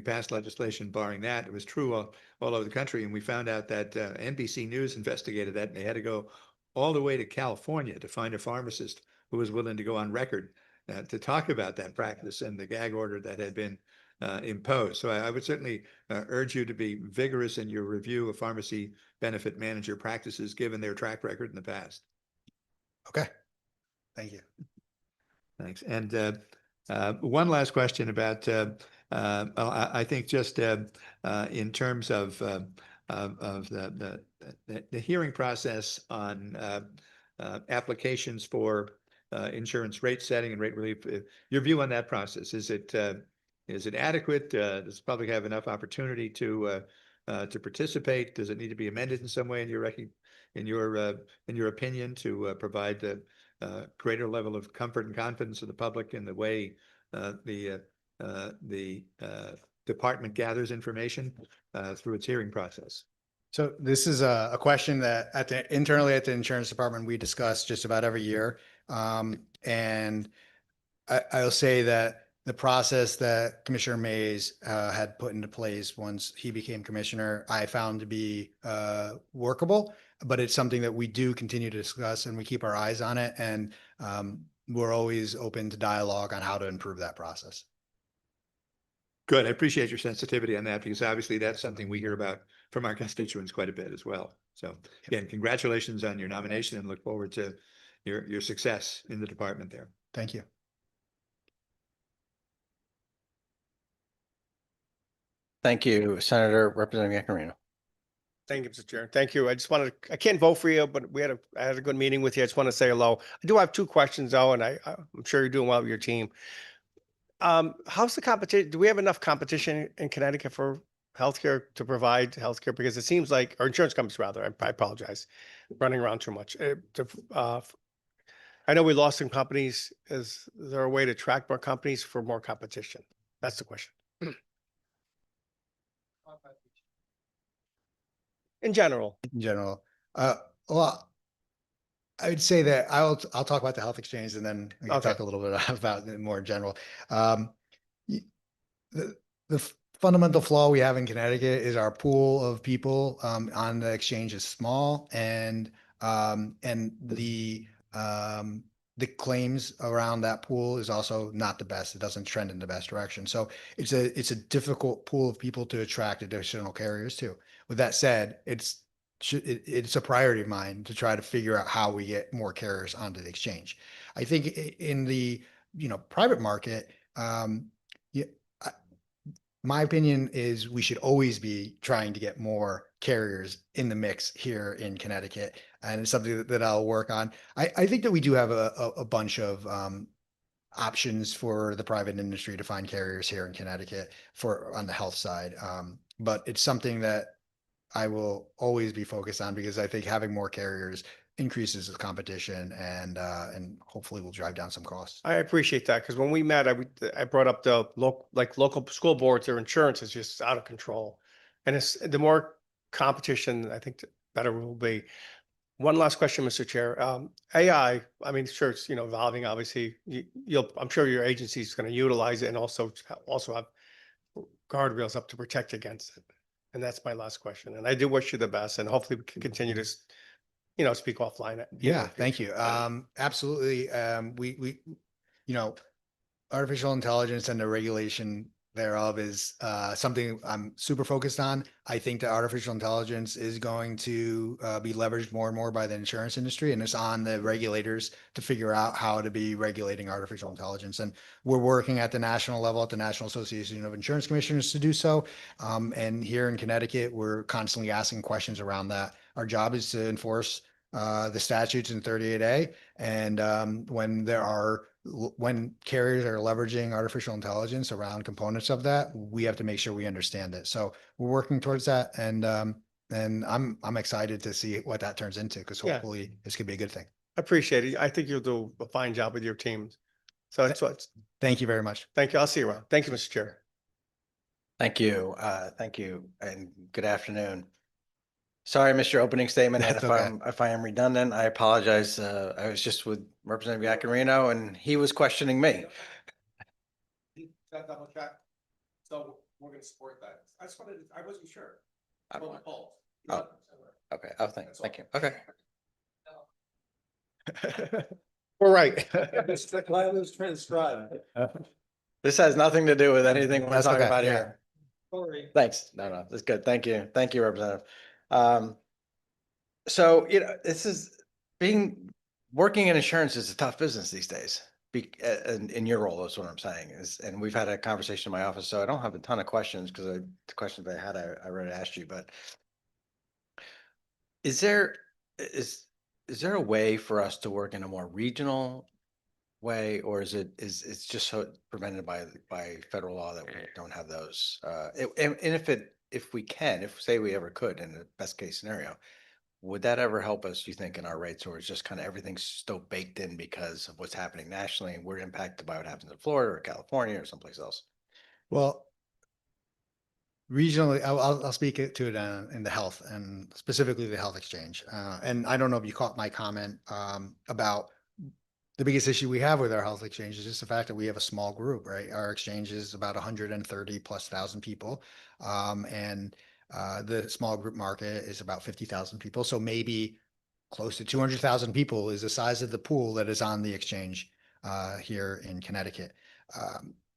passed legislation barring that. It was true all over the country, and we found out that NBC News investigated that, and they had to go all the way to California to find a pharmacist who was willing to go on record to talk about that practice and the gag order that had been imposed. So I would certainly urge you to be vigorous in your review of pharmacy benefit manager practices, given their track record in the past. Okay, thank you. Thanks. And one last question about, I think just in terms of the hearing process on applications for insurance rate setting and rate relief. Your view on that process, is it adequate? Does the public have enough opportunity to participate? Does it need to be amended in some way in your opinion to provide a greater level of comfort and confidence of the public in the way the department gathers information through its hearing process? So this is a question that internally at the insurance department, we discuss just about every year. And I'll say that the process that Commissioner Mays had put into place once he became commissioner, I found to be workable, but it's something that we do continue to discuss, and we keep our eyes on it. And we're always open to dialogue on how to improve that process. Good. I appreciate your sensitivity on that, because obviously that's something we hear about from our constituents quite a bit as well. So again, congratulations on your nomination, and look forward to your success in the department there. Thank you. Thank you, Senator Representative Yacarino. Thank you, Mr. Chair. Thank you. I can't vote for you, but I had a good meeting with you. I just want to say hello. I do have two questions though, and I'm sure you're doing well with your team. How's the competition? Do we have enough competition in Connecticut for healthcare to provide healthcare? Because it seems like, or insurance companies rather, I apologize, running around too much. I know we lost some companies. Is there a way to track more companies for more competition? That's the question. In general. In general. Well, I would say that I'll talk about the health exchange and then we can Okay. talk a little bit about it more in general. The fundamental flaw we have in Connecticut is our pool of people on the exchange is small and the claims around that pool is also not the best. It doesn't trend in the best direction. So it's a difficult pool of people to attract additional carriers to. With that said, it's a priority of mine to try to figure out how we get more carriers onto the exchange. I think in the private market, my opinion is we should always be trying to get more carriers in the mix here in Connecticut, and it's something that I'll work on. I think that we do have a bunch of options for the private industry to find carriers here in Connecticut on the health side, but it's something that I will always be focused on because I think having more carriers increases the competition and hopefully will drive down some costs. I appreciate that because when we met, I brought up the local school boards, their insurance is just out of control. And it's the more competition, I think the better it will be. One last question, Mr. Chair. AI, I mean, sure, it's, evolving, obviously. I'm sure your agency is going to utilize it and also have guardrails up to protect against it. And that's my last question. And I do wish you the best and hopefully we can continue to speak offline. Yeah, thank you. Absolutely. We, artificial intelligence and the regulation thereof is something I'm super focused on. I think that artificial intelligence is going to be leveraged more and more by the insurance industry, and it's on the regulators to figure out how to be regulating artificial intelligence. And we're working at the national level, at the National Association of Insurance Commissioners to do so. And here in Connecticut, we're constantly asking questions around that. Our job is to enforce the statutes in 38A. And when carriers are leveraging artificial intelligence around components of that, we have to make sure we understand it. So we're working towards that. And I'm excited to see what that turns into because hopefully this could be a good thing. I appreciate it. I think you'll do a fine job with your team. So that's what. Thank you very much. Thank you. I'll see you around. Thank you, Mr. Chair. Thank you. Thank you. And good afternoon. Sorry, Mr. Opening Statement. And if I am redundant, I apologize. I was just with Representative Yacarino and he was questioning me. Double check. So we're going to support that. I wasn't sure. Okay. Oh, thank you. Okay. We're right. This has nothing to do with anything we're That's talking okay, about yeah. here. Thanks. No, that's good. Thank you. Thank you, Representative. So, this is working in insurance is a tough business these days. In your role, that's what I'm saying and we've had a conversation in my office, so I don't have a ton of questions because the questions I had, I already asked you, but is there a way for us to work in a more regional way, or is it's just so prevented by federal law that we don't have those? And if we can, if say we ever could in the best case scenario, would that ever help us, do you think, in our rates, or is just kind of everything's still baked in because of what's happening nationally and we're impacted by what happens in Florida or California or someplace else? Well, regionally, I'll speak to it in the health and specifically the health exchange. And I don't know if you caught my comment about the biggest issue we have with our health exchange is just the fact that we have a small group, right? Our exchange is about 130,000+ people. And the small group market is about 50,000 people. So maybe close to 200,000 people is the size of the pool that is on the exchange here in Connecticut.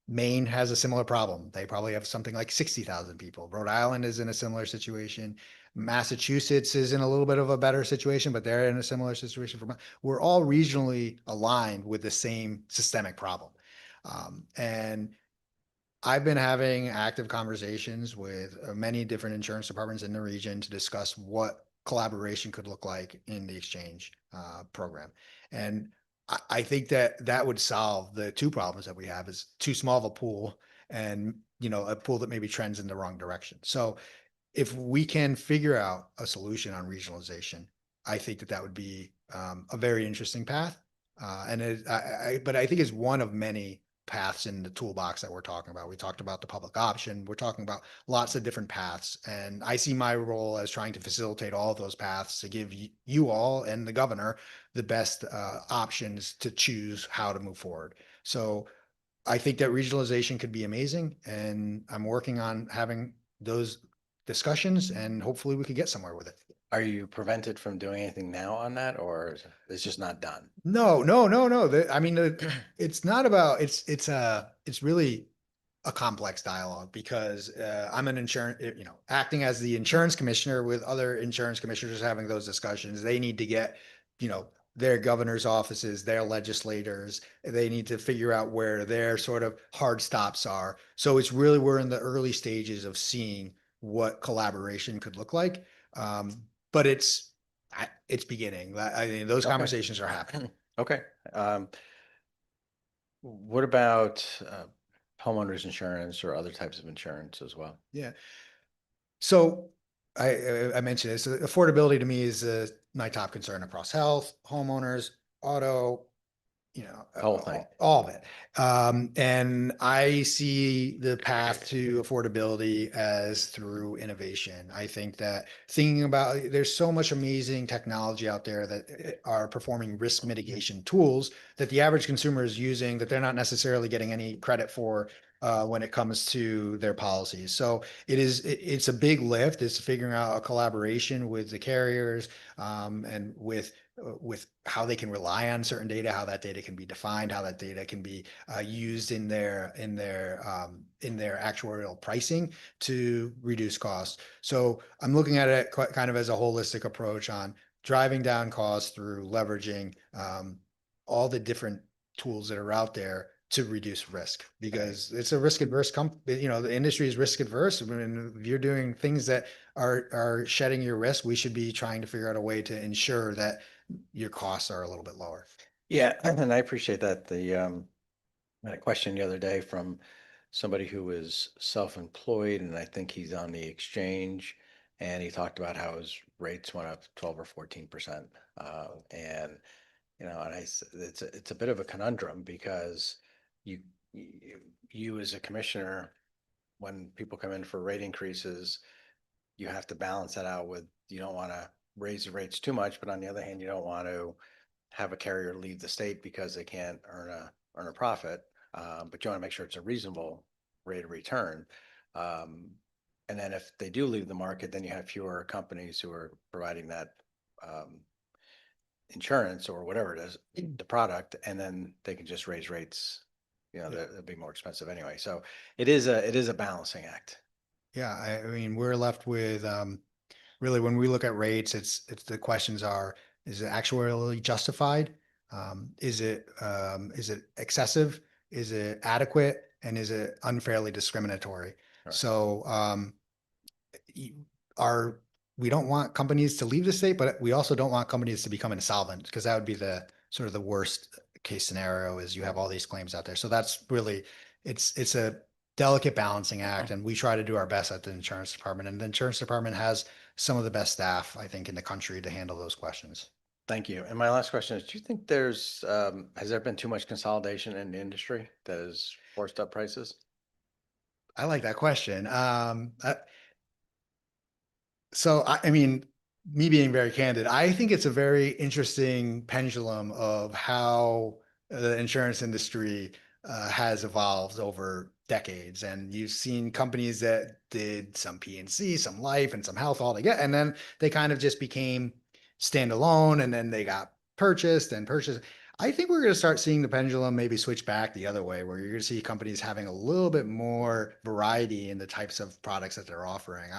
Maine has a similar problem. They probably have something like 60,000 people. Rhode Island is in a similar situation. Massachusetts is in a little bit of a better situation, but they're in a similar situation. We're all regionally aligned with the same systemic problem. And I've been having active conversations with many different insurance departments in the region to discuss what collaboration could look like in the exchange program. And I think that that would solve the two problems that we have is too small of a pool and, you know, a pool that maybe trends in the wrong direction. So if we can figure out a solution on regionalization, I think that that would be a very interesting path. But I think it's one of many paths in the toolbox that we're talking about. We talked about the public option. We're talking about lots of different paths. And I see my role as trying to facilitate all of those paths to give you all and the governor the best options to choose how to move forward. So I think that regionalization could be amazing. And I'm working on having those discussions and hopefully we could get somewhere with it. Are you prevented from doing anything now on that, or it's just not done? No. I mean, it's not about, it's really a complex dialogue because I'm an insurance, you know, acting as the insurance commissioner with other insurance commissioners having those discussions. They need to get, you know, their governor's offices, their legislators, they need to figure out where their sort of hard stops are. So it's really, we're in the early stages of seeing what collaboration could look like. But it's beginning. I mean, those Okay. conversations are happening. Okay. What about homeowners insurance or other types of insurance as well? Yeah. So I mentioned this. Affordability to me is my top concern across health, homeowners, auto, you know, Whole thing. all of it. And I see the path to affordability as through innovation. I think that thinking about, there's so much amazing technology out there that are performing risk mitigation tools that the average consumer is using that they're not necessarily getting any credit for when it comes to their policies. So it's a big lift. It's figuring out a collaboration with the carriers and with how they can rely on certain data, how that data can be defined, how that data can be used in their actuarial pricing to reduce costs. So I'm looking at it kind of as a holistic approach on driving down costs through leveraging all the different tools that are out there to reduce risk, because it's a risk adverse you know, the industry is risk adverse. I mean, if you're doing things that are shedding your risk, we should be trying to figure out a way to ensure that your costs are a little bit lower. Yeah, and I appreciate that. I had a question the other day from somebody who was self-employed, and I think he's on the exchange, and he talked about how his rates went up 12 or 14%. And you know, and it's a bit of a conundrum because you as a commissioner, when people come in for rate increases, you have to balance that out with, you don't want to raise the rates too much, but on the other hand, you don't want to have a carrier leave the state because they can't earn a profit. But you want to make sure it's a reasonable rate of return. And then if they do leave the market, then you have fewer companies who are providing that insurance or whatever it is, the product, and then they can just raise rates. You know, they'll be more expensive anyway. So it is a balancing act. Yeah, I mean, we're left with really when we look at rates, it's the questions are: is it actuarially justified? Is it excessive? Is it adequate? And is it unfairly discriminatory? Right. So we don't want companies to leave the state, but we also don't want companies to become insolvent, because that would be the sort of the worst case scenario, is you have all these claims out there. So that's really, it's a delicate balancing act, and we try to do our best at the insurance department, and the insurance department has some of the best staff, I think, in the country to handle those questions. Thank you. And my last question is, do you think has there been too much consolidation in the industry that has forced up prices? I like that question. So I mean, me being very candid, I think it's a very interesting pendulum of how the insurance industry has evolved over decades. And you've seen companies that did some P&C, some life, and some health all together, and then they kind of just became standalone, and then they got purchased. I think we're going to start seeing the pendulum maybe switch back the other way, where you're going to see companies having a little bit more variety in the types of products that they're offering.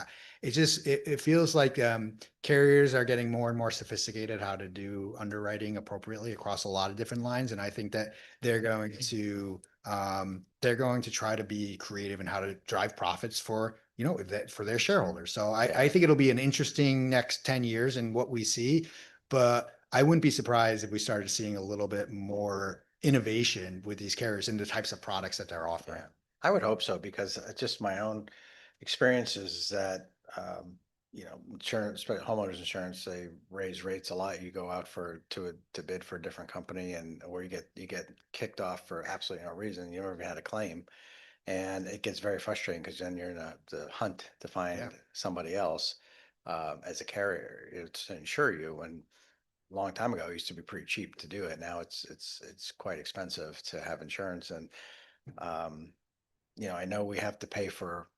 It feels like carriers are getting more and more sophisticated how to do underwriting appropriately across a lot of different lines. And I think that they're going to try to be creative in how to drive profits for for their shareholders. So I think it'll be an interesting next 10 years in what we see, but I wouldn't be surprised if we started seeing a little bit more innovation with these carriers and the types of products that they're offering. Yeah, I would hope so, because just my own experiences is that, you know, insurance, but homeowners insurance, they raise rates a lot. You go out to bid for a different company, and where you get kicked off for absolutely no reason. You never even had a claim. And it gets very frustrating because then you're in the hunt to find Yeah. somebody else as a carrier to insure you. And a long time ago, it used to be pretty cheap to do it. Now it's quite expensive to have insurance. And you know, I know we have to pay for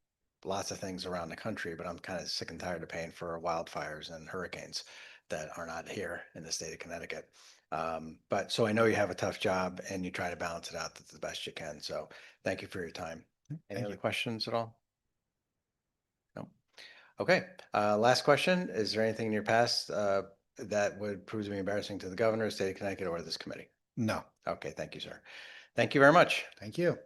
lots of things around the country, but I'm kind of sick and tired of paying for wildfires and hurricanes that are not here in the state of Connecticut. But so I know you have a tough job and you try to balance it out the best you can. So thank you for your time. Any Thank other you. questions at all? No. Okay. Last question. Is there anything in your past that would prove to be embarrassing to the governor, state of Connecticut, or this committee? No, Okay. Thank you, sir. Thank you very much. thank you.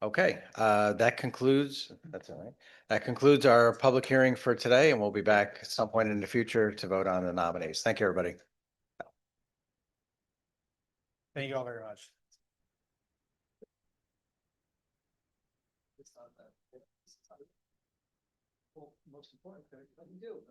Okay, that concludes, that's all right. That concludes our public hearing for today, and we'll be back at some point in the future to vote on the nominees. Thank you, everybody. Thank you all very much. Most important thing, what do you do?